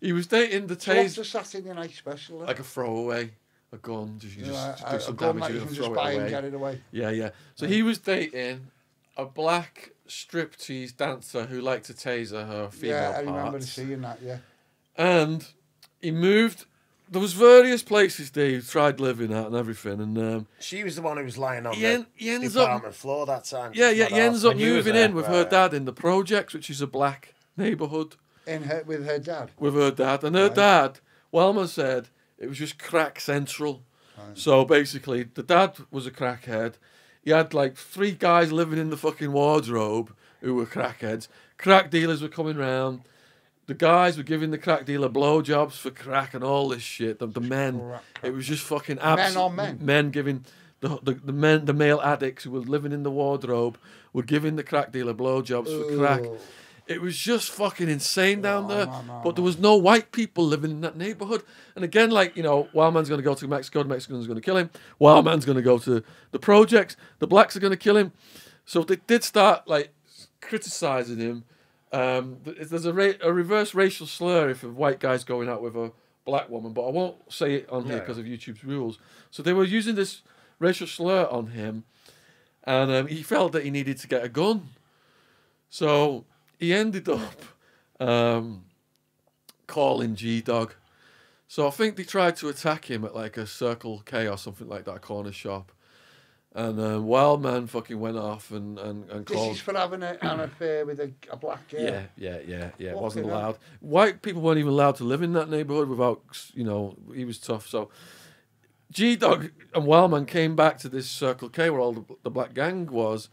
He was dating the So what's Taser, the Saturday night special? like a throwaway, a gun. Just you just do a some gun damage that you and can throw just it buy away. and get it away. Yeah. So he was dating a black striptease dancer who liked to taser her female Yeah, I remember parts. seeing that. Yeah. And he moved. There was various places they tried living at and everything, and She was the one who was lying on He the ends up- department floor that time. he ends up When you was moving there, in with her dad in the projects, which is a black neighbourhood, With her dad. with her dad. And her dad, Wellman said, it was just crack central. So basically, the dad was a crackhead. He had like 3 guys living in the fucking wardrobe who were crackheads. Crack dealers were coming round. The guys were giving the crack dealer blowjobs for crack and all this shit. The men, it was just fucking Men on men. Men giving the male addicts who were living in the wardrobe were giving the crack dealer blowjobs for crack. Ooh. It was just fucking insane down there. But there was no white people living in that neighborhood. And again, like, you know, Wildman's going to go to Mexico, the Mexicans are going to kill him. Wildman's going to go to the projects, the blacks are going to kill him. So they did start, like, criticizing him. There's a reverse racial slur if a white guy's going out with a black woman, but I won't say it on here because of YouTube's rules. So they were using this racial slur on him, and he felt that he needed to get a gun. So he ended up calling G-Dog. So I think they tried to attack him at like a Circle K or something like that, a corner shop. And Wildman fucking went off and This called. is for having an affair with a black girl. Yeah. It Fucking wasn't hell. allowed. White people weren't even allowed to live in that neighborhood without, you know, he was tough. So G-Dog and Wildman came back to this Circle K where all the black gang was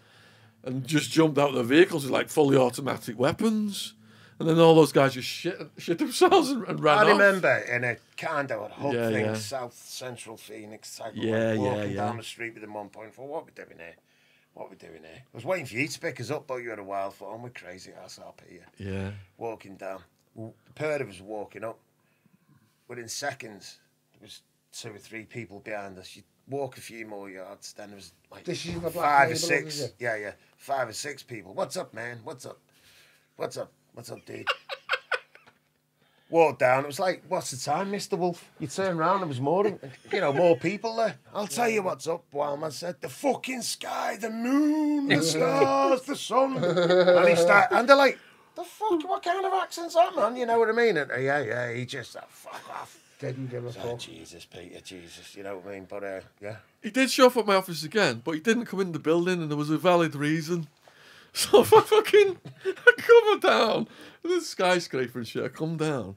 and just jumped out of their vehicles with like fully automatic weapons. And then all those guys just shit themselves and ran I off. remember in a condo at Hub Yeah, thing, yeah. South Central Phoenix, type of Yeah, like, yeah, walking yeah. down the street with a 1.4. What are we doing here? What are we doing here? I was waiting for you to pick us up, but you had a wild foot on with crazy ass up here. Yeah. Walking down. The pair of us walking up. Within seconds, there was 2 or 3 people behind us. You'd walk a few more yards, then there was like This is in the black 5 or neighbourhood, 6. is it? Yeah. 5 or 6 people. What's up, man? What's up? What's up? What's up, dude? Walked down. It was like, what's the time, Mr. Wolf? You turn around, there was more people there. I'll tell you what's up, Wildman said. The fucking sky, the moon, the stars, the sun. And they're like, the fuck, what kind of accent's that, man? You know what I mean? And, yeah, he just said, fuck off. Didn't give a fuck. Jesus, Peter, Jesus, you know what I mean? But, yeah. He did show up at my office again, but he didn't come in the building, and there was a valid reason. So I come down, the skyscraper and shit, I come down,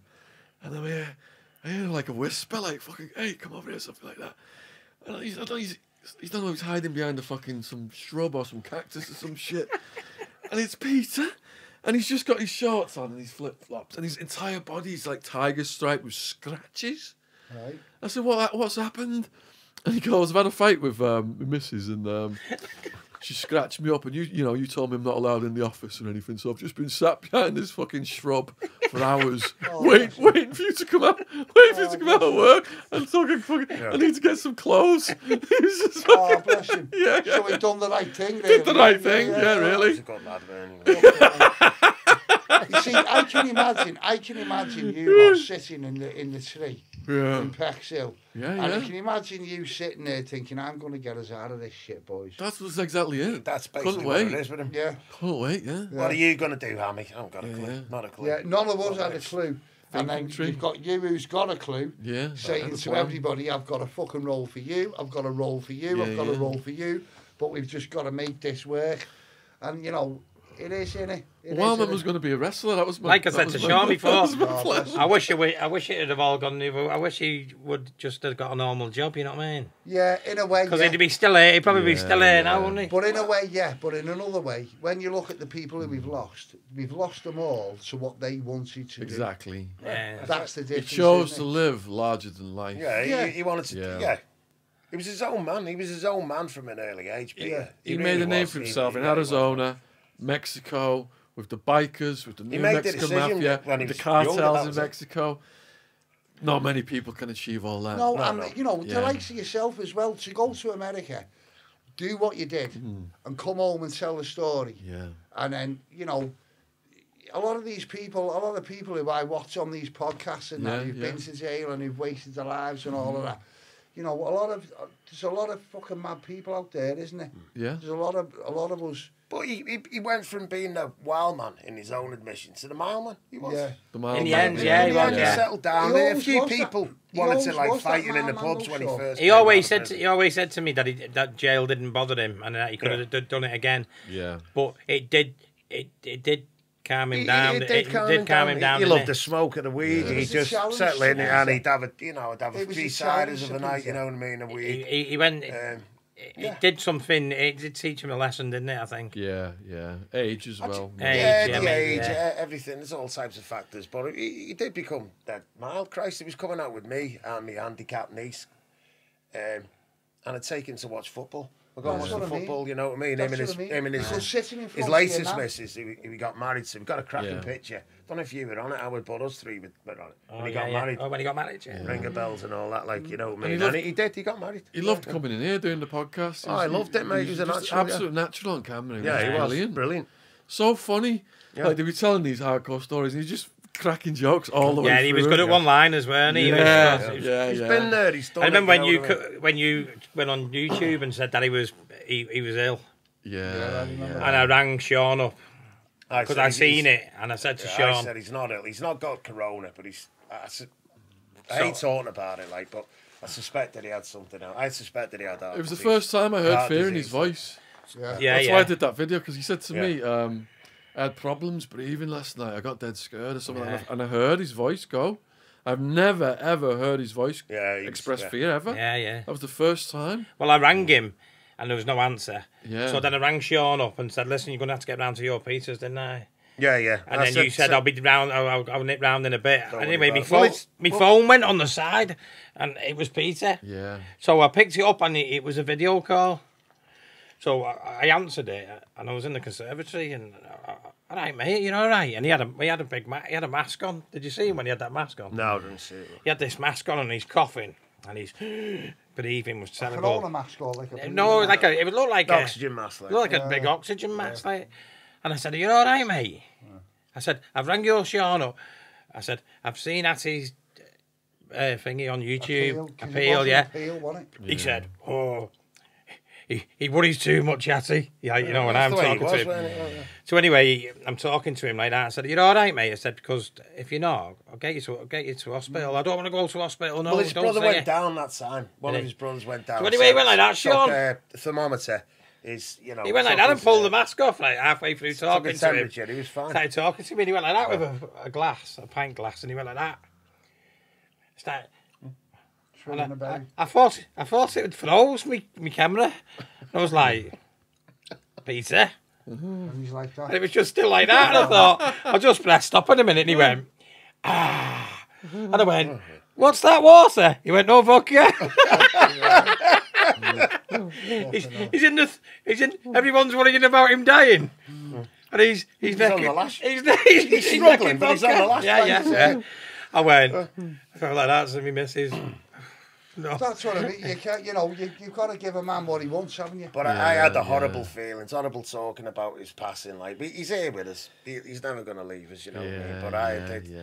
and I hear like a whisper, like, fucking, hey, come over here, something like that. And I don't know, he's hiding behind some shrub or some cactus or some shit. And it's Peter, and he's just got his shorts on and his flip-flops, and his entire body's like tiger striped with scratches. Right. I said, what's happened? And he goes, I've had a fight with my missus, and she scratched me up, and you told me I'm not allowed in the office or anything, so I've just been sat behind this fucking shrub for hours, waiting for you to come out, of work, and talking fucking, I need to get some clothes. He was just fucking, Bless him. Yeah. So he done the right thing, really. Did the right thing, yeah, really. He's a good lad, man. You see, I can imagine you lot sitting in the tree in Pexhill. Yeah, And yeah. I can imagine you sitting there thinking, I'm going to get us out of this shit, boys. That's exactly it. That's Couldn't basically what it wait. is with him. Yeah. Couldn't wait, yeah. What are you going to do, Hammy? I haven't got a clue. Yeah. Not a clue. Yeah, none of us had a clue. And then Thinking tree. you've got you who's got a clue, Yeah. saying to everybody, I've got a fucking role for you, I've got a role for you, I've got a role for you, but we've just got to make this work. And, it is, innit? Wildman was going to be a wrestler. That was my, Like I said to Sean before, plan. I wish it would have all gone the other. I wish he would just have got a normal job. You know what I mean? Yeah, in a way, Because yeah. he'd be still here. He'd probably be still here now, wouldn't he? But in a way, yeah. But in another way, when you look at the people who we've lost them all to what they wanted to Exactly. Yeah. do. That's the He difference. chose isn't to it? live larger than life. Yeah, Yeah. He wanted to. Yeah. Yeah. He was his own man. He was his own man from an early age. Peter. He made a name for himself in Arizona, Mexico, with the bikers, with the New made the Mexican decision mafia, when he with the was younger, cartels that in was it. Mexico. Not many people can achieve all that. No, No, and no. the Yeah. likes of yourself as well, to go to America, do what you did, and come home and tell the story. Yeah. And then, a lot of the people who I watch on these podcasts and that, who've been to jail and who've wasted their lives and all of that, there's a lot of fucking mad people out there, isn't there? Yeah. There's a lot of us. But he went from being a wild man in his own admission to the mild man. He was. Yeah. The mild In the man. end, yeah, he In the was, end, yeah. he settled down. He A always few was that- people he wanted to always was that fight him in the man, pubs though, when he Sean. first. He came always out of said to me that that jail didn't bother him and that he could have done it again. Yeah. But it did calm him prison. down. It did calm him down. He didn't loved it? the smoke of the weed. It He was a just challenge, settled in yeah. and he'd have a It was a 3 ciders challenge of to a night. Peter. You know what I mean? A weed. He went. Um, It did something. It did teach him a lesson, didn't it? I think. Yeah, yeah. Age as well. Age, Yeah, yeah, the mate, age, yeah. everything. There's all types of factors. But he did become that mild. Christ, he was coming out with me and my handicapped niece. And I'd take him to watch football. We're going to That's watch the what I mean. football, you know what I mean? That's Him and what I mean. him and So sitting in his front of you latest now- missus, he got married to. We got a cracking Yeah. picture. Don't know if you were on it, Howard, but us three were on it. Oh, When he yeah, got yeah. married. Oh, when he got married, yeah. Ringer bells and all that, like, you know what I And mean? he loved- And he did, he got married. He loved coming in here doing the podcast. Oh, I loved it, mate. He was a just natural, yeah. absolute natural on camera. Yeah, he was brilliant. So funny. Yeah. Like they were telling these hardcore stories, and he's just cracking jokes all the way. Yeah, and he was through good it. at one-liners, weren't he? Yeah, He was- yeah, He's yeah. been there, he's done I remember it, when you know what I mean? when you went on YouTube and said that he was ill, Yeah, and I rang Sean up because said I he's- seen it, and I said to I Sean, said he's not ill. He's not got corona, but I hate talking about it, like, but I suspect that he had something else. I suspect that he had that. It was the first time I heard Heart fear in his disease. voice. Yeah. yeah, That's yeah. why I did that video, because he said to Yeah. me, I had problems breathing last night. I got dead scared or something, Yeah. and I heard his voice go. I've never ever heard his voice express yeah. fear ever. Yeah, yeah. That was the first time. Well, I rang him, and there was no answer. Yeah. So then I rang Sean up and said, "Listen, you're going to have to get round to your pizzas, didn't I?" Yeah. And then you said, "I'll be round. I'll nip round in a bit." Don't Anyway, worry my about it. phone, phone went on the side, and it was Peter. Yeah. So I picked it up, and it was a video call. So I answered it, and I was in the conservatory, and all right, mate, you know, all right. And he had a mask on. Did you see him when he had that mask on? No, I didn't see it. He had this mask on, and he's coughing, and he's breathing was Corona terrible. mask or like a No, it would look like Oxygen mask, like. It looked like a big oxygen mask, like. And I said, "Are you all right, mate?" I said, "I've rang your Sean up." I said, "I've seen Attie's thingy on YouTube. Appeal, yeah." Appeal, wasn't it? He said, "Oh, he worries too much, Attie." Yeah, you know, when That's I'm the way he talking was, to him. wasn't it? Yeah. So anyway, I'm talking to him like that. I said, "You're all right, mate?" I said, "Because if you're not, I'll get you to hospital. I don't want to go to hospital. No, Well, his don't brother say went it." down that time. One Did of he? his brothers went down. So anyway, he went like that, took Sean. a thermometer. Is, you know, He went like that and pulled the mask off like halfway through took talking the to him. temperature. He was fine. Started talking to me, and he went like that with a glass, a pint glass, and he went like that. Started, Shredding and the belly. I thought it would froze me camera. I was like, Peter, And he's like and that. it was just still like that. And I thought, I'll just press stop in a minute. And he went, ah, and I went, what's that water? He went, no vodka. he's in everyone's worrying about him dying. And he's on the lash. He's struggling, but he's on the lash. Yeah. I went, I felt like that to me missus. No. That's what I mean. You can't, you've got to give a man what he wants, haven't you? But I had the horrible feelings, horrible talking about his passing. Like, he's here with us. He's never going to leave us, you know what I mean? But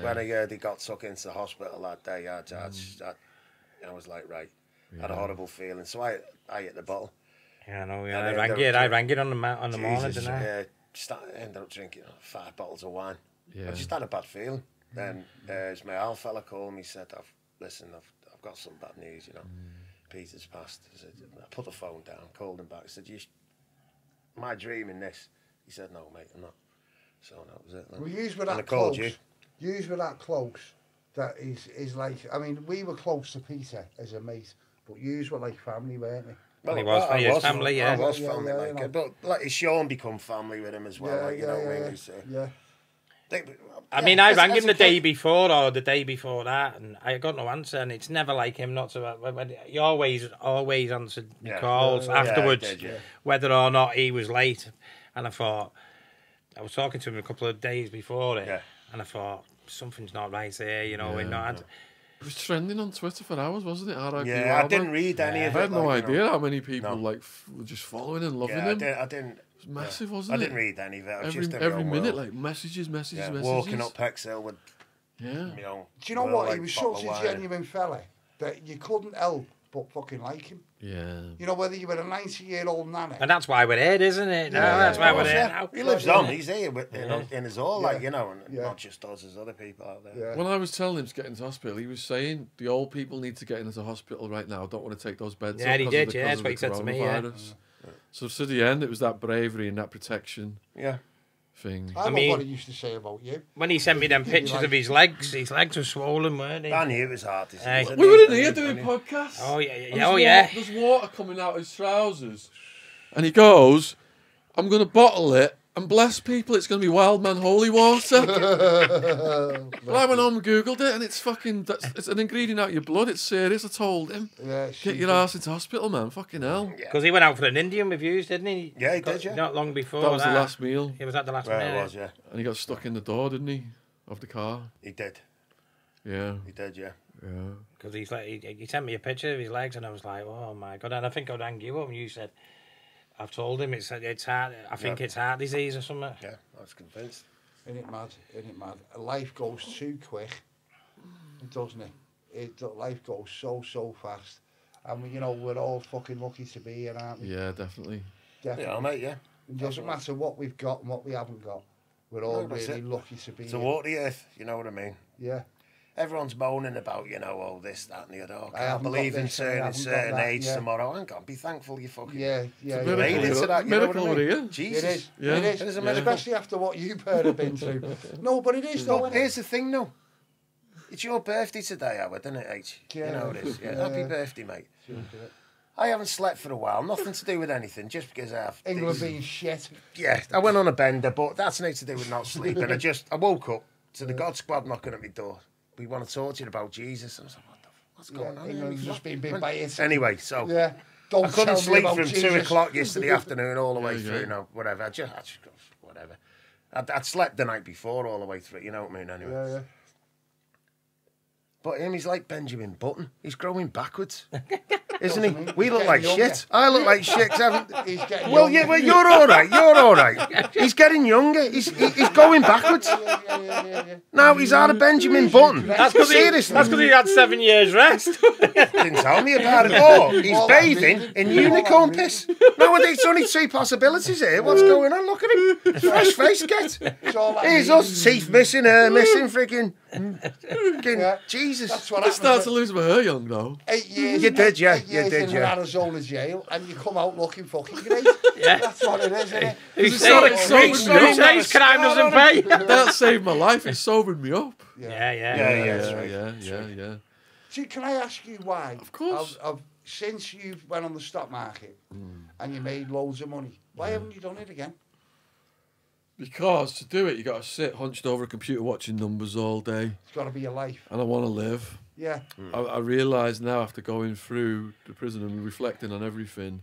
when I heard he got took into the hospital that day, I was like, right. I had a horrible feeling. So I hit the bottle. Yeah, I know. Yeah, I rang it on the morning, didn't I? Ended up drinking 5 bottles of wine. I just had a bad feeling. Then my old fella called me, said, listen, I've got some bad news, Peter's passed. I put the phone down, called him back. I said, am I dreaming this? He said, no, mate, I'm not. So that was it. Well, yous were that close. Yous were that close. That is like, I mean, we were close to Peter as a mate, but yous were like family, weren't we? Well, he was for his family, yeah. I was family, but like Sean become family with him as well, you know what I mean? Yeah. I mean, I rang him the day before or the day before that, and I got no answer. And it's never like him not to. He always answered my calls afterwards, whether or not he was late. And I thought, I was talking to him a couple of days before it, and I thought something's not right here. We're not. It was trending on Twitter for hours, wasn't it? R.I.P. Yeah, I didn't read any of it. I had no idea how many people were just following and loving him. I didn't. It was massive, wasn't I it? didn't read any of it. Every minute, like messages. Walking up Pexhill with, Do you know what? He was such a genuine fella that you couldn't help but fucking like him. Yeah. Whether you were a 90-year-old nanny. And that's why we're here, isn't it? No, that's why we're here now. He lives on. He's here in us all, and not just us, as other people out there. Yeah. When I was telling him to get into hospital, he was saying the old people need to get into hospital right now. Don't want to take those beds. Yeah, he did. That's what he said to me. Yeah. So to the end, it was that bravery and that protection. Yeah. Thing. I mean, what he used to say about you. When he sent me them pictures of his legs were swollen, weren't they? I knew it was hard. We were in here doing podcasts. Oh yeah. There's water coming out of his trousers, and he goes, "I'm going to bottle it and bless people. It's going to be Wildman holy water." Well, I went home and googled it, and it's an ingredient out of your blood. It's serious. I told him, get your ass into hospital, man. Fucking hell. Because he went out for an Indian with you, didn't he? Yeah, he did. Yeah. Not long before that was the last meal. He was at the last meal. It was, yeah. And he got stuck in the door, didn't he, of the car? He did. Yeah. He did, yeah. Because he sent me a picture of his legs, and I was like, oh my god! And I think I rang you up, and you said, I've told him it's heart. I think it's heart disease or something. Yeah, I was convinced. Isn't it mad? Life goes too quick, doesn't it? Life goes so fast, and we're all fucking lucky to be here, aren't we? Yeah, definitely. Yeah, mate. Yeah. It doesn't matter what we've got and what we haven't got. We're all really lucky to be here. To walk the earth, you know what I mean? Yeah. Everyone's moaning about, all this, that, and the other. I can't believe in certain age tomorrow. I can't be thankful you fucking made it to that. Miracle over here. Jesus. It is. Yeah. It is. Especially after what you've have been through. No, but it is though. Here's the thing, though. It's your birthday today, Howard, isn't it, H? Yeah. You know it is. Yeah. Happy birthday, mate. I haven't slept for a while. Nothing to do with anything, just because I have... England being shit. Yeah, I went on a bender, but that's nothing to do with not sleeping. I woke up to the God Squad knocking at my door. We want to talk to you about Jesus. I was like, what's going on? England's just been bit by it. Anyway, so... Yeah. I couldn't sleep from 2 o'clock yesterday afternoon all the way through, whatever. I just whatever. I'd slept the night before all the way through, you know what I mean, anyway. Yeah. But he's like Benjamin Button. He's growing backwards, isn't he? We look like shit. I look like shit. He's getting well, yeah, well, you're all right. You're all right. He's getting younger. He's going backwards. Yeah. Now he's out of Benjamin Button. That's because he had 7 years rest. Didn't tell me about it. Oh, he's bathing in unicorn piss. No, it's only 2 possibilities here. What's going on? Look at him. Fresh face, get. Here's us, teeth missing, hair missing, freaking Jesus. That's what I started to lose my hair young, though. 8 years. You did, yeah. You did, in Arizona jail, and you come out looking fucking great. Yeah. That's what it is, isn't it? Who says crime doesn't pay? That saved my life. It sobered me up. Yeah. See, can I ask you why? Of course. Since you went on the stock market and you made loads of money, why haven't you done it again? Because to do it, you got to sit hunched over a computer watching numbers all day. It's got to be your life. And I want to live. Yeah. I realise now after going through the prison and reflecting on everything,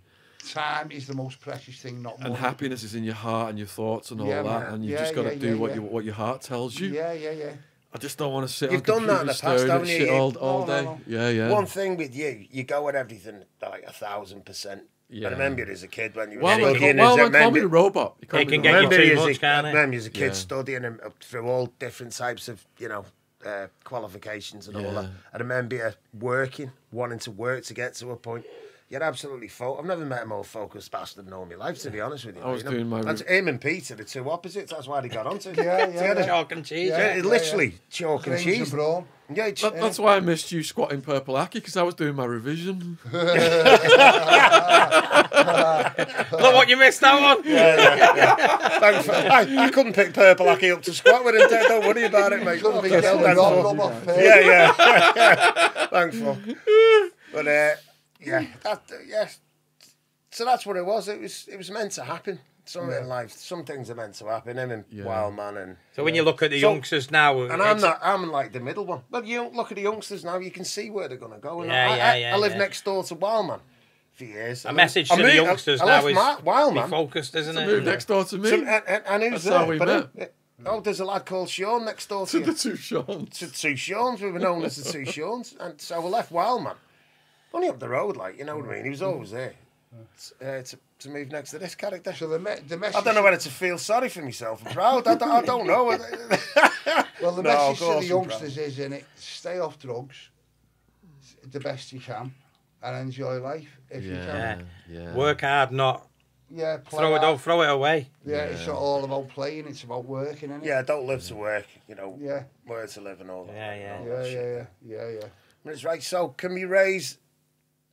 Time is the most precious thing, not and money. happiness is in your heart and your thoughts and all Yeah, that, man. and you Yeah, just got to yeah, do yeah, what yeah. what your heart tells you. Yeah, yeah, yeah. I just don't want to sit You've on done that in computers the past, staring at haven't you? shit all No, day. no. Yeah, yeah. One thing with you go at everything like 1,000%. Yeah. I remember as a kid when you were Well, studying. man, as a- call me the robot. You call It me can the get you robot. too remember much, can't it? remember as a kid Yeah. studying and through all different types of, qualifications and all Yeah. that. I remember you working, wanting to work to get to a point. You're absolutely I've never met a more focused bastard in all my life, to be honest with you. I was doing my That's him and Peter, the two opposites. That's why they got onto it. Yeah, Together. Chalk and cheese. Yeah. Literally chalk and Grains cheese. and brawn. Yeah, That's why I missed you squatting purple Aki, because I was doing my revision. Look what you missed out on. Thanks for, I couldn't pick Purple Aki up to squat with him. Don't worry about it, mate. Could have been Fucking hell, getting thanks robbed for- them off first. yeah. Thanks for. But yeah. So that's what it was. It was meant to happen. Something in life. Some things are meant to happen. Him and Wild Man and. So when you look at the So- youngsters now, And I'm like the middle one. Well, you look at the youngsters now. You can see where they're gonna go. And Yeah, I live yeah. next door to Wild Man for years. a message to the youngsters I now left is Wild be Man. focused, isn't Moved it? next door to me. And who's That's there? how we But met. there's a lad called Sean next door to To you. the two Seans. To two Seans. We were known as the two Seans. And so we left Wild Man. Only up the road, like, you know what I mean? He was always there. To move next to this character. So the message. I don't know whether to feel sorry for myself or proud. I don't know. Well, the No, of message to course the I'm youngsters is in it: stay off drugs the best you can and enjoy life if you can. Yeah. Work hard, not Yeah, play throw it hard. throw it away. Yeah, it's not all about playing; it's about working, isn't it? Yeah, don't live to work. Yeah. Work to live and all that. Yeah, yeah. and all Yeah, that shit. yeah. That's right. So, can we raise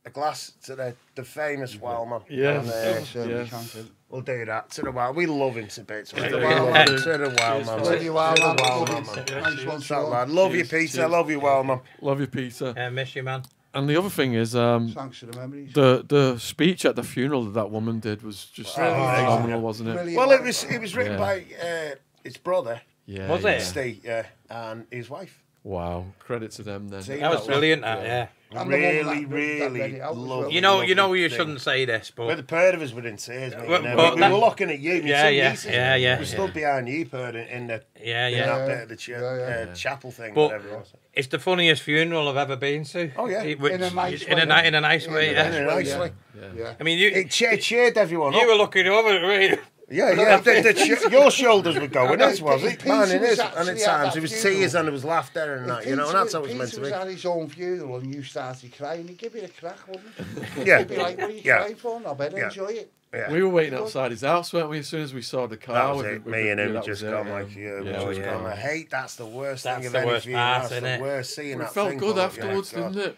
a glass to the famous Wild Man? Yeah. And, Yeah, certainly Yeah. can. we'll do that to the Wild. We love him to bits. mate. the Wild Man. To the Wild Man. Love you, Wild To the Man. Wild Love Man, you. man. Nice one, That Sean. lad. Love you, Cheers, Peter. cheers. Love you, Wild Man. Love you, Peter. Miss you, man. And the other thing is, Thanks for the memories. the speech at the funeral that woman did was just phenomenal, wasn't it? Brilliant. Well, it was written Yeah. by his brother, Yeah. Was yeah. it? Steve, and his wife. Wow. Credit to them then. See? That was brilliant. That, yeah. And the one Really, that read really it out as love well. You know, you lovely shouldn't say this, Well, but the pair of us were in tears, mate. Well, you know. but we that- were looking at you. Yeah, yeah. We stood behind you, Per, in the yeah, in yeah. that bit of the Yeah. chapel thing, But- whatever it was. It's the funniest funeral I've ever been to. Oh, yeah. In a nice way. In a nice way. In Yeah. a nice way. Yeah. I mean, It cheered everyone you up. were looking over at me. Yeah. Your shoulders were going, as was it? Peter Man, it was is. And actually at at times that it was funeral. tears and there was laughter and that, and that's how it was meant to Peter was be. at his own funeral and you started crying. He'd give you a crack, wouldn't he? Yeah. He'd be like, what are you Yeah. crying for? No, better Yeah. enjoy it. Yeah. We were waiting outside his house, weren't we? As soon as we saw the car. That was with it. the- Me and him that just was it, gone yeah. like, yeah, Yeah, we just yeah. gone. I hate that's the worst That's thing of the any worst funeral. part, That's isn't the it? worst seeing But it that felt thing. good go, afterwards, yeah, God. didn't it?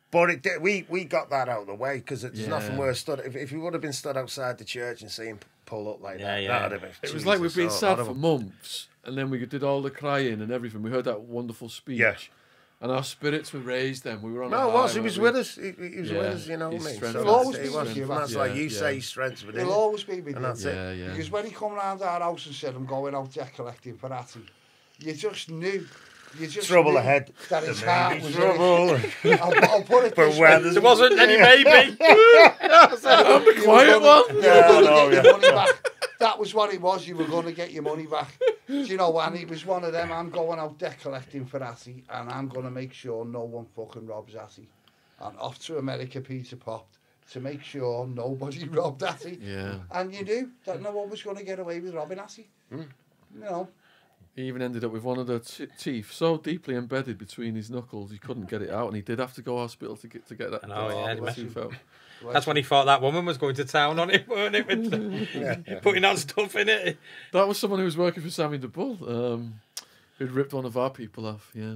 But it did, we got that out of the way because there's Yeah. nothing worse. If we would have been stood outside the church and seen him pull up like that, Yeah. that'd have been. It was like we've been Jesus, sad I'd for have- months, and then we did all the crying and everything. We heard that wonderful speech, Yeah. and our spirits were raised. Then we were on. No, a it was. high, He was weren't with us. He was Yeah. with us. You know what I His mean? strength So He'll always that's, be it was, with you, that's yeah, like you yeah. say, his strength's within He'll him. always be with And you. that's it. Yeah, yeah. Because when he come round our house and said, I'm going out there collecting for Atty, you just knew. You just Trouble knew ahead. that his heart was in Trouble. it. I'll put it But this where way. there's- There wasn't any baby. I'm the quiet one. You Yeah, were I know, going to get yeah. your money back. That was what it was. You were going to get your money back. Do you know, and he was one of them. I'm going out there collecting for Atty, and I'm going to make sure no one fucking robs Atty. And off to America, Peter popped to make sure nobody robbed Atty. Yeah. And you knew that no one was going to get away with robbing Atty. You know. He even ended up with one of the teeth so deeply embedded between his knuckles he couldn't get it out, and he did have to go to hospital to get that. I know, yeah, that tooth out. That's when he thought that woman was going to town on it, weren't it? With putting that stuff in it. That was someone who was working for Sammy the Bull, who'd ripped one of our people off. Yeah.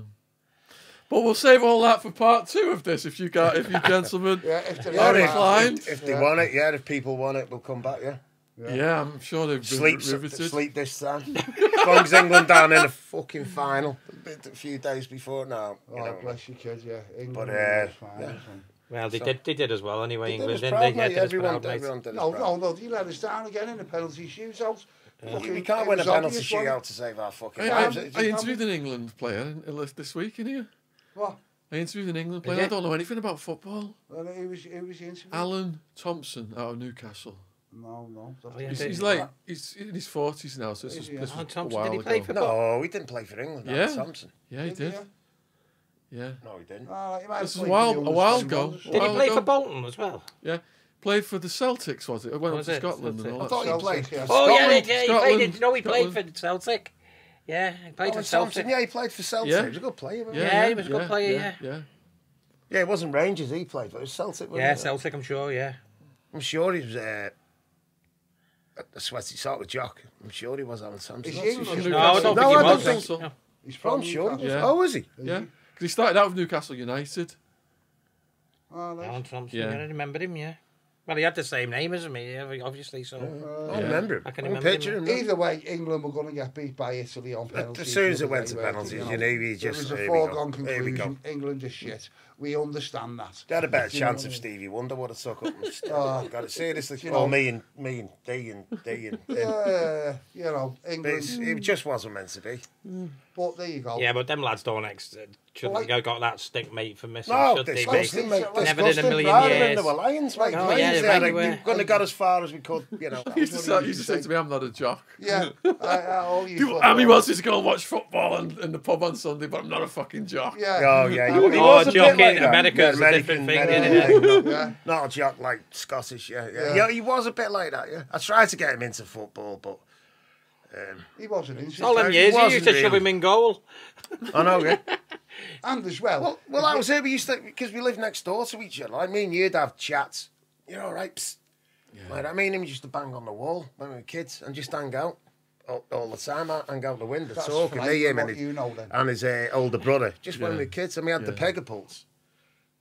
But we'll save all that for part 2 of this, if you gentlemen Yeah, if they're Yeah, are not inclined. if they want it, yeah. If people want it, we'll come back, yeah. Yeah, I'm sure they've been riveted. Sleep this time. As long as England down in a fucking final. A few days before now. You Oh, know. bless you, kid, yeah. England But, was fine, yeah. and- Well, they did as well anyway, They did England, us didn't proud, they? mate. Yeah, did us Everyone proud, mate. did us No, proud. no, he let us down again in the penalty shootout. Fucking- We can't it win a was penalty obvious, wasn't it? shootout to save our fucking I lives. interviewed an England player this week in here. What? I interviewed an England player. you? I don't know anything about football. Well, who was the interview? Alan Thompson out of Newcastle. No. Oh, yeah, He's in his 40s now, so Is this he? was Alan a Thompson, while did he play ago. for- No, he didn't play for England. Yeah. Alan Thompson. Yeah, he did. Yeah. No, he didn't. This is a while ago. Did he While play ago. for Bolton as well? Yeah. Played for the Celtics, was it? I went up Was to it? Scotland and all I that. thought he stuff. played. Yeah. Oh, yeah, Scotland, he Scotland, played. No, he played Scotland. for Celtic. Yeah, he played for Alan Celtic. Thompson, yeah, he played for Celtic. Yeah. He was a good player. Wasn't Yeah, he was a good player, Yeah. Yeah, it wasn't Rangers he played for. It was Celtic. Wasn't Yeah, it? Celtic, I'm sure, yeah. I'm sure he was a sweaty sort of jock. I'm sure he was Alan Thompson. Is Not he too English? sure. No, I don't No, think I he don't was. think so. No. He's I'm from sure he was. Yeah. Oh, is he? Yeah. Because he started out with Newcastle United. Oh, nice. Alan Thompson, Yeah. yeah, I remember him, yeah. Well, he had the same name as me, yeah, obviously, so... I remember him. I can I remember picture him. him. Either way, England were going to get beat by Italy on penalties. As soon as the it went other to day, penalties, weren't you they? knew he just. It was a here we go. foregone Here we go. conclusion. England is shit. We understand that. They had a better You know chance what I if mean? Stevie Wonder would have took up. Oh. Got it seriously. You Oh, know. me and D and him. You know, But England. it just wasn't meant to be. But there you go. Yeah, but them lads don't shouldn't Like- have got that stick, mate, for missing, No, should they, disgusting, mate? mate. Never in a million Rather than years. they were Lions, mate. Oh, Lions, yeah, they they had really we were. couldn't have got as far as we could, you know. He used to say to me, I'm not a jock. Yeah. All you Amy football- wants us to go and watch football in the pub on Sunday, but I'm not a fucking jock. Yeah. Oh, yeah. He Oh, was a bit jock like in that. America is a different thing, isn't it? Yeah. Not a jock like Scottish, yeah. Yeah. Yeah, he was a bit like that, yeah. I tried to get him into football, but He wasn't interested. All them He years, he wasn't used to shove really. him in goal. I know, yeah. And as well. Well, I was here. We used to, because we lived next door to each other. Like me and you'd have chats. You're all right, psst. Like, I mean, him used to bang on the wall when we were kids and just hang out all the time. Hang out the window, That's talking. Me, fine, him, what and you know then. his older brother. Just when Yeah. we were kids, and we had the Yeah. Pegapults.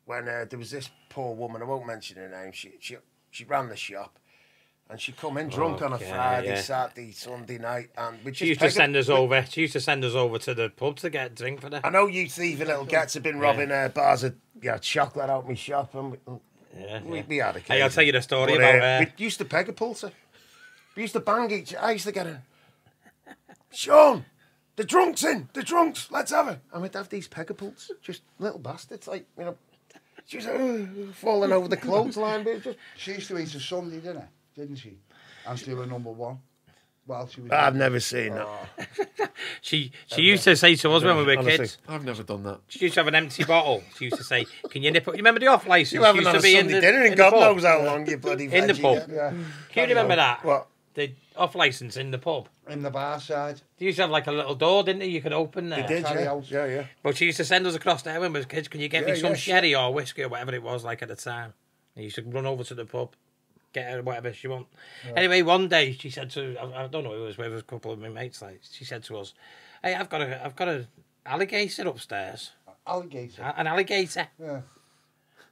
When there was this poor woman, I won't mention her name. She ran the shop. And she'd come in drunk on a Okay, Friday, yeah. Saturday, Sunday night, and we She used to send us over. She used to send us over to the pub to get a drink for the. I know you thieving little gets have been robbing bars of chocolate out my shop, and Yeah, we had a case. Hey, I'll tell you the story But, about. we used to peg a pulser. We used to bang each. I used to get her. Sean, the drunks in. The drunks. Let's have it. And we'd have these pegapults, just little bastards, like She was falling over the clothesline, but just. She used to eat a Sunday dinner, didn't she? And she was number one. While she was. I've never seen that. She used to say to us when we were Honestly. kids. I've never done that. She used to have an empty bottle. She used to say, "Can you nip up?" You remember the off license? You haven't used had to a be Sunday in the, dinner in the God pub. knows how long, you bloody In the veggie. pub. Yeah. Can you remember that? What? The off license in the pub. In the bar side. They used to have like a little door, didn't they? You could open there. They did, Carry yeah. out. Yeah. But she used to send us across there when we were kids. Can you get me Yeah, some yeah, sherry or whiskey or whatever it was like at the time? And you used to run over to the pub, get her whatever she want. Anyway, one day she said to I don't know who it was with a couple of my mates. Like she said to us, "Hey, I've got a alligator upstairs. Alligator. An alligator." Yeah.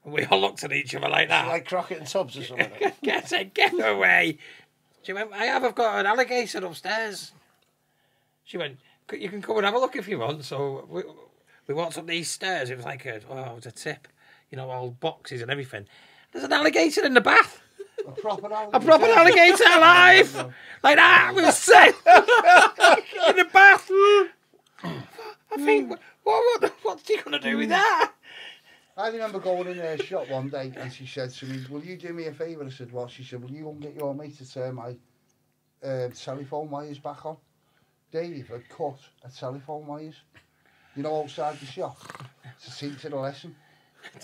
And we all looked at each other like that. Like Crockett and Tubbs or something. Get away. She went, I've got an alligator upstairs. She went, you can come and have a look if you want. So we walked up these stairs. It was like it was a tip, all boxes and everything. There's an alligator in the bath. A proper alligator. A proper alligator alive. Like that. We were sick. In the bath. I think, what's he going to do with that? I remember going in her shop one day and she said to me, "Will you do me a favour?" I said, "What?" She said, "Will you go and get your mate to turn my telephone wires back on?" Dave had cut a telephone wires, outside the shop to teach her a lesson.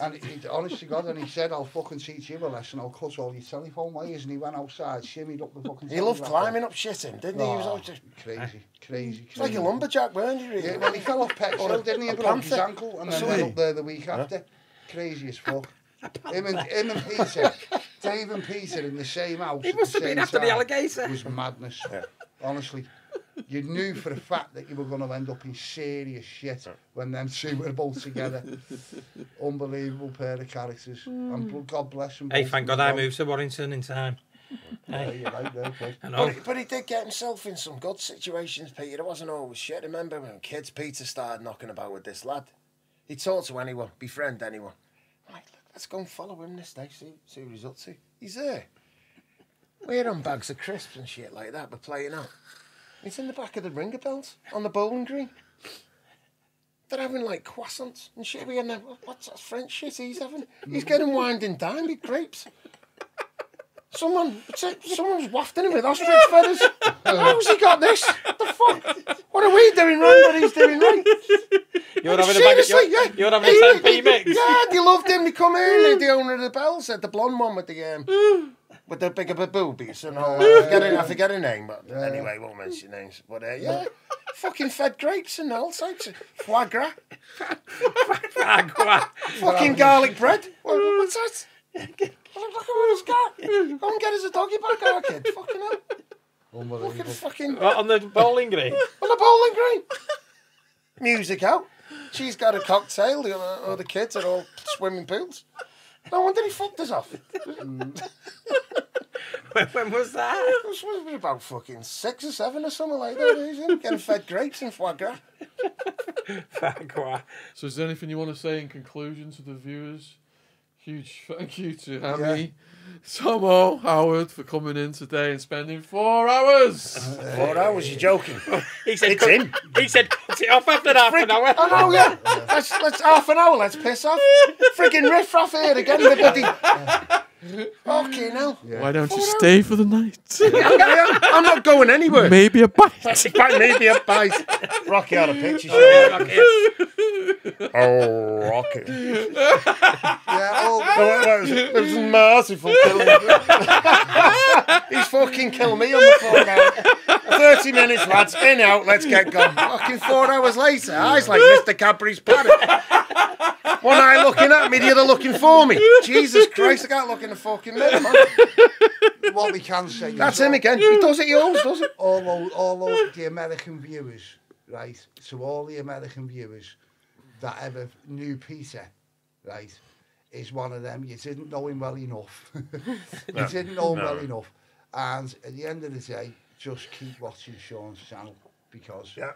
And he honest to God, and he said, "I'll fucking teach you a lesson. I'll cut all your telephone wires." And he went outside, shimmied up the fucking. He loved telegraph climbing pole. up shit him, didn't he? He was Oh, always just crazy. it's like a lumberjack, weren't you? Really? Yeah, well, he fell off Pexhill, didn't he? And broke his panther. ankle, and then Sorry. went up there the week after. Crazy as fuck. Him and Peter, Dave and Peter in the same house. He at must the have been same after the time. alligator. It was madness. Honestly, you knew for a fact that you were going to end up in serious shit when them two were both together. Unbelievable pair of characters. And God bless them. Hey, both thank as God I well. moved to Warrington in time. Yeah, you're right there, kid. I know. But he did get himself in some good situations, Peter. It wasn't always shit. Remember when kids, Peter started knocking about with this lad. He'd talk to anyone, befriend anyone. I'm like, let's go and follow him this day, see what he's up to. He's there. We're on bags of crisps and shit like that. We're playing out. He's in the back of the ringer belt on the bowling green. they're having like croissants and shit. We there. What's that French shit he's having? He's getting wined and dined with grapes. Someone's wafting him with ostrich feathers. How's he got this? What the fuck? What are we doing wrong? What he's doing right? You're having a bag of, you're having a 10p mix. Yeah, they loved him. They come in. The owner of the Bell said the blonde one with the bigger boobies and all. I forget her name, but anyway, won't mention names. But yeah, fucking fed grapes and all types of foie gras. Fucking garlic bread. What's that? Look at what he's got. Go and get us a doggy bag, our kid. Fucking hell. Look at the fucking... What, on the bowling green? On the bowling green. Music out. She's got a cocktail. The other kids are all swimming pools. No wonder he fucked us off. When was that? It was about fucking 6 or 7 or something like that. Getting fed grapes and foie gras. So is there anything you want to say in conclusion to the viewers? Huge thank you to Hammy, Tomo, Howard for coming in today and spending 4 hours. 4 hours? You're joking? He said, It's in. He said, cut it off after half an hour. I know, yeah. Let's half an hour. Let's piss off. Friggin' riff off here again. The bloody. Fucking hell. Why don't you stay for the night? I'm not going anywhere. Maybe a bite. Maybe a bite. Rocky out of picture show. Oh, Rocky. It was merciful killing. He's fucking killed me on the phone now. 30 minutes, lads. In, out, let's get going. Fucking 4 hours later, eyes like Mr. Cadbury's parrot. One eye looking at me, the other looking for me. Jesus Christ, I can't look in the fucking mirror, man. What we can say That's him again. He does it, he always does it. All the American viewers, right? So all the American viewers that ever knew Peter, right, is one of them. You didn't know him well enough. You didn't know him well enough. And at the end of the day, just keep watching Sean's channel because you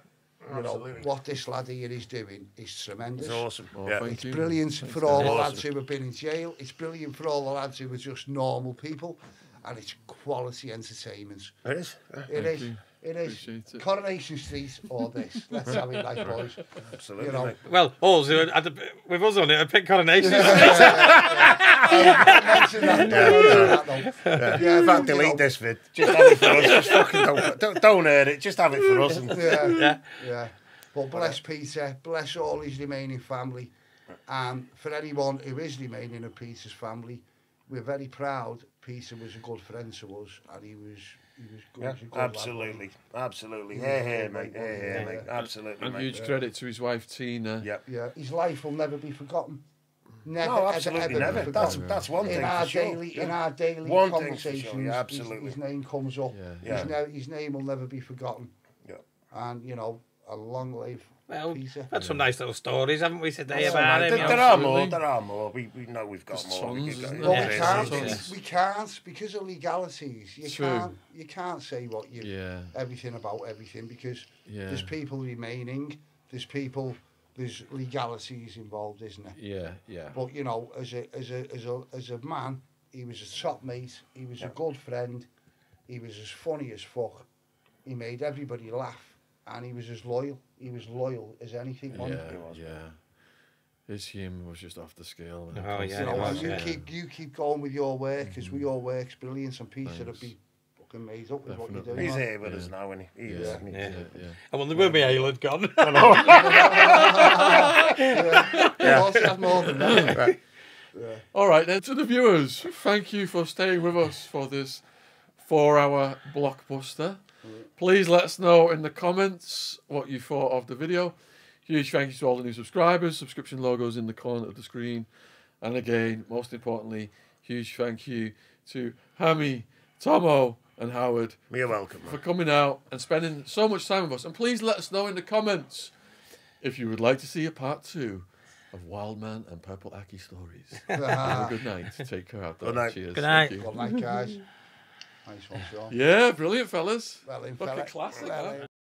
know what this lad here is doing is tremendous. It's awesome. It's brilliant for all the lads who have been in jail. It's brilliant for all the lads who are just normal people, and it's quality entertainment. It is. It is. It is. Coronation Street or this. Let's have it like boys. Absolutely. You know. Well, with us on it, I picked Coronation. In fact, delete this vid. Just have it for us. Just fucking don't air it. Just have it for us. Yeah. But bless Peter. Bless all his remaining family. And for anyone who is remaining of Peter's family, we're very proud. Peter was a good friend to us, and he was good. Yeah, he was a good absolutely, absolutely. Hey, mate. Hey, mate. Absolutely, And mate. huge credit to his wife Tina. Yep. Yeah, his life will never be forgotten. Never, No, absolutely ever never. be forgotten. That's one thing in our for sure. daily in our daily One thing for conversations. sure, yeah, absolutely. His name comes up. His name will never be forgotten. Yeah. And you know, a long life. Well, Peter. had some nice little stories, haven't we, today Yeah, about mate, him? there are more. There are more. We know we've got There's more. tons, isn't Well, there? we Yeah, can't. tons. We can't because of legalities. You can't say what you everything about everything because there's people remaining. There's legalities involved, isn't there? Yeah. But you know, as a man, he was a top mate. He was a good friend. He was as funny as fuck. He made everybody laugh, and he was as loyal. He was loyal as anything. His humour was just off the scale. Oh, yeah, You know, was, and you keep going with your work, because your work's brilliant, and Peter would be fucking made up with what you're doing. He's here with us now, isn't he? He is. Yeah. And when the Ruby Ale had gone. Of course, he has more than that. All right, then, to the viewers, thank you for staying with us for this 4-hour blockbuster. Please let us know in the comments what you thought of the video. Huge thank you to all the new subscribers. Subscription logos in the corner of the screen. And again, most importantly, huge thank you to Hammy, Tomo and Howard. You're welcome, man. For coming out and spending so much time with us. And please let us know in the comments if you would like to see a part 2 of Wildman and Purple Aki stories. Have a good night. Take care out there. Good night. Cheers. Good night. Thank you. Good night, guys. Nice one, Sean. Yeah, brilliant, fellas. Well in, Fucking fella. classic, Well huh? in.